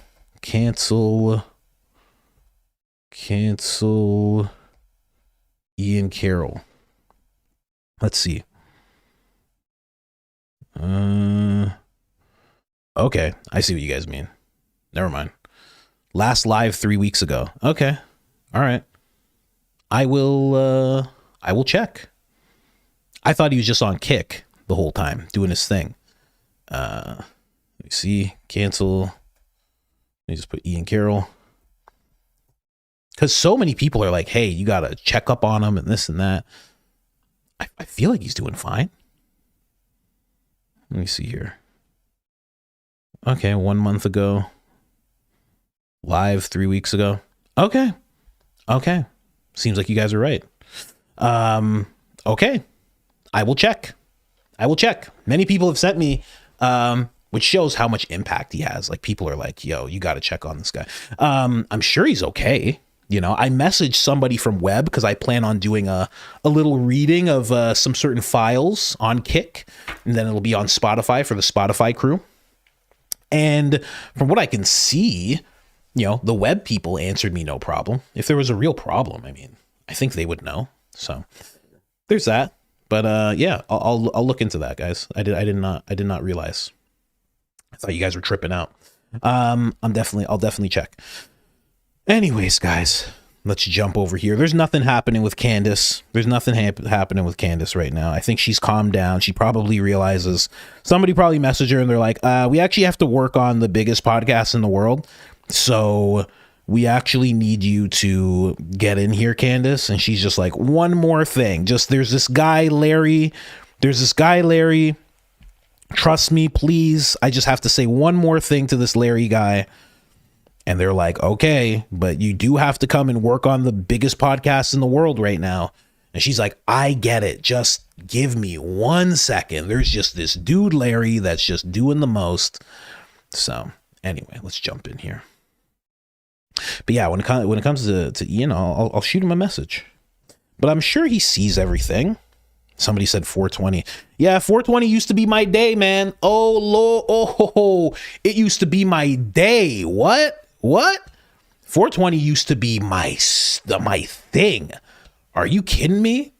Ian Carroll. Let's see. Okay, I see what you guys mean. Never mind. Last live 3 weeks ago. Okay. All right. I will check. I thought he was just on Kick the whole time, doing his thing. Let me see. Cancel. Let me just put Ian Carroll. Because so many people are like, hey, you got to check up on him and this and that. I feel like he's doing fine. Let me see here. Okay, 1 month ago. Live 3 weeks ago. Okay. Seems like you guys are right. Okay. I will check. Many people have sent me, which shows how much impact he has. Like, people are like, yo, you got to check on this guy. I'm sure he's okay. You know, I messaged somebody from Web because I plan on doing a little reading of some certain files on Kick, and then it'll be on Spotify for the Spotify crew. And from what I can see, you know, the Web people answered me no problem. If there was a real problem, I mean, I think they would know. So there's that. But yeah, I'll look into that, guys. I did not realize. I thought you guys were tripping out. I'll definitely check. Anyways, guys, let's jump over here. There's nothing happening with Candace. There's nothing happening with Candace right now. I think she's calmed down. She probably realizes, somebody probably messaged her and they're like, we actually have to work on the biggest podcast in the world. So we actually need you to get in here, Candace. And she's just like, one more thing. Just, there's this guy, Larry. Trust me, please. I just have to say one more thing to this Larry guy. And they're like, okay, but you do have to come and work on the biggest podcast in the world right now. And she's like, I get it. Just give me 1 second. There's just this dude, Larry, that's just doing the most. So anyway, let's jump in here. But yeah, when it comes to Ian, I'll shoot him a message. But I'm sure he sees everything. Somebody said 420. Yeah, 420 used to be my day, man. Oh, Lord. Oh, it used to be my day. What? 420 used to be my thing. Are you kidding me?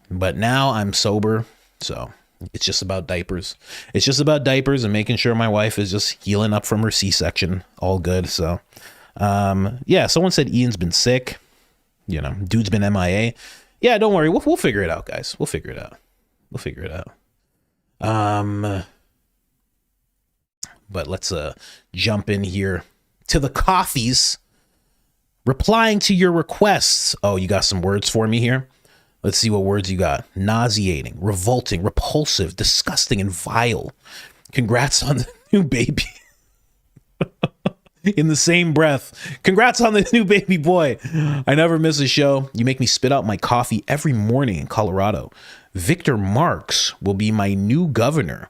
But now I'm sober, so it's just about diapers. It's just about diapers and making sure my wife is just healing up from her C-section. All good. So, yeah, someone said Ian's been sick. You know, dude's been MIA. Yeah, don't worry. We'll figure it out, guys. We'll figure it out. But let's jump in here to the coffees, replying to your requests. Oh, you got some words for me here? Let's see what words you got. Nauseating, revolting, repulsive, disgusting, and vile. Congrats on the new baby. In the same breath, congrats on the new baby boy. I never miss a show. You make me spit out my coffee every morning in Colorado. Victor Marks will be my new governor,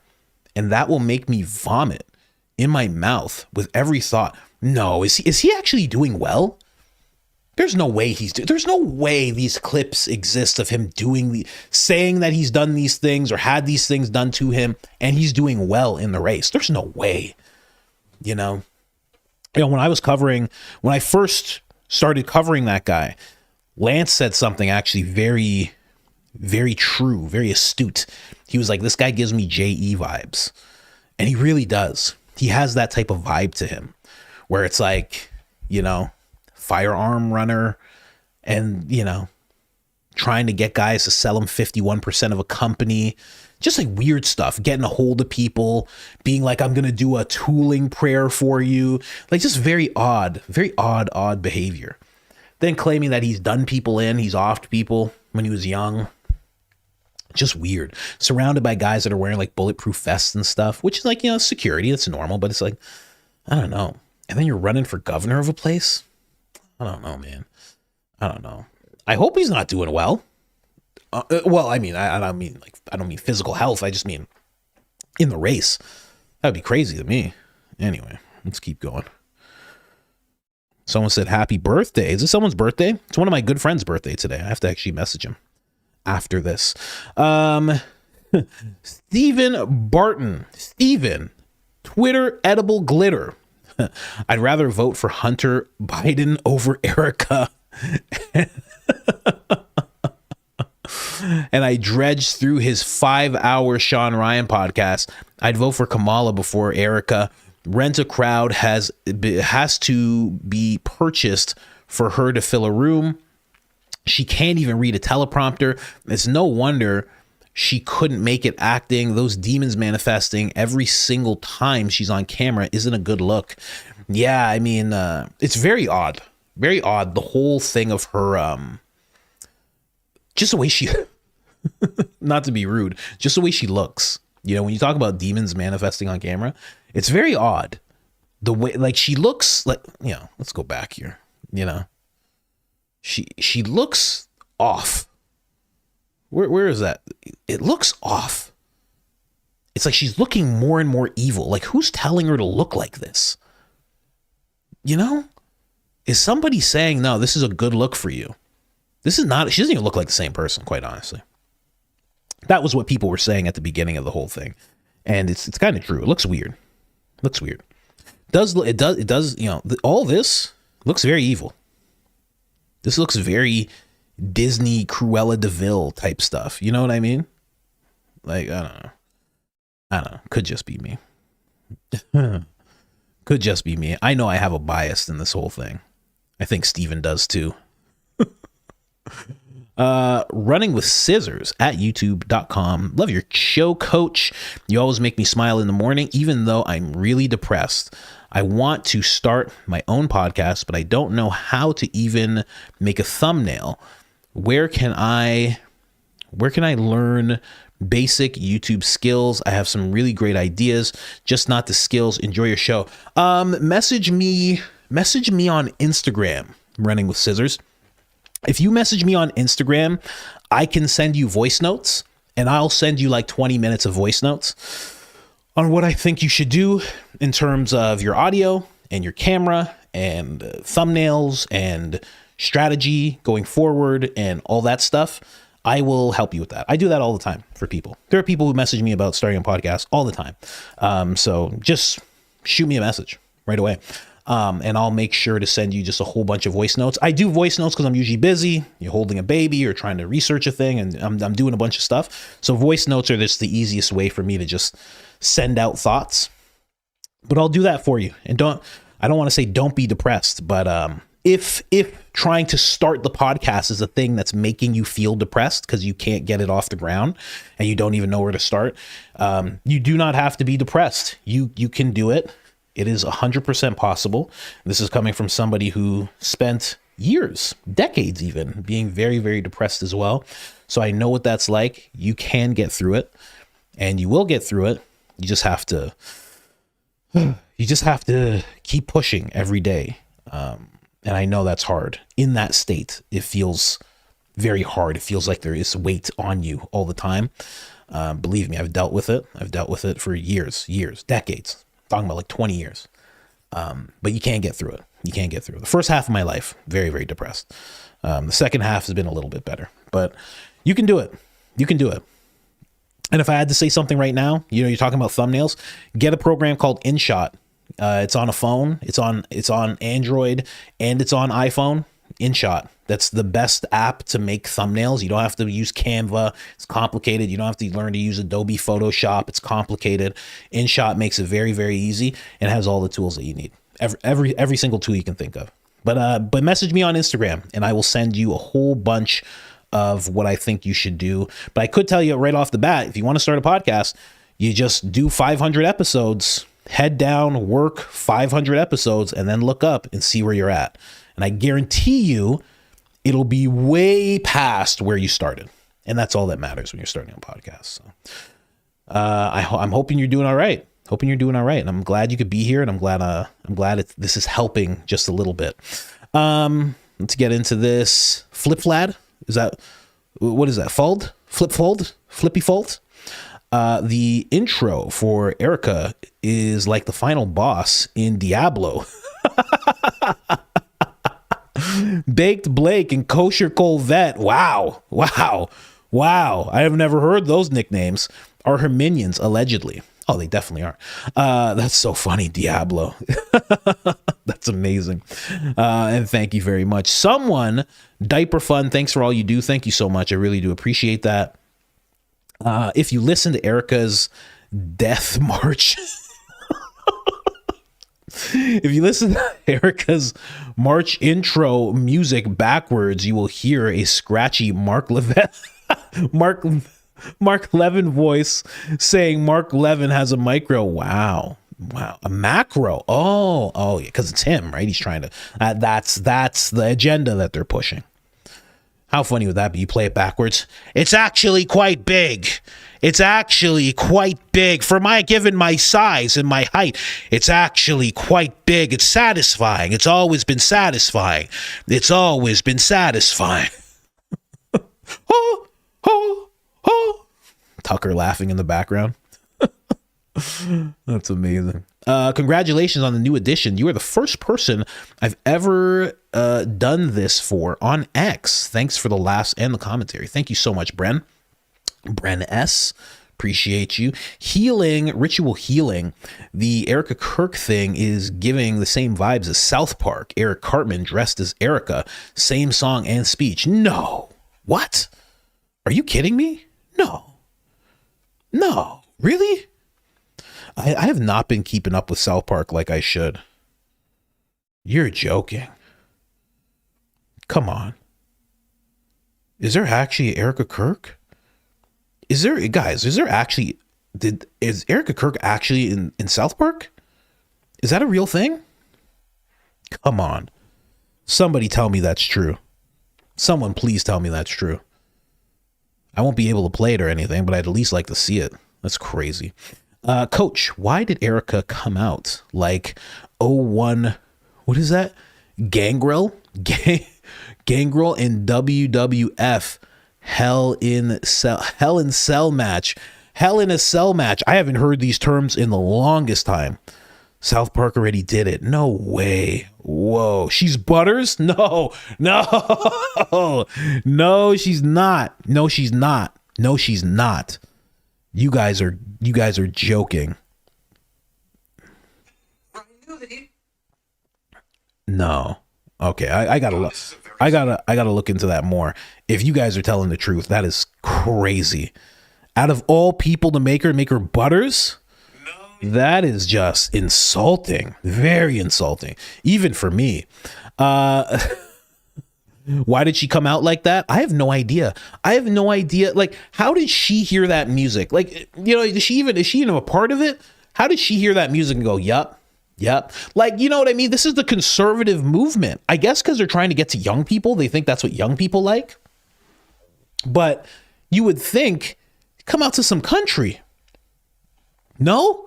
and that will make me vomit in my mouth with every thought. No, is he actually doing well? There's no way there's no way these clips exist of him saying that he's done these things or had these things done to him and he's doing well in the race. There's no way. You know, when I first started covering that guy, Lance said something actually very, very true, very astute. He was like, this guy gives me JE vibes. And he really does. He has that type of vibe to him where it's like, you know, firearm runner and, you know, trying to get guys to sell him 51% of a company, just like weird stuff, getting a hold of people, being like, I'm going to do a tooling prayer for you. Like just very odd behavior. Then claiming that he's done people in, he's offed people when he was young. Just weird. Surrounded by guys that are wearing like bulletproof vests and stuff, which is like, you know, security. That's normal, but it's like, I don't know. And then you're running for governor of a place. I don't know, man. I don't know. I hope he's not doing well. Well, I mean, I don't mean physical health. I just mean in the race. That would be crazy to me. Anyway, let's keep going. Someone said happy birthday. Is this someone's birthday? It's one of my good friends' birthday today. I have to actually message him after this. Stephen Barton. Stephen, Twitter edible glitter. I'd rather vote for Hunter Biden over Erica. And I dredged through his 5-hour Sean Ryan podcast. I'd vote for Kamala before Erica. Rent a Crowd has to be purchased for her to fill a room. She can't even read a teleprompter. It's no wonder she couldn't make it acting. Those demons manifesting every single time she's on camera isn't a good look. Yeah, I mean, it's very odd. Very odd. The whole thing of her, just the way she, not to be rude, just the way she looks. You know, when you talk about demons manifesting on camera, it's very odd. The way, like, she looks like, you know, let's go back here. You know, she looks off. Where is that? It looks off. It's like she's looking more and more evil. Like, who's telling her to look like this? You know? Is somebody saying, no, this is a good look for you? This is not, she doesn't even look like the same person, quite honestly. That was what people were saying at the beginning of the whole thing. And it's kind of true. It looks weird. Looks weird. It does, you know, all this looks very evil. This looks very Disney Cruella de Vil type stuff. You know what I mean? Like, I don't know. Could just be me. Could just be me. I know I have a bias in this whole thing. I think Steven does too. Running with Scissors at youtube.com. Love your show, coach. You always make me smile in the morning, even though I'm really depressed. I want to start my own podcast, but I don't know how to even make a thumbnail. Where can I learn basic YouTube skills? I have some really great ideas, just not the skills. Enjoy your show. Message me on Instagram, Running with Scissors. If you message me on Instagram, I can send you voice notes, and I'll send you like 20 minutes of voice notes on what I think you should do in terms of your audio and your camera and thumbnails and strategy going forward and all that stuff. I will help you with that. I do that all the time for people. There are people who message me about starting a podcast all the time. So just shoot me a message right away. And I'll make sure to send you just a whole bunch of voice notes. I do voice notes because I'm usually busy. You're holding a baby or trying to research a thing, and I'm doing a bunch of stuff. So voice notes are just the easiest way for me to just send out thoughts. But I'll do that for you. And I don't want to say don't be depressed, but if trying to start the podcast is a thing that's making you feel depressed because you can't get it off the ground and you don't even know where to start, you do not have to be depressed. You can do it. It is 100% possible. This is coming from somebody who spent years, decades even, being very, very depressed as well. So I know what that's like. You can get through it, and you will get through it. You just have to keep pushing every day. And I know that's hard. In that state, it feels very hard. It feels like there is weight on you all the time. Believe me, I've dealt with it. I've dealt with it for years, decades. Talking about like 20 years. But you can't get through it. You can't get through it. The first half of my life, very, very depressed. The second half has been a little bit better, but you can do it. You can do it. And if I had to say something right now, you know, you're talking about thumbnails, get a program called InShot. It's on a phone. It's on Android and it's on iPhone. InShot. That's the best app to make thumbnails. You don't have to use Canva. It's complicated. You don't have to learn to use Adobe Photoshop. It's complicated. InShot makes it very, very easy and has all the tools that you need. Every single tool you can think of. But message me on Instagram and I will send you a whole bunch of what I think you should do. But I could tell you right off the bat, if you want to start a podcast, you just do 500 episodes, head down, work 500 episodes, and then look up and see where you're at. And I guarantee you, it'll be way past where you started. And that's all that matters when you're starting a podcast. So I'm hoping you're doing all right. And I'm glad you could be here. And I'm glad this is helping just a little bit. Let's get into this. Flip Flad? What is that? Fold? Flip fold? Flippy fold? The intro for Erica is like the final boss in Diablo. Baked Blake and Kosher Colvette. Wow. I have never heard those nicknames. Are her minions, allegedly. Oh, they definitely are. That's so funny, Diablo. That's amazing. And thank you very much. Someone, Diaper Fun, thanks for all you do. Thank you so much. I really do appreciate that. If you listen to Erica's Death March, if you listen to Erica's March intro music backwards, you will hear a scratchy Mark Levin voice saying Mark Levin has a micro. Wow. A macro. Oh, yeah, because it's him, right? He's trying to, that's the agenda that they're pushing. How funny would that be? You play it backwards. It's actually quite big. It's actually quite big for given my size and my height. It's actually quite big. It's satisfying. It's always been satisfying. It's always been satisfying. Tucker laughing in the background. That's amazing. Congratulations on the new edition. You are the first person I've ever done this for on X. Thanks for the laughs and the commentary. Thank you so much, Bren S. Appreciate you. Ritual healing. The Erica Kirk thing is giving the same vibes as South Park. Eric Cartman dressed as Erica. Same song and speech. No. What? Are you kidding me? No. Really? I have not been keeping up with South Park like I should. You're joking. Come on. Is there actually Erica Kirk? Is there actually, is Erica Kirk actually in South Park? Is that a real thing? Come on. Somebody tell me that's true. Someone please tell me that's true. I won't be able to play it or anything, but I'd at least like to see it. That's crazy. Coach, why did Erica come out like 01? What is that? Gangrel in WWF Hell in a Cell match. I haven't heard these terms in the longest time. South Park already did it. No way. Whoa. She's Butters? No, she's not. You guys are joking. No. Okay, I gotta look. I gotta look into that more. If you guys are telling the truth, that is crazy. Out of all people to make her Butters, that is just insulting. Very insulting, even for me. Why did she come out like that? I have no idea. Like, how did she hear that music? Like, is she even a part of it? How did she hear that music and go, yup? Like, you know what I mean? This is the conservative movement. I guess because they're trying to get to young people. They think that's what young people like. But you would think, come out to some country. No?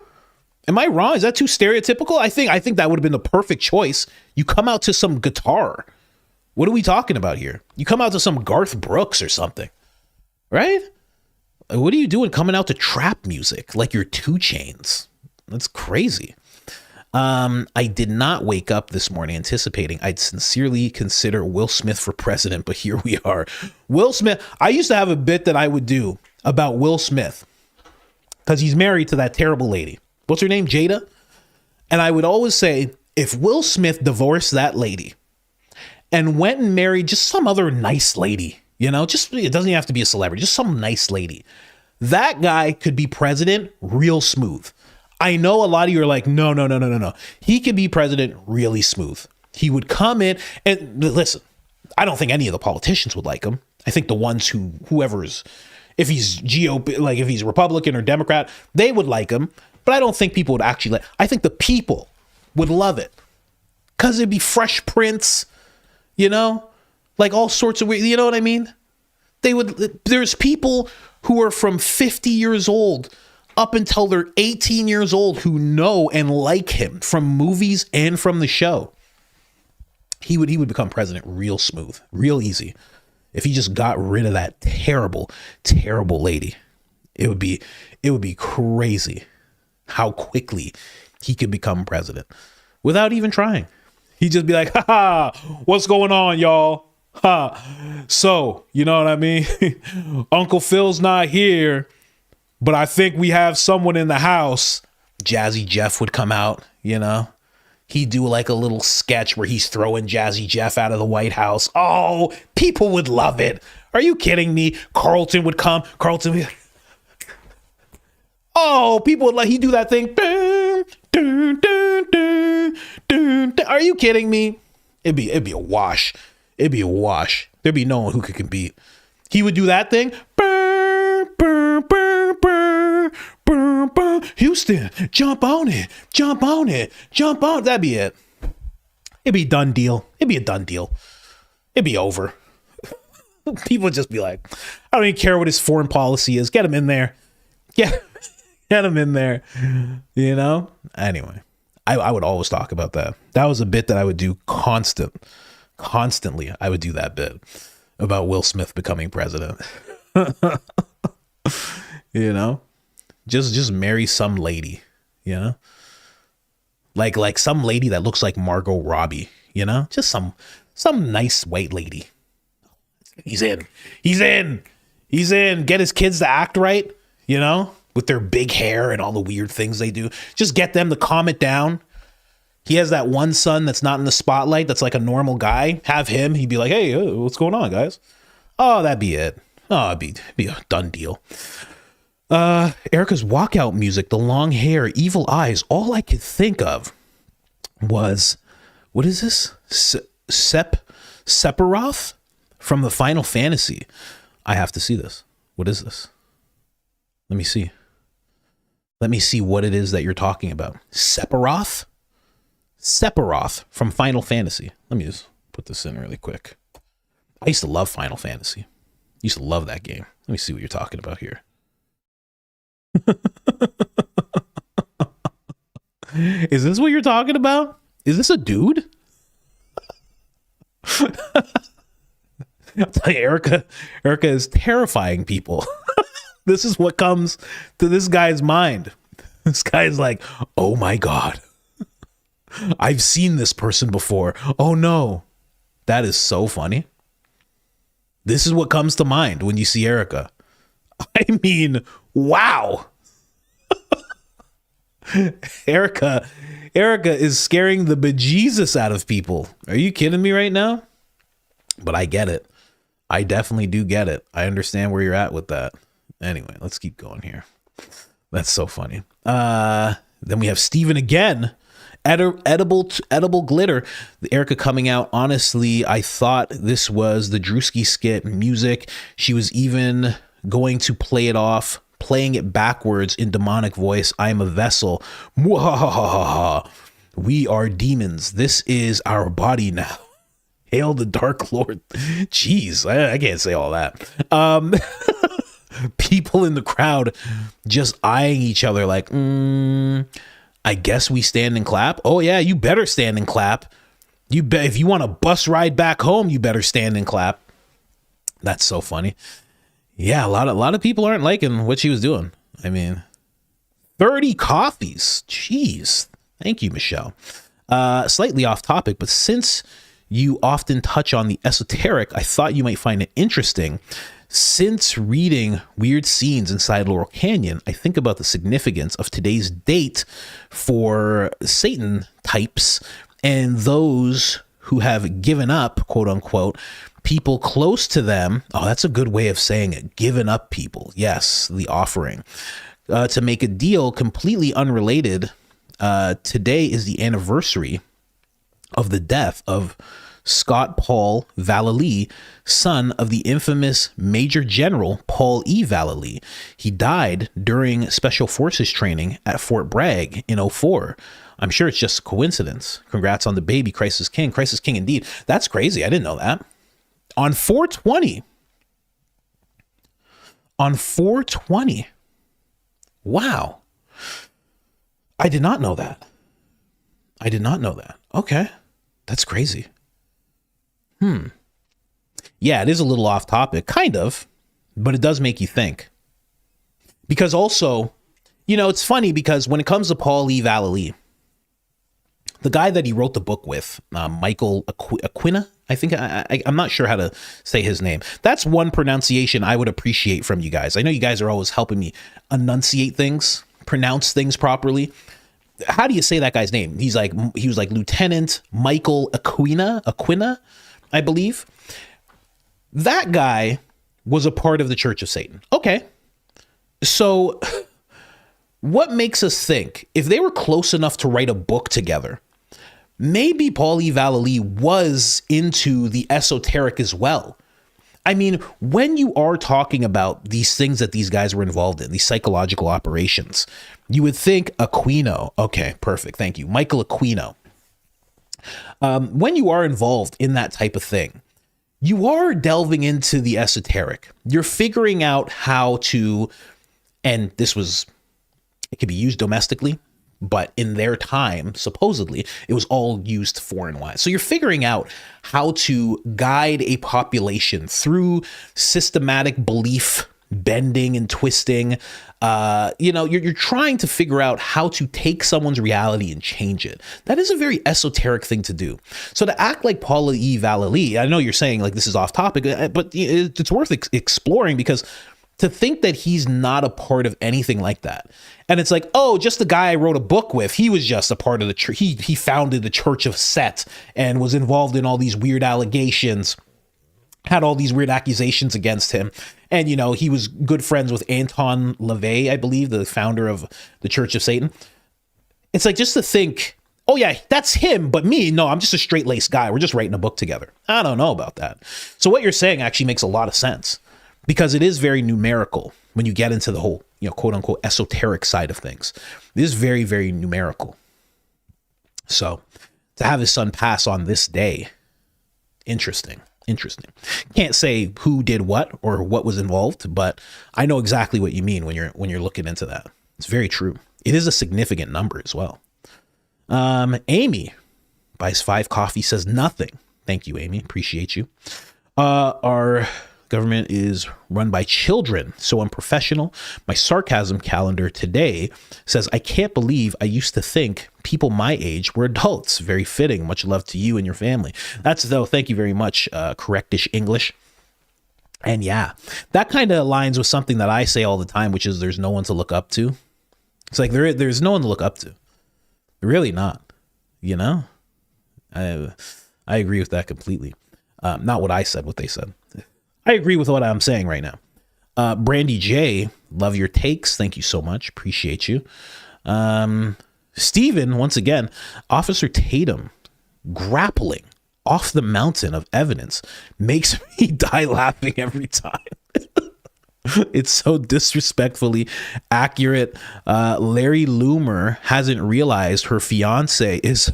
Am I wrong? Is that too stereotypical? I think that would have been the perfect choice. You come out to some guitar. What are we talking about here? You come out to some Garth Brooks or something, right? What are you doing coming out to trap music like you're 2 Chainz? That's crazy. I did not wake up this morning anticipating I'd sincerely consider Will Smith for president, but here we are. Will Smith. I used to have a bit that I would do about Will Smith because he's married to that terrible lady. What's her name? Jada. And I would always say, if Will Smith divorced that lady and went and married just some other nice lady, just, it doesn't even have to be a celebrity, just some nice lady, that guy could be president real smooth. I know a lot of you are like, no. He could be president really smooth. He would come in and listen, I don't think any of the politicians would like him. I think the ones whoever's, if he's GOP, like if he's Republican or Democrat, they would like him. But I don't think people would actually I think the people would love it because it'd be Fresh Prince, like all sorts of weird, you know what I mean? There's people who are from 50 years old up until they're 18 years old who know and like him from movies and from the show. He would become president real smooth, real easy if he just got rid of that terrible, terrible lady. It would be crazy how quickly he could become president without even trying. He'd just be like, ha ha, what's going on, y'all? Ha. So, you know what I mean? Uncle Phil's not here, but I think we have someone in the house. Jazzy Jeff would come out, you know? He'd do like a little sketch where he's throwing Jazzy Jeff out of the White House. Oh, people would love it. Are you kidding me? Carlton would come. Carlton would... Oh, people would like, he'd do that thing. Dun, dun, dun, dun, dun, dun. Are you kidding me? It'd be a wash. It'd be a wash. There'd be no one who could compete. He would do that thing. Burr, burr, burr, burr, burr, burr. Houston, jump on it. Jump on it. Jump on. That'd be it. It'd be a done deal. It'd be a done deal. It'd be over. People would just be like, I don't even care what his foreign policy is. Get him in there. Get him in there. You know? Anyway, I would always talk about that. That was a bit that I would do constantly. I would do that bit about Will Smith becoming president. You know? Just marry some lady, you know? Like some lady that looks like Margot Robbie, you know? Just some nice white lady. He's in. Get his kids to act right, you know, with their big hair and all the weird things they do. Just get them to calm it down. He has that one son that's not in the spotlight, that's like a normal guy. Have him. He'd be like, hey, what's going on, guys? Oh, that'd be it. Oh, it'd be a done deal. Erica's walkout music, the long hair, evil eyes. All I could think of was, what is this? Sephiroth from the Final Fantasy. I have to see this. What is this? Let me see. Let me see what it is that you're talking about. Sephiroth? Sephiroth from Final Fantasy. Let me just put this in really quick. I used to love Final Fantasy. Used to love that game. Let me see what you're talking about here. Is this what you're talking about? Is this a dude? I'll tell you, Erica is terrifying people. This is what comes to this guy's mind. This guy's like, oh my God, I've seen this person before. Oh no. That is so funny. This is what comes to mind when you see Erica. I mean, wow. Erica is scaring the bejesus out of people. Are you kidding me right now? But I get it. I definitely do get it. I understand where you're at with that. Anyway, let's keep going here. That's so funny. Then we have Steven again. Edible glitter. The Erica coming out. Honestly, I thought this was the Drewski skit music. She was even going to play it off, playing it backwards in demonic voice. I am a vessel. Mwahahaha. We are demons. This is our body now. Hail the Dark Lord. Jeez, I can't say all that. People in the crowd just eyeing each other like, I guess we stand and clap. Oh yeah, you better stand and clap. You bet. If you want a bus ride back home, you better stand and clap. That's so funny. Yeah, a lot of people aren't liking what she was doing. I mean, 30 coffees. Jeez. Thank you, Michelle. Slightly off topic, but since you often touch on the esoteric, I thought you might find it interesting. Since reading Weird Scenes Inside Laurel Canyon, I think about the significance of today's date for Satan types and those who have given up, quote unquote, people close to them. Oh, that's a good way of saying it. Given up people. Yes, the offering. To make a deal completely unrelated. Today is the anniversary of the death of Scott Paul Vallely, son of the infamous Major General Paul E. Vallely. He died during Special Forces training at Fort Bragg in 2004. I'm sure it's just a coincidence. Congrats on the baby, Christ is King. Christ is King indeed. That's crazy. I didn't know that. On 420. On 420. Wow. I did not know that. I did not know that. Okay. That's crazy. Yeah, it is a little off topic, kind of, but it does make you think. Because also, you know, it's funny because when it comes to Paul E. Vallely, the guy that he wrote the book with, Michael Aquina, I think, I'm not sure how to say his name. That's one pronunciation I would appreciate from you guys. I know you guys are always helping me enunciate things, pronounce things properly. How do you say that guy's name? He was like Lieutenant Michael Aquina, I believe. That guy was a part of the Church of Satan. Okay. So what makes us think if they were close enough to write a book together, maybe Paul E. Vallely was into the esoteric as well? I mean, when you are talking about these things that these guys were involved in, these psychological operations, you would think Aquino. Okay, perfect. Thank you. Michael Aquino. When you are involved in that type of thing, you are delving into the esoteric. You're figuring out how to, and it could be used domestically, but in their time, supposedly, it was all used foreign-wise. So you're figuring out how to guide a population through systematic belief bending and twisting. You're trying to figure out how to take someone's reality and change it. That is a very esoteric thing to do. So to act like Paul E. Vallely, I know you're saying like this is off topic, but it's worth exploring, because to think that he's not a part of anything like that. And it's like, oh, just the guy I wrote a book with, he was just a part of the church. He founded the Church of Set and was involved in all these weird allegations, had all these weird accusations against him. And, you know, he was good friends with Anton LaVey, I believe, the founder of the Church of Satan. It's like, just to think, oh yeah, that's him, but me, no, I'm just a straight-laced guy. We're just writing a book together. I don't know about that. So what you're saying actually makes a lot of sense, because it is very numerical when you get into the whole, you know, quote unquote esoteric side of things. It is very, very numerical. So to have his son pass on this day, interesting. Can't say who did what or what was involved, but I know exactly what you mean when you're looking into that. It's very true. It is a significant number as well. Amy buys 5 coffee, says nothing. Thank you, Amy. Appreciate you. Our government is run by children, so unprofessional. My sarcasm calendar today says, I can't believe I used to think people my age were adults. Very fitting. Much love to you and your family. That's though. Thank you very much. Correctish English. And yeah, that kind of aligns with something that I say all the time, which is there's no one to look up to. It's like there's no one to look up to. Really not. You know, I agree with that completely. Not what I said, what they said. I agree with what I'm saying right now. Brandy J, love your takes. Thank you so much. Appreciate you. Stephen, once again, Officer Tatum grappling off the mountain of evidence makes me die laughing every time. It's so disrespectfully accurate. Larry Loomer hasn't realized her fiance is...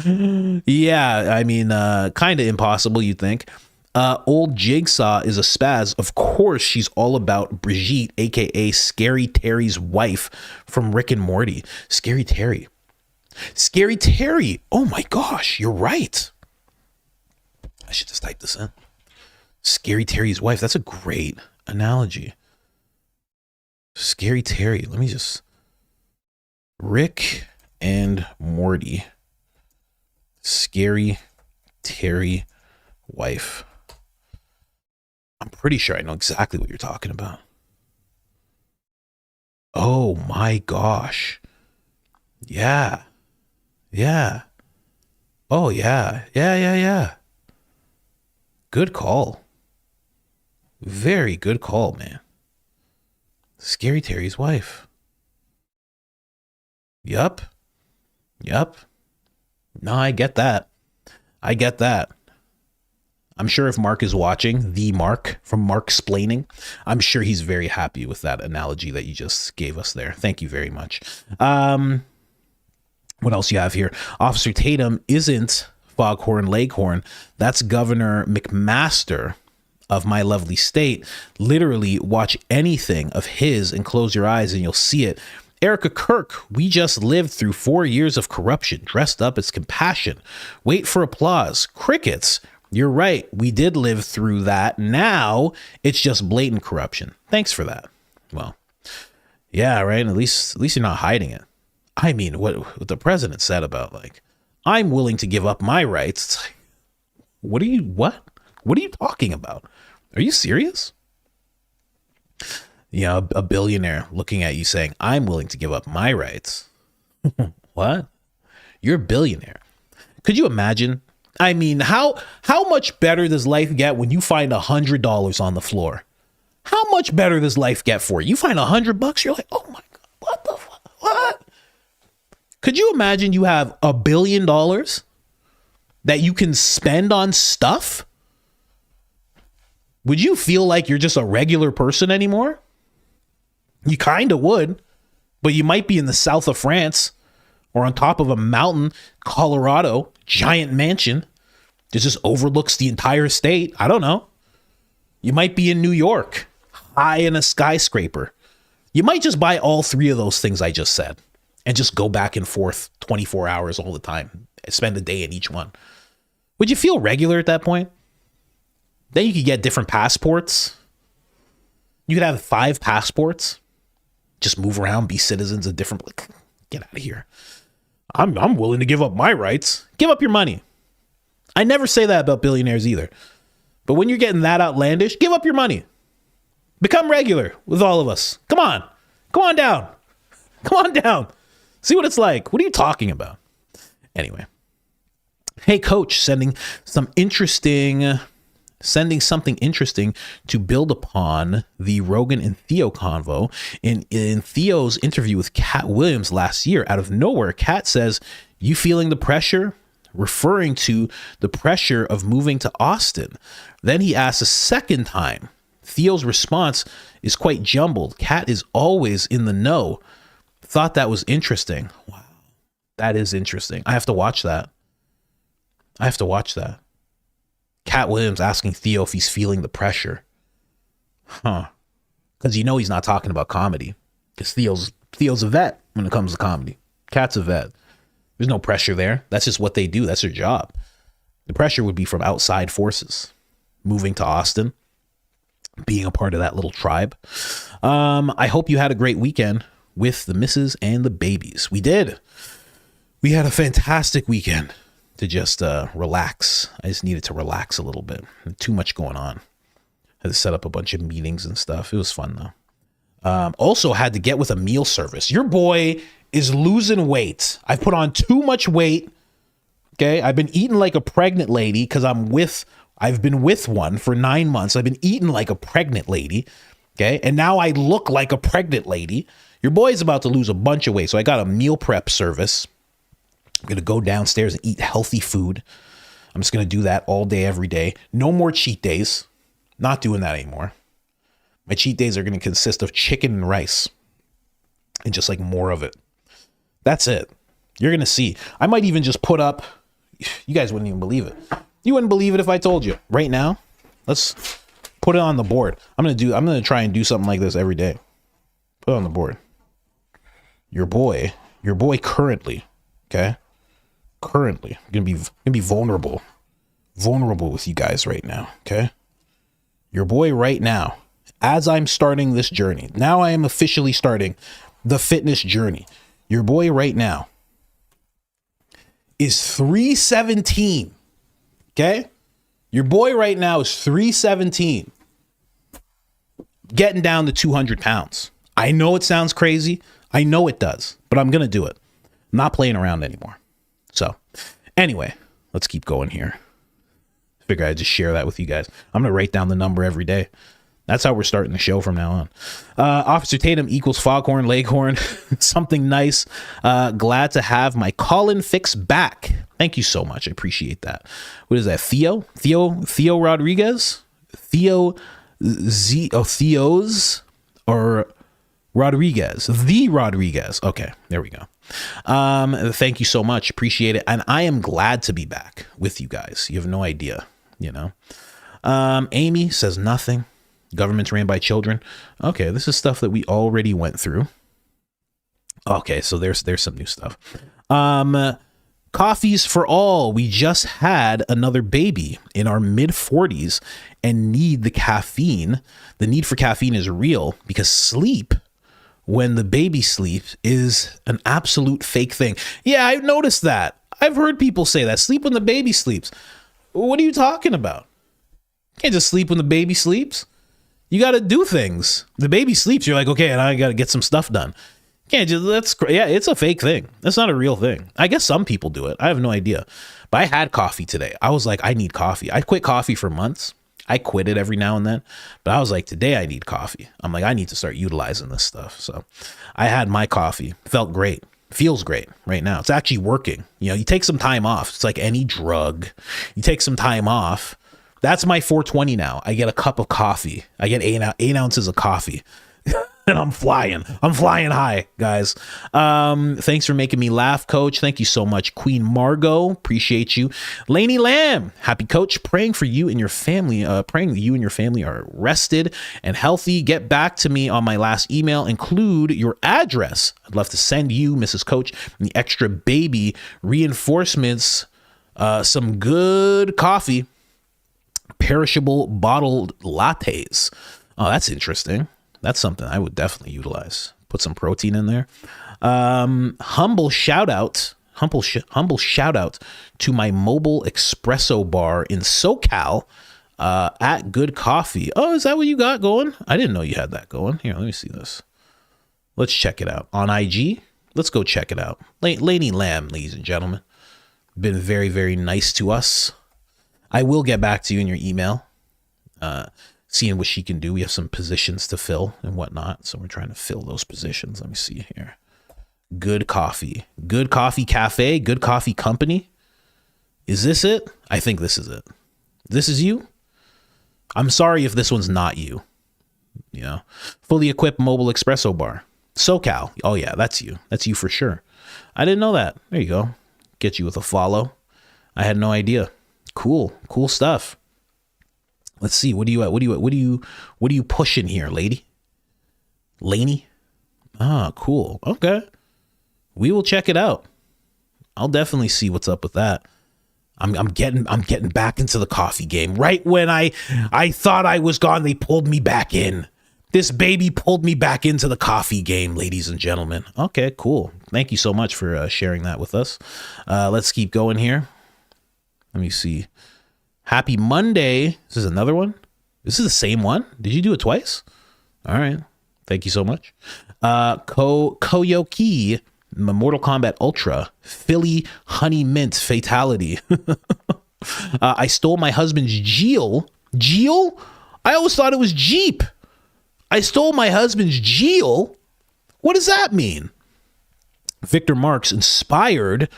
Yeah, I mean, kind of impossible, you'd think. Old Jigsaw is a spaz. Of course, she's all about Brigitte, aka Scary Terry's wife from Rick and Morty. Scary Terry. Oh my gosh, you're right. I should just type this in. Scary Terry's wife. That's a great analogy. Scary Terry. Let me just... Rick and Morty. Scary Terry wife. I'm pretty sure I know exactly what you're talking about. Oh my gosh. Yeah. Oh yeah. Good call. Very good call, man. Scary Terry's wife. Yup. No, I get that. I'm sure if Mark is watching, the Mark from Mark-splaining, I'm sure he's very happy with that analogy that you just gave us there. Thank you very much. What else you have here? Officer Tatum isn't Foghorn Leghorn. That's Governor McMaster of my lovely state. Literally watch anything of his and close your eyes and you'll see it. Erica Kirk, we just lived through 4 years of corruption, dressed up as compassion. Wait for applause. Crickets. You're right. We did live through that. Now it's just blatant corruption. Thanks for that. Well, yeah, right. At least you're not hiding it. I mean, what the president said about, like, I'm willing to give up my rights. It's like, what are you talking about? Are you serious? You know, a billionaire looking at you saying, I'm willing to give up my rights. What? You're a billionaire. Could you imagine? I mean, how much better does life get when you find $100 on the floor? How much better does life get for you? You find $100, you're like, oh my God, what the fuck? What? Could you imagine you have $1 billion that you can spend on stuff? Would you feel like you're just a regular person anymore? You kind of would, but you might be in the south of France or on top of a mountain, Colorado, giant mansion that just overlooks the entire state. I don't know. You might be in New York, high in a skyscraper. You might just buy all three of those things I just said and just go back and forth 24 hours all the time. Spend a day in each one. Would you feel regular at that point? Then you could get different passports. You could have 5 passports. Just move around, be citizens of different. Get out of here. I'm willing to give up my rights. Give up your money. I never say that about billionaires either. But when you're getting that outlandish, give up your money. Become regular with all of us. Come on. Come on down. Come on down. See what it's like. What are you talking about? Anyway. Hey, coach, sending something interesting to build upon the Rogan and Theo convo. In Theo's interview with Cat Williams last year, out of nowhere, Cat says, "You feeling the pressure?" referring to the pressure of moving to Austin. Then he asks a second time. Theo's response is quite jumbled. Cat is always in the know. Thought that was interesting. Wow. That is interesting. I have to watch that. Cat Williams asking Theo if he's feeling the pressure. Huh. Because you know he's not talking about comedy. Because Theo's a vet when it comes to comedy. Cat's a vet. There's no pressure there. That's just what they do. That's their job. The pressure would be from outside forces. Moving to Austin. Being a part of that little tribe. I hope you had a great weekend with the missus and the babies. We did. We had a fantastic weekend to just relax. I just needed to relax a little bit. Too much going on. Had to set up a bunch of meetings and stuff. It was fun though. Also had to get with a meal service. Your boy is losing weight. I've put on too much weight. Okay. I've been eating like a pregnant lady because I've been with one for 9 months. I've been eating like a pregnant lady. Okay. And now I look like a pregnant lady. Your boy's about to lose a bunch of weight. So I got a meal prep service. I'm going to go downstairs and eat healthy food. I'm just going to do that all day, every day. No more cheat days. Not doing that anymore. My cheat days are going to consist of chicken and rice and just like more of it. That's it. You're going to see. I might even just put up, you guys wouldn't even believe it. You wouldn't believe it if I told you right now. Let's put it on the board. I'm going to try and do something like this every day. Put it on the board. Your boy currently, okay? Currently, I'm gonna be vulnerable with you guys right now, okay? Your boy right now, as I'm starting this journey, now I am officially starting the fitness journey. Your boy right now is 317, okay? Your boy right now is 317, getting down to 200 pounds. I know it sounds crazy. I know it does, but I'm gonna do it. I'm not playing around anymore. So anyway, let's keep going here. Figure I'd just share that with you guys. I'm going to write down the number every day. That's how we're starting the show from now on. Officer Tatum equals Foghorn, Leghorn, something nice. Glad to have my Colin fix back. Thank you so much. I appreciate that. What is that? Theo Rodriguez? Theo's or Rodriguez, the Rodriguez. Okay, there we go. Thank you so much. Appreciate it. And I am glad to be back with you guys. You have no idea, you know. Amy says nothing. Government's ran by children. Okay, this is stuff that we already went through. Okay, so there's some new stuff. Coffees for all. We just had another baby in our mid 40s and need the caffeine. The need for caffeine is real because sleep, when the baby sleeps, is an absolute fake thing. Yeah, I've noticed that. I've heard people say that. Sleep when the baby sleeps. What are you talking about? You can't just sleep when the baby sleeps. You got to do things. The baby sleeps. You're like, okay, and I got to get some stuff done. Can't just, yeah, it's a fake thing. That's not a real thing. I guess some people do it. I have no idea. But I had coffee today. I was like, I need coffee. I quit coffee for months. I quit it every now and then. But I was like, today I need coffee. I'm like, I need to start utilizing this stuff. So I had my coffee. Felt great. Feels great right now. It's actually working. You know, you take some time off. It's like any drug. You take some time off. That's my 420 now. I get a cup of coffee. I get 8 ounces of coffee. And I'm flying high, guys. Thanks for making me laugh, Coach. Thank you so much. Queen Margot, appreciate you. Lainey Lamb, happy Coach. Praying for you and your family. Praying that you and your family are rested and healthy. Get back to me on my last email. Include your address. I'd love to send you, Mrs. Coach, the extra baby reinforcements, some good coffee, perishable bottled lattes. Oh, that's interesting. That's something I would definitely utilize. Put some protein in there. Humble shout out to my mobile espresso bar in SoCal at Good Coffee. Oh, is that what you got going? I didn't know you had that going. Here, let me see this. Let's check it out on IG. Let's go check it out. Lainey Lamb, ladies and gentlemen, been very, very nice to us. I will get back to you in your email. Seeing what she can do. We have some positions to fill and whatnot. So we're trying to fill those positions. Let me see here. Good Coffee. Good Coffee Cafe. Good Coffee Company. Is this it? I think this is it. This is you? I'm sorry if this one's not you. You know, fully equipped mobile espresso bar. SoCal. Oh yeah, that's you. That's you for sure. I didn't know that. There you go. Get you with a follow. I had no idea. Cool. Cool stuff. Let's see. What are you pushing here, lady? Lainey? Ah, cool. Okay. We will check it out. I'll definitely see what's up with that. I'm getting back into the coffee game. Right when I thought I was gone, they pulled me back in. This baby pulled me back into the coffee game, ladies and gentlemen. Okay, cool. Thank you so much for sharing that with us. Let's keep going here. Let me see. Happy Monday. This is another one. This is the same one. Did you do it twice? All right. Thank you so much. Koyoki, Mortal Kombat Ultra, Philly Honey Mint Fatality. I stole my husband's Geel. Geel? I always thought it was Jeep. I stole my husband's Geel? What does that mean? Victor Marks, inspired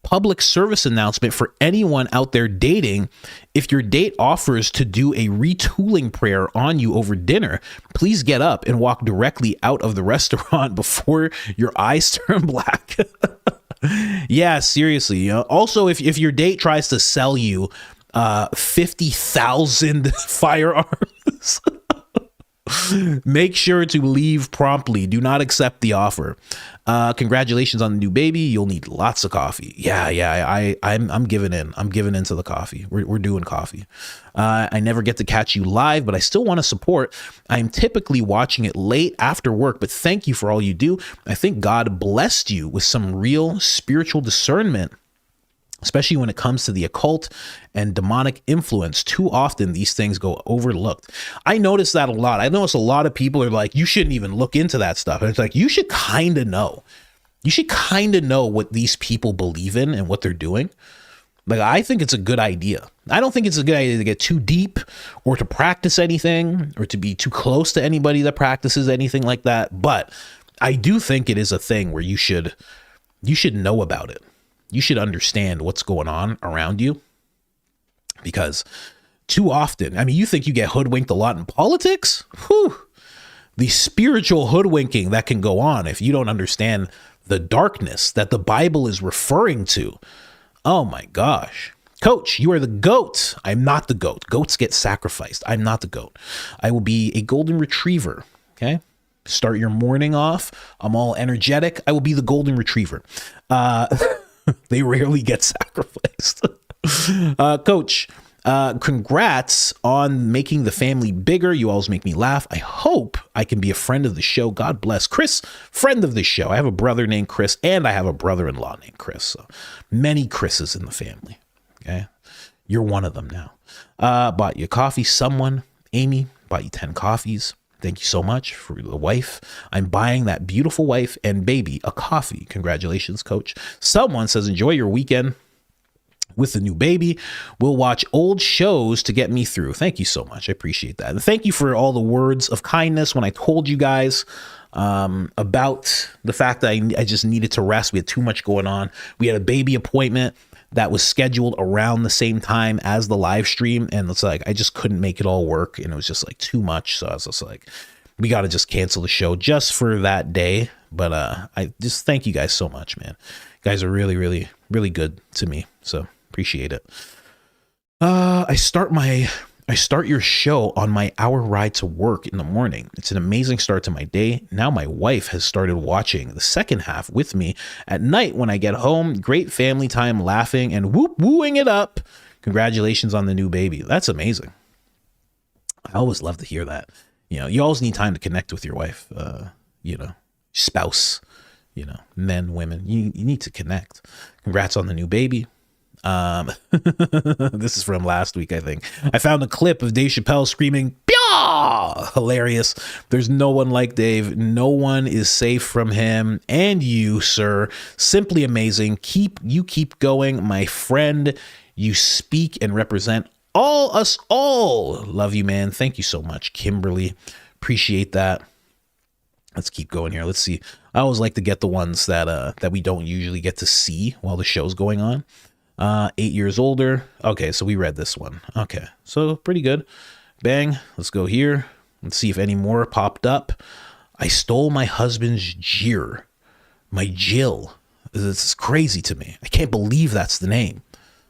public service announcement for anyone out there dating. If your date offers to do a retooling prayer on you over dinner, please get up and walk directly out of the restaurant before your eyes turn black. Yeah, seriously. You know? Also, if your date tries to sell you 50,000 firearms, make sure to leave promptly. Do not accept the offer. Congratulations on the new baby. You'll need lots of coffee. Yeah. I'm giving in. I'm giving into the coffee. We're doing coffee. I never get to catch you live, but I still want to support. I'm typically watching it late after work, but thank you for all you do. I think God blessed you with some real spiritual discernment, especially when it comes to the occult and demonic influence. Too often these things go overlooked. I notice that a lot. I notice a lot of people are like, you shouldn't even look into that stuff. And it's like, you should kind of know. You should kind of know what these people believe in and what they're doing. Like, I think it's a good idea. I don't think it's a good idea to get too deep or to practice anything or to be too close to anybody that practices anything like that. But I do think it is a thing where you should know about it. You should understand what's going on around you, because too often, I mean, you think you get hoodwinked a lot in politics? Whew. The spiritual hoodwinking that can go on if you don't understand the darkness that the Bible is referring to. Oh my gosh. Coach, you are the goat. I'm not the goat. Goats get sacrificed. I'm not the goat. I will be a golden retriever. Okay. Start your morning off. I'm all energetic. I will be the golden retriever. They rarely get sacrificed. Coach, congrats on making the family bigger. You always make me laugh. I hope I can be a friend of the show. God bless. Chris, friend of the show. I have a brother named Chris, and I have a brother-in-law named Chris. So many Chris's in the family. Okay. You're one of them now. Bought you coffee. Someone, Amy, bought you 10 coffees. Thank you so much for the wife. I'm buying that beautiful wife and baby a coffee. Congratulations, Coach. Someone says, enjoy your weekend with the new baby. We'll watch old shows to get me through. Thank you so much. I appreciate that. And thank you for all the words of kindness when I told you guys about the fact that I just needed to rest. We had too much going on. We had a baby appointment that was scheduled around the same time as the live stream. And it's like, I just couldn't make it all work. And it was just like too much. So I was just like, we got to just cancel the show just for that day. But I just thank you guys so much, man. You guys are really, really, really good to me. So appreciate it. I start your show on my hour ride to work in the morning. It's an amazing start to my day. Now my wife has started watching the second half with me at night when I get home. Great family time, laughing and wooing it up. Congratulations on the new baby. That's amazing. I always love to hear that. You know, you always need time to connect with your wife, spouse, men, women. You need to connect. Congrats on the new baby. This is from last week, I think. I found a clip of Dave Chappelle screaming, "Pyaw!" Hilarious. There's no one like Dave. No one is safe from him. And you, sir, simply amazing. Keep going, my friend. You speak and represent us all. Love you, man. Thank you so much, Kimberly. Appreciate that. Let's keep going here. Let's see. I always like to get the ones that we don't usually get to see while the show's going on. 8 years older. Okay, so we read this one. Okay, so pretty good. Bang. Let's go here. Let's see if any more popped up. I stole my husband's jeer. My Jill. This is crazy to me. I can't believe that's the name.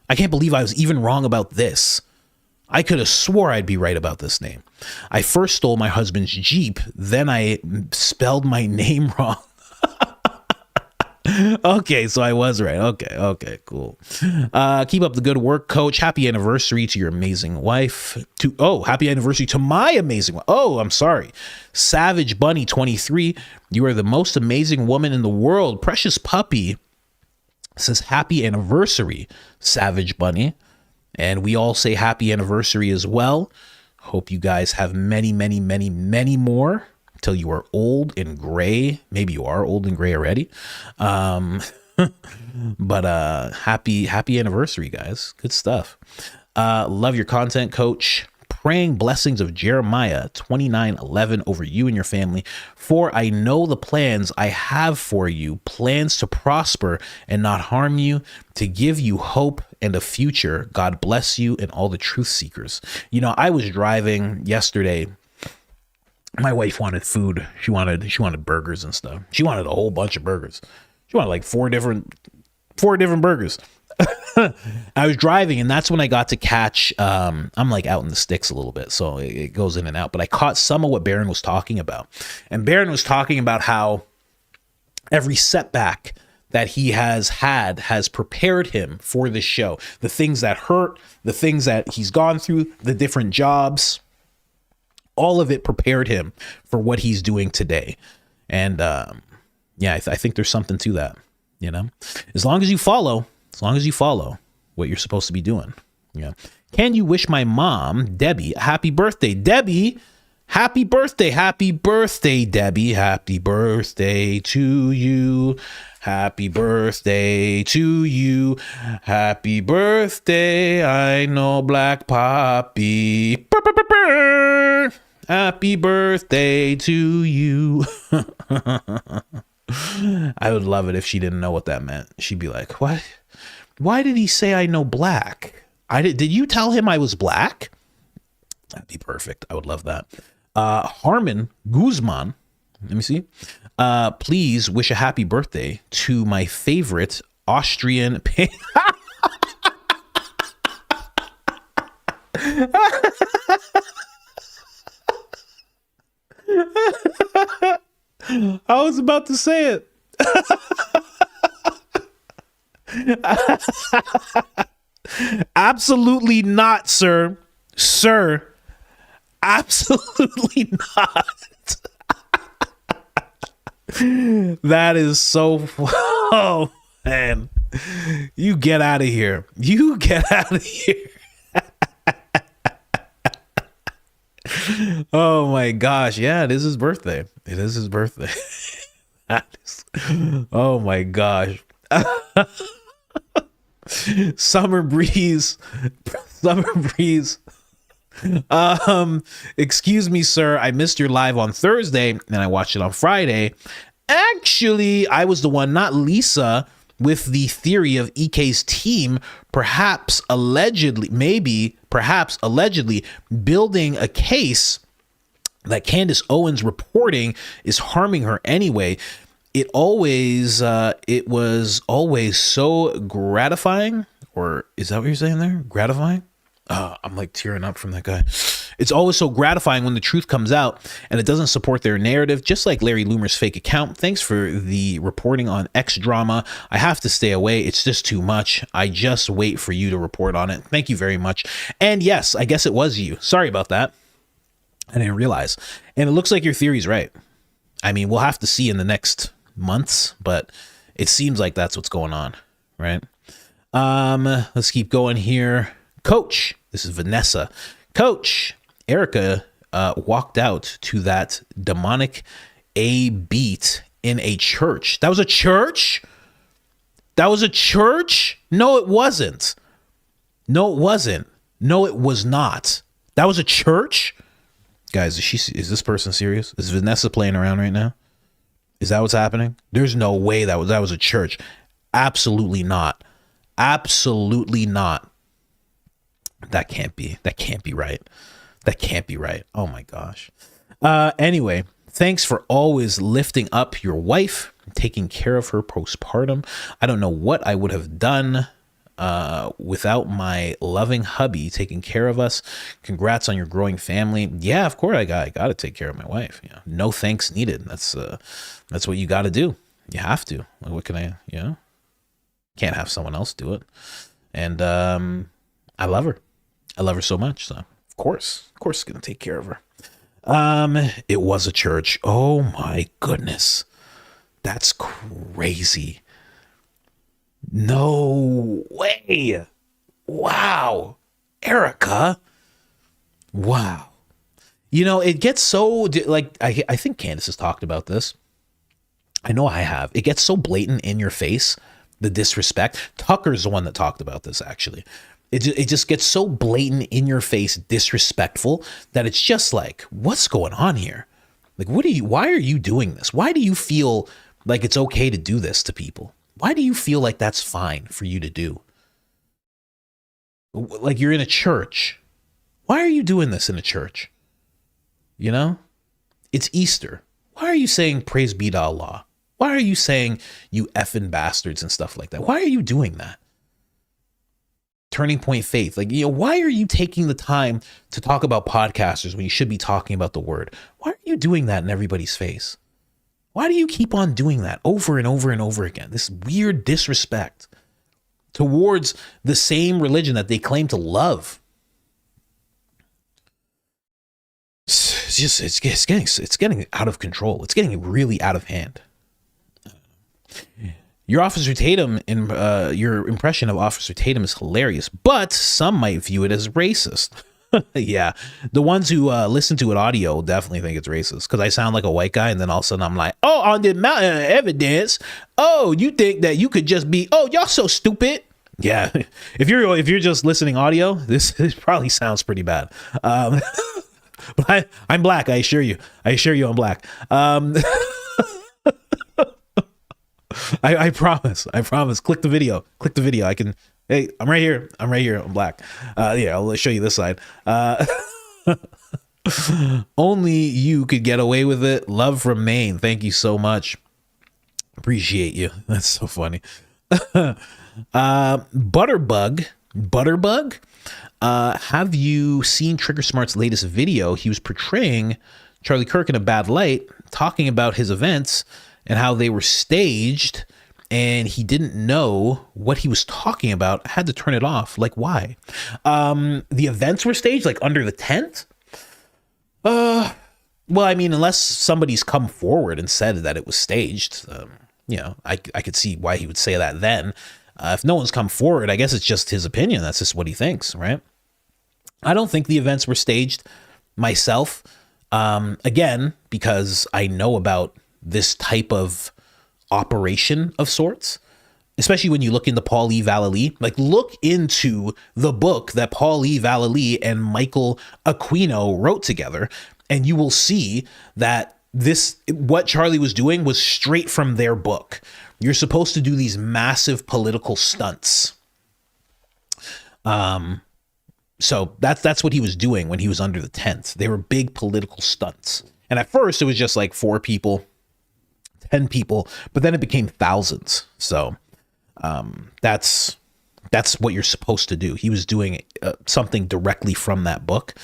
I can't believe I was even wrong about this. I could have swore I'd be right about this name. I first stole my husband's Jeep. Then I spelled my name wrong. Okay, so I was right. Okay, cool. Keep up the good work, Coach. Happy anniversary to your amazing wife. Happy anniversary to my amazing wife. Oh, I'm sorry. Savage Bunny 23. You are the most amazing woman in the world. Precious Puppy says happy anniversary, Savage Bunny. And we all say happy anniversary as well. Hope you guys have many, many, many, many more. Till you are old and gray. Maybe you are old and gray already. But happy anniversary, guys. Good stuff. Love your content, Coach. Praying blessings of Jeremiah 29:11 over you and your family. For I know the plans I have for you, plans to prosper and not harm you, to give you hope and a future. God bless you and all the truth seekers. You know, I was driving yesterday. My wife wanted food. She wanted burgers and stuff. She wanted a whole bunch of burgers. She wanted like four different burgers. I was driving, and that's when I got to catch. I'm like out in the sticks a little bit, so it goes in and out. But I caught some of what Barron was talking about, and Barron was talking about how every setback that he has had has prepared him for this show. The things that hurt, the things that he's gone through, the different jobs. All of it prepared him for what he's doing today. And I think there's something to that, as long as you follow what you're supposed to be doing. Yeah. Can you wish my mom, Debbie, a happy birthday? Debbie, happy birthday. Happy birthday, Debbie. Happy birthday to you. Happy birthday to you. Happy birthday. I know Black Poppy. Happy birthday to you. I would love it if she didn't know what that meant. She'd be like, what? Why did he say I know black? Did you tell him I was black? That'd be perfect. I would love that. Harmon Guzman. Let me see. Please wish a happy birthday to my favorite Austrian. I was about to say it. Absolutely not, sir. Sir. Absolutely not. That is so... Oh, man. You get out of here. You get out of here. Oh, my gosh. Yeah, it is his birthday. It is his birthday. Oh, my gosh. Summer breeze. Excuse me, sir. I missed your live on Thursday and I watched it on Friday. Actually, I was the one, not Lisa, with the theory of EK's team, perhaps allegedly building a case that Candace Owens reporting is harming her anyway. It was always so gratifying, or is that what you're saying there? Gratifying? I'm like tearing up from that guy. It's always so gratifying when the truth comes out and it doesn't support their narrative, just like Larry Loomer's fake account. Thanks for the reporting on X drama. I have to stay away. It's just too much. I just wait for you to report on it. Thank you very much. And yes, I guess it was you. Sorry about that. I didn't realize. And it looks like your theory's right. I mean, we'll have to see in the next months, but it seems like that's what's going on, right? Let's keep going here. Coach, this is Vanessa. Coach, Erica walked out to that demonic A beat in a church. That was a church? That was a church? No, it wasn't. No, it wasn't. No, it was not. That was a church? Guys, is this person serious? Is Vanessa playing around right now? Is that what's happening? There's no way that was a church. Absolutely not. Absolutely not. That can't be right. That can't be right. Oh my gosh. Anyway, thanks for always lifting up your wife, taking care of her postpartum. I don't know what I would have done without my loving hubby taking care of us. Congrats on your growing family. Yeah, of course I got to take care of my wife. Yeah, no thanks needed. That's what you got to do. You have to. What can I? Can't have someone else do it. And I love her. I love her so much. So of course, gonna take care of her. It was a church. Oh my goodness, that's crazy. No way. Wow. Erica. Wow. It gets so I think Candace has talked about this. I know I have. It gets so blatant in your face, the disrespect. Tucker's the one that talked about this, actually. It just gets so blatant in your face, disrespectful, that it's just like, what's going on here? Like, why are you doing this? Why do you feel like it's okay to do this to people? Why do you feel like that's fine for you to do? Like, you're in a church. Why are you doing this in a church? It's Easter. Why are you saying praise be to Allah? Why are you saying you effing bastards and stuff like that? Why are you doing that? Turning Point Faith. Why are you taking the time to talk about podcasters when you should be talking about the word? Why are you doing that in everybody's face? Why do you keep on doing that over and over and over again? This weird disrespect towards the same religion that they claim to love. It's getting out of control. It's getting really out of hand. Your Officer Tatum, your impression of Officer Tatum is hilarious, but some might view it as racist. Yeah, the ones who listen to it audio definitely think it's racist because I sound like a white guy, and then all of a sudden I'm like, oh, on the mountain of evidence, oh, you think that you could just be, oh, y'all so stupid. Yeah, if you're just listening audio, this probably sounds pretty bad. But I'm black. I assure you, I'm black. I promise. Click the video. I can. Hey, I'm right here. I'm black. Yeah, I'll show you this side. Only you could get away with it. Love from Maine. Thank you so much. Appreciate you. That's so funny. Butterbug. Have you seen Trigger Smart's latest video? He was portraying Charlie Kirk in a bad light, talking about his events and how they were staged and he didn't know what he was talking about. I had to turn it off. Like, why? The events were staged, like under the tent. Well, I mean, unless somebody's come forward and said that it was staged, I could see why he would say that then. If no one's come forward, I guess it's just his opinion. That's just what he thinks, right? I don't think the events were staged myself. Again, because I know about this type of operation of sorts, especially when you look into Paul E. Vallely. Like, look into the book that Paul E. Vallely and Michael Aquino wrote together, and you will see that what Charlie was doing was straight from their book. You're supposed to do these massive political stunts. So that's what he was doing when he was under the tent. They were big political stunts. And at first it was just like 4 people, 10 people, but then it became thousands. So that's what you're supposed to do. He was doing something directly from that book.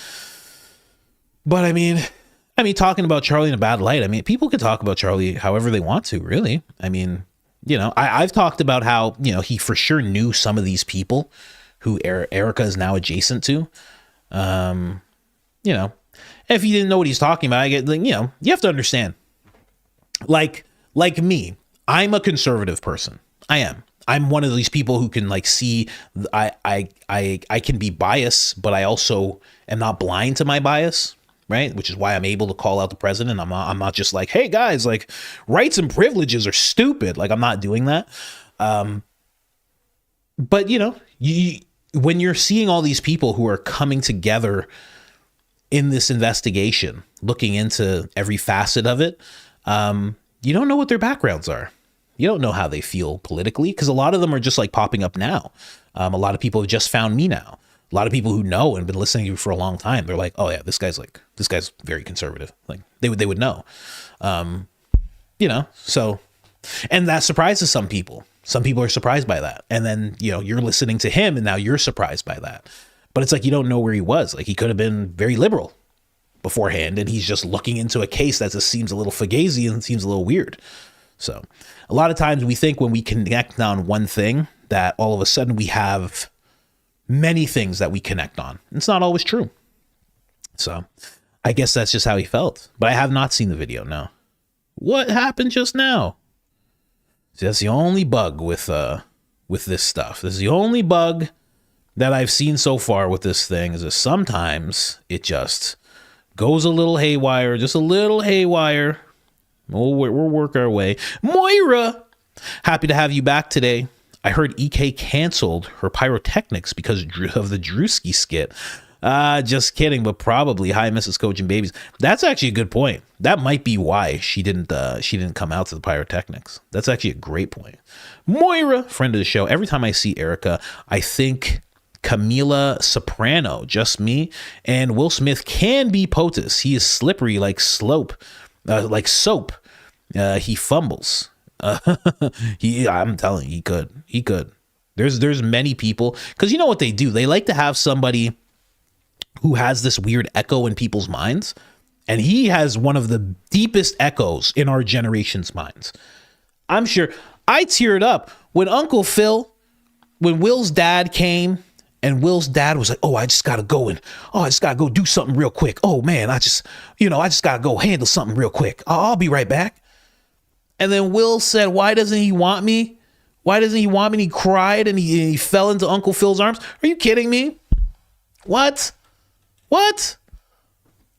But I mean, talking about Charlie in a bad light, I mean, people could talk about Charlie however they want to, really. I mean, I've talked about how, he for sure knew some of these people who Erica is now adjacent to. If you didn't know what he's talking about, I get, you have to understand. Like me, I'm a conservative person. I am. I'm one of these people who can see, I can be biased, but I also am not blind to my bias, right? Which is why I'm able to call out the president. I'm not just like, hey guys, rights and privileges are stupid. I'm not doing that. But when you're seeing all these people who are coming together in this investigation, looking into every facet of it, you don't know what their backgrounds are. You don't know how they feel politically, because a lot of them are just popping up now. A lot of people have just found me now. A lot of people who know and been listening to you for a long time, they're like, oh yeah, this guy's very conservative. They would know. So, and that surprises some people. Some people are surprised by that. And then, you're listening to him and now you're surprised by that. But it's you don't know where he was. He could have been very liberal beforehand, and he's just looking into a case that just seems a little fugazi and seems a little weird. So a lot of times we think when we connect on one thing that all of a sudden we have many things that we connect on. It's not always true. So I guess that's just how he felt. But I have not seen the video, no. What happened just now? See, that's the only bug with this stuff. This is the only bug that I've seen so far with this thing, is that sometimes it just goes a little haywire, just a little haywire. We'll work our way. Moira, happy to have you back today. I heard EK canceled her pyrotechnics because of the Drewski skit. Just kidding, but probably. Hi, Mrs. Coach and Babies. That's actually a good point. That might be why she didn't come out to the pyrotechnics. That's actually a great point. Moira, friend of the show. Every time I see Erica, I think Camila Soprano, just me. And Will Smith can be POTUS. He is slippery like soap. He fumbles. I'm telling you, he could. There's many people, because you know what they do? They like to have somebody who has this weird echo in people's minds. And he has one of the deepest echoes in our generation's minds. I'm sure I teared up when when Will's dad came, and Will's dad was like, oh, I just got to go do something real quick. Oh man, I just got to go handle something real quick. I'll be right back. And then Will said, why doesn't he want me? Why doesn't he want me? And he cried and he fell into Uncle Phil's arms. Are you kidding me? What?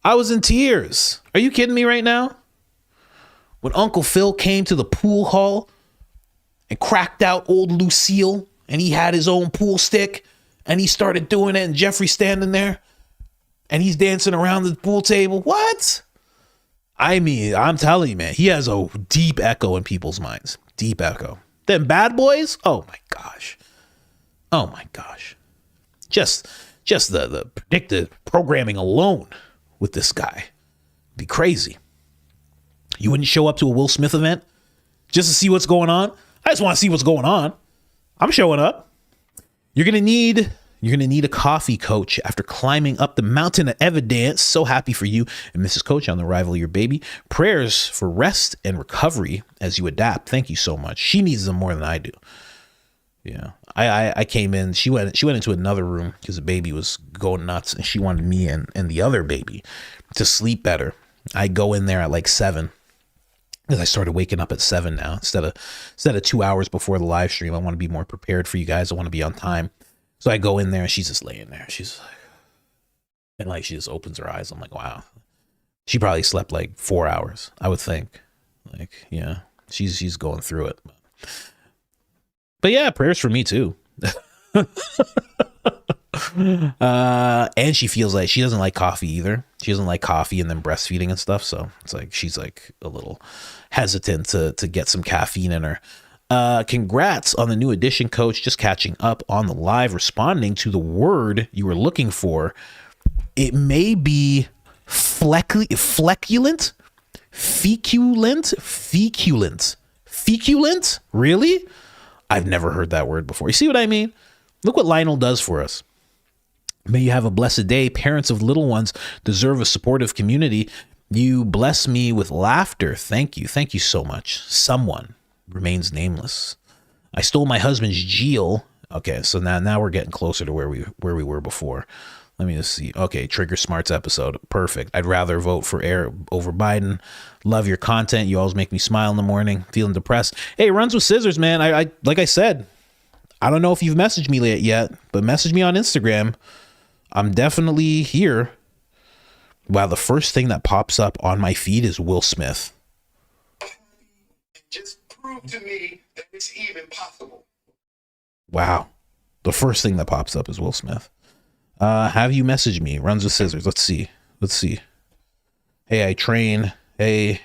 I was in tears. Are you kidding me right now? When Uncle Phil came to the pool hall and cracked out old Lucille, and he had his own pool stick, and he started doing it, and Jeffrey's standing there and he's dancing around the pool table. What? I mean, I'm telling you, man, he has a deep echo in people's minds. Deep echo. Then Bad Boys? Oh my gosh. Just the predictive programming alone with this guy. Be crazy. You wouldn't show up to a Will Smith event just to see what's going on? I just want to see what's going on. I'm showing up. You're gonna need You're going to need a coffee, Coach, after climbing up the mountain of evidence. So happy for you and Mrs. Coach on the arrival of your baby. Prayers for rest and recovery as you adapt. Thank you so much. She needs them more than I do. Yeah, I came in. She went into another room because the baby was going nuts, and she wanted me and the other baby to sleep better. I go in there at like 7 because I started waking up at 7 now instead of 2 hours before the live stream. I want to be more prepared for you guys. I want to be on time. So I go in there and she's just laying there. She's like, and like she just opens her eyes. I'm like, wow. She probably slept like 4 hours, I would think. Like, yeah, she's going through it. But yeah, prayers for me too. And she feels like she doesn't like coffee either. She doesn't like coffee and then breastfeeding and stuff. So it's like she's like a little hesitant to get some caffeine in her. Congrats on the new edition, Coach. Just catching up on the live, responding to the word you were looking for. It may be feculent. Really? I've never heard that word before. You see what I mean? Look what Lionel does for us. May you have a blessed day. Parents of little ones deserve a supportive community. You bless me with laughter. Thank you. Thank you so much. Someone remains nameless. I stole my husband's Geel. Okay, so now we're getting closer to where we were before. Let me just see. Okay, Trigger Smarts episode. Perfect. I'd rather vote for over Biden. Love your content. You always make me smile in the morning. Feeling depressed. Hey, Runs with Scissors, man. I like I said, I don't know if you've messaged me yet, but message me on Instagram. I'm definitely here. Wow, the first thing that pops up on my feed is Will Smith. Just prove to me that it's even possible. Wow. The first thing that pops up is Will Smith. Have you messaged me? Runs with Scissors. Let's see. Hey, I train. Hey.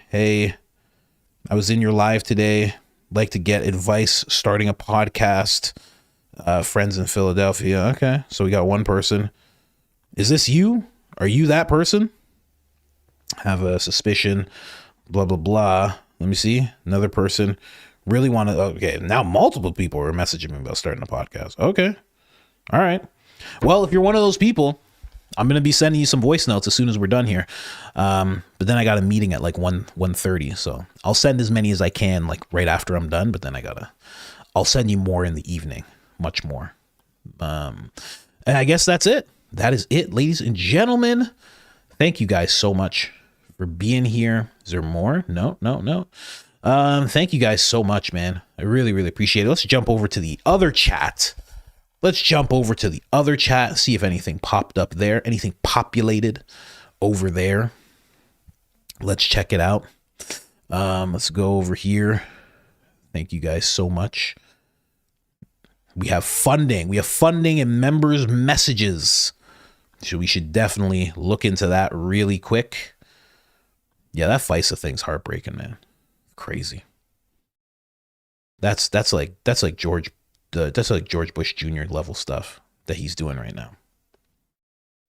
I was in your live today. Like to get advice starting a podcast. Friends in Philadelphia. Okay. So we got one person. Is this you? Are you that person? Have a suspicion. Blah, blah, blah. Let me see. Another person. Really want to. Okay. Now multiple people are messaging me about starting a podcast. Okay. All right. Well, if you're one of those people, I'm going to be sending you some voice notes as soon as we're done here. But then I got a meeting at like 1:30. So I'll send as many as I can, like right after I'm done. But then I'll send you more in the evening, much more. And I guess that's it. That is it, ladies and gentlemen. Thank you guys so much for being here. Is there more? No. Thank you guys so much, man. I really, really appreciate it. Let's jump over to the other chat. See if anything popped up there, anything populated over there. Let's check it out. Let's go over here. Thank you guys so much. We have funding. And members' messages. So we should definitely look into that really quick. Yeah, that FISA thing's heartbreaking, man. Crazy. That's like George Bush Jr. level stuff that he's doing right now.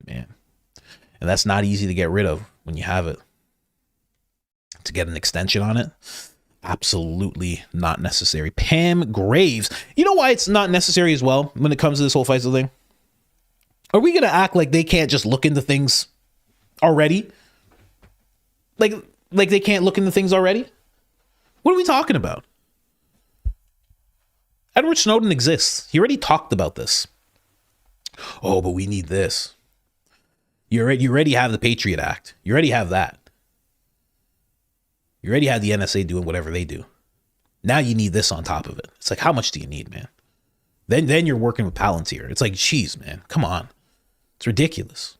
Man. And that's not easy to get rid of when you have it. To get an extension on it, absolutely not necessary. Pam Graves. You know why it's not necessary as well when it comes to this whole FISA thing? Are we going to act like they can't just look into things already? Like they can't look into things already? What are we talking about? Edward Snowden exists. He already talked about this. Oh, but we need this. You already have the Patriot Act. You already have that. You already have the NSA doing whatever they do. Now you need this on top of it. It's like, how much do you need, man? Then you're working with Palantir. It's like, geez, man, come on. It's ridiculous.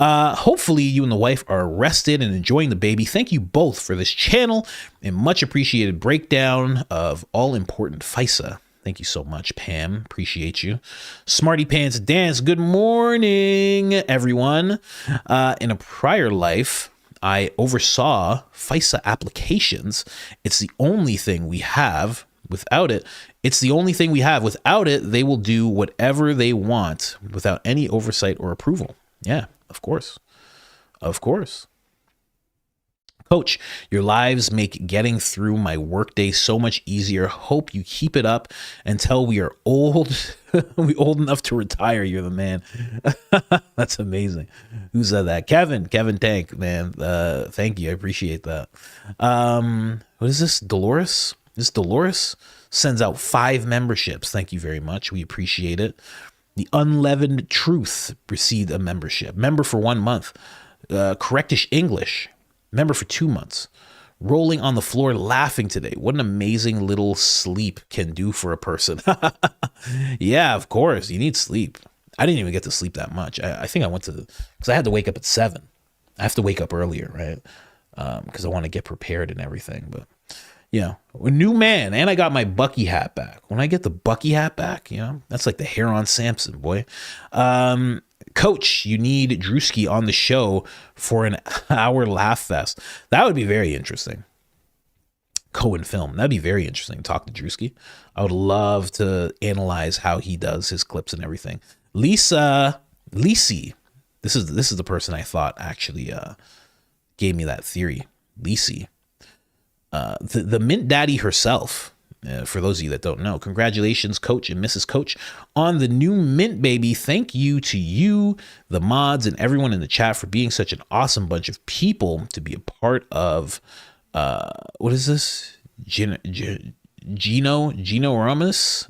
Hopefully you and the wife are rested and enjoying the baby. Thank you both for this channel and much appreciated breakdown of all important FISA. Thank you so much, Pam. Appreciate you. Smarty Pants Dance. Good morning, everyone. In a prior life, I oversaw FISA applications. It's the only thing we have. Without it, they will do whatever they want without any oversight or approval. Yeah, of course. Coach, your lives make getting through my workday so much easier. Hope you keep it up until we are old. We old enough to retire. You're the man. That's amazing. Who said that? Kevin Tank, man. Thank you. I appreciate that. What is this? Dolores? This Dolores sends out 5 memberships. Thank you very much. We appreciate it. The Unleavened Truth received a membership. Member for 1 month. Correctish English. Member for 2 months. Rolling on the floor laughing today. What an amazing little sleep can do for a person. Yeah, of course. You need sleep. I didn't even get to sleep that much. I think I went to, because I had to wake up at 7. I have to wake up earlier, right? Because I want to get prepared and everything. But, you know, a new man. And I got my Bucky hat back. When I get the Bucky hat back, you know, that's like the hair on Samson, boy. Coach, you need Drewski on the show for an hour laugh fest. That would be very interesting. Cohen film. That'd be very interesting. Talk to Drewski. I would love to analyze how he does his clips and everything. Lisi. This is the person I thought actually gave me that theory. Lisi. The Mint Daddy herself. For those of you that don't know, congratulations, Coach and Mrs. Coach, on the new Mint baby. Thank you to you, the mods, and everyone in the chat for being such an awesome bunch of people to be a part of. What is this? Ginormous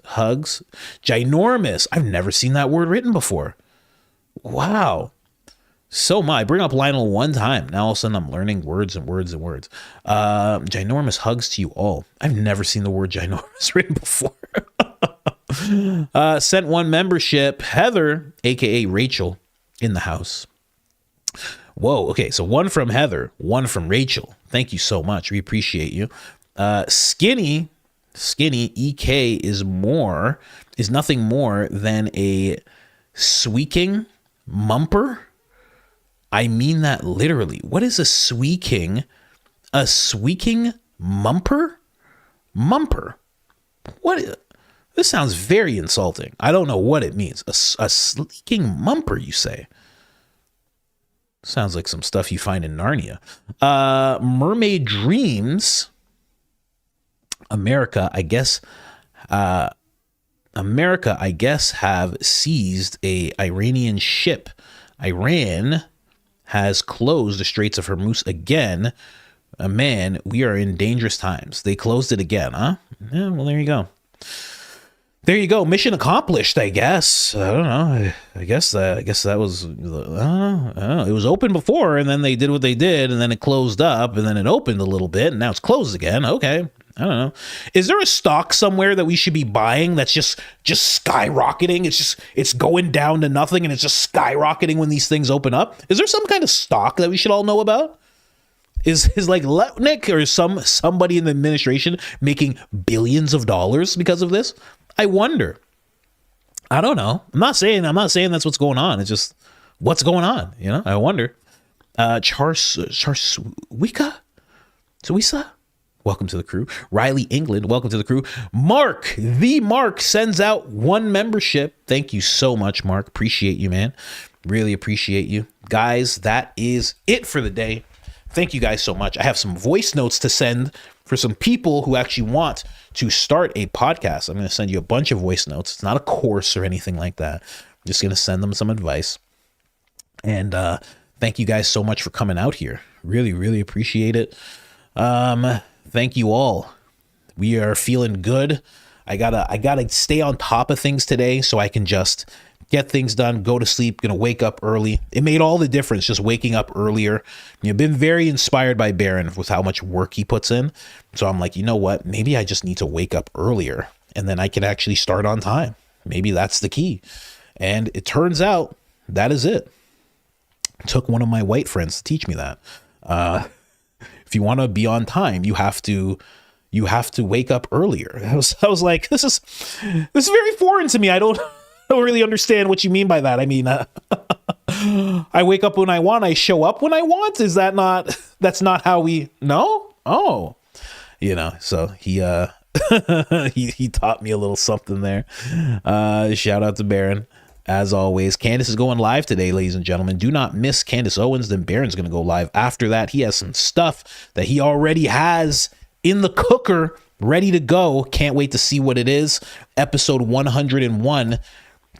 hugs. Ginormous. I've never seen that word written before. Wow. So much. I bring up Lionel one time. Now all of a sudden I'm learning words and words and words. Ginormous hugs to you all. I've never seen the word ginormous written before. Sent 1 membership. Heather, aka Rachel, in the house. Whoa. Okay. So 1 from Heather, 1 from Rachel. Thank you so much. We appreciate you. Skinny EK is nothing more than a squeaking mumper. I mean that literally. What is a squeaking? A squeaking mumper? Mumper. What? This sounds very insulting. I don't know what it means. A squeaking mumper, you say? Sounds like some stuff you find in Narnia. Mermaid Dreams. America, I guess have seized a Iranian ship. Iran has closed the Straits of Hormuz again. Man, we are in dangerous times. They closed it again, huh? Yeah, well, there you go. There you go. Mission accomplished, I guess. I don't know. I guess that was, I don't know. It was open before, and then they did what they did, and then it closed up, and then it opened a little bit, and now it's closed again. Okay. I don't know. Is there a stock somewhere that we should be buying that's just skyrocketing? It's going down to nothing and it's just skyrocketing when these things open up. Is there some kind of stock that we should all know about? Is like Letnick or somebody in the administration making billions of dollars because of this? I wonder. I don't know. I'm not saying that's what's going on. It's just what's going on, you know? I wonder. Charswika? Welcome to the crew. Riley England, welcome to the crew. Mark sends out 1 membership. Thank you so much, Mark. Appreciate you, man. Really appreciate you. Guys, that is it for the day. Thank you guys so much. I have some voice notes to send for some people who actually want to start a podcast. I'm going to send you a bunch of voice notes. It's not a course or anything like that. I'm just going to send them some advice. And thank you guys so much for coming out here. Really, really appreciate it. Thank you all. We are feeling good. I gotta stay on top of things today so I can just get things done, go to sleep, gonna wake up early. It made all the difference just waking up earlier. I've been very inspired by Barron with how much work he puts in. So I'm like, you know what? Maybe I just need to wake up earlier and then I can actually start on time. Maybe that's the key. And it turns out that is it. It took one of my white friends to teach me that. If you want to be on time, you have to wake up earlier. I was like, this is very foreign to me. I don't really understand what you mean by that. I mean, I wake up when I want. I show up when I want. Is that not? That's not how we. No. Oh, you know. So he he taught me a little something there. Shout out to Barron. As always, Candace is going live today, ladies and gentlemen. Do not miss Candace Owens. Then Baron's going to go live after that. He has some stuff that he already has in the cooker ready to go. Can't wait to see what it is. Episode 101.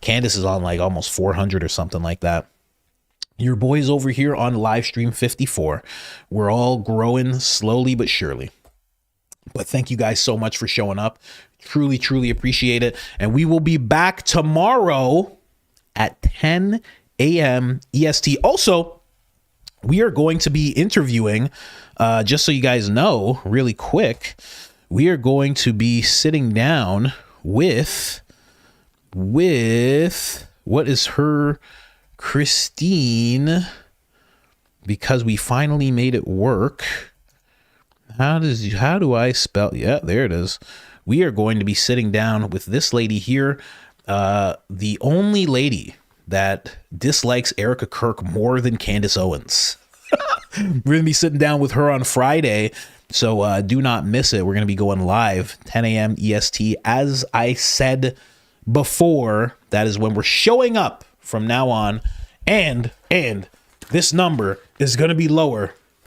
Candace is on like almost 400 or something like that. Your boys over here on live stream 54. We're all growing slowly but surely. But thank you guys so much for showing up. Truly, truly appreciate it. And we will be back tomorrow at 10 a.m. EST. Also, we are going to be interviewing, just so you guys know, really quick, we are going to be sitting down with what is her, Christine, because we finally made it work. How do I spell? Yeah, there it is. We are going to be sitting down with this lady here, the only lady that dislikes Erika Kirk more than Candace Owens. We're going to be sitting down with her on Friday, so do not miss it. We're going to be going live 10 a.m. EST. As I said before, that is when we're showing up from now on, and this number is going to be lower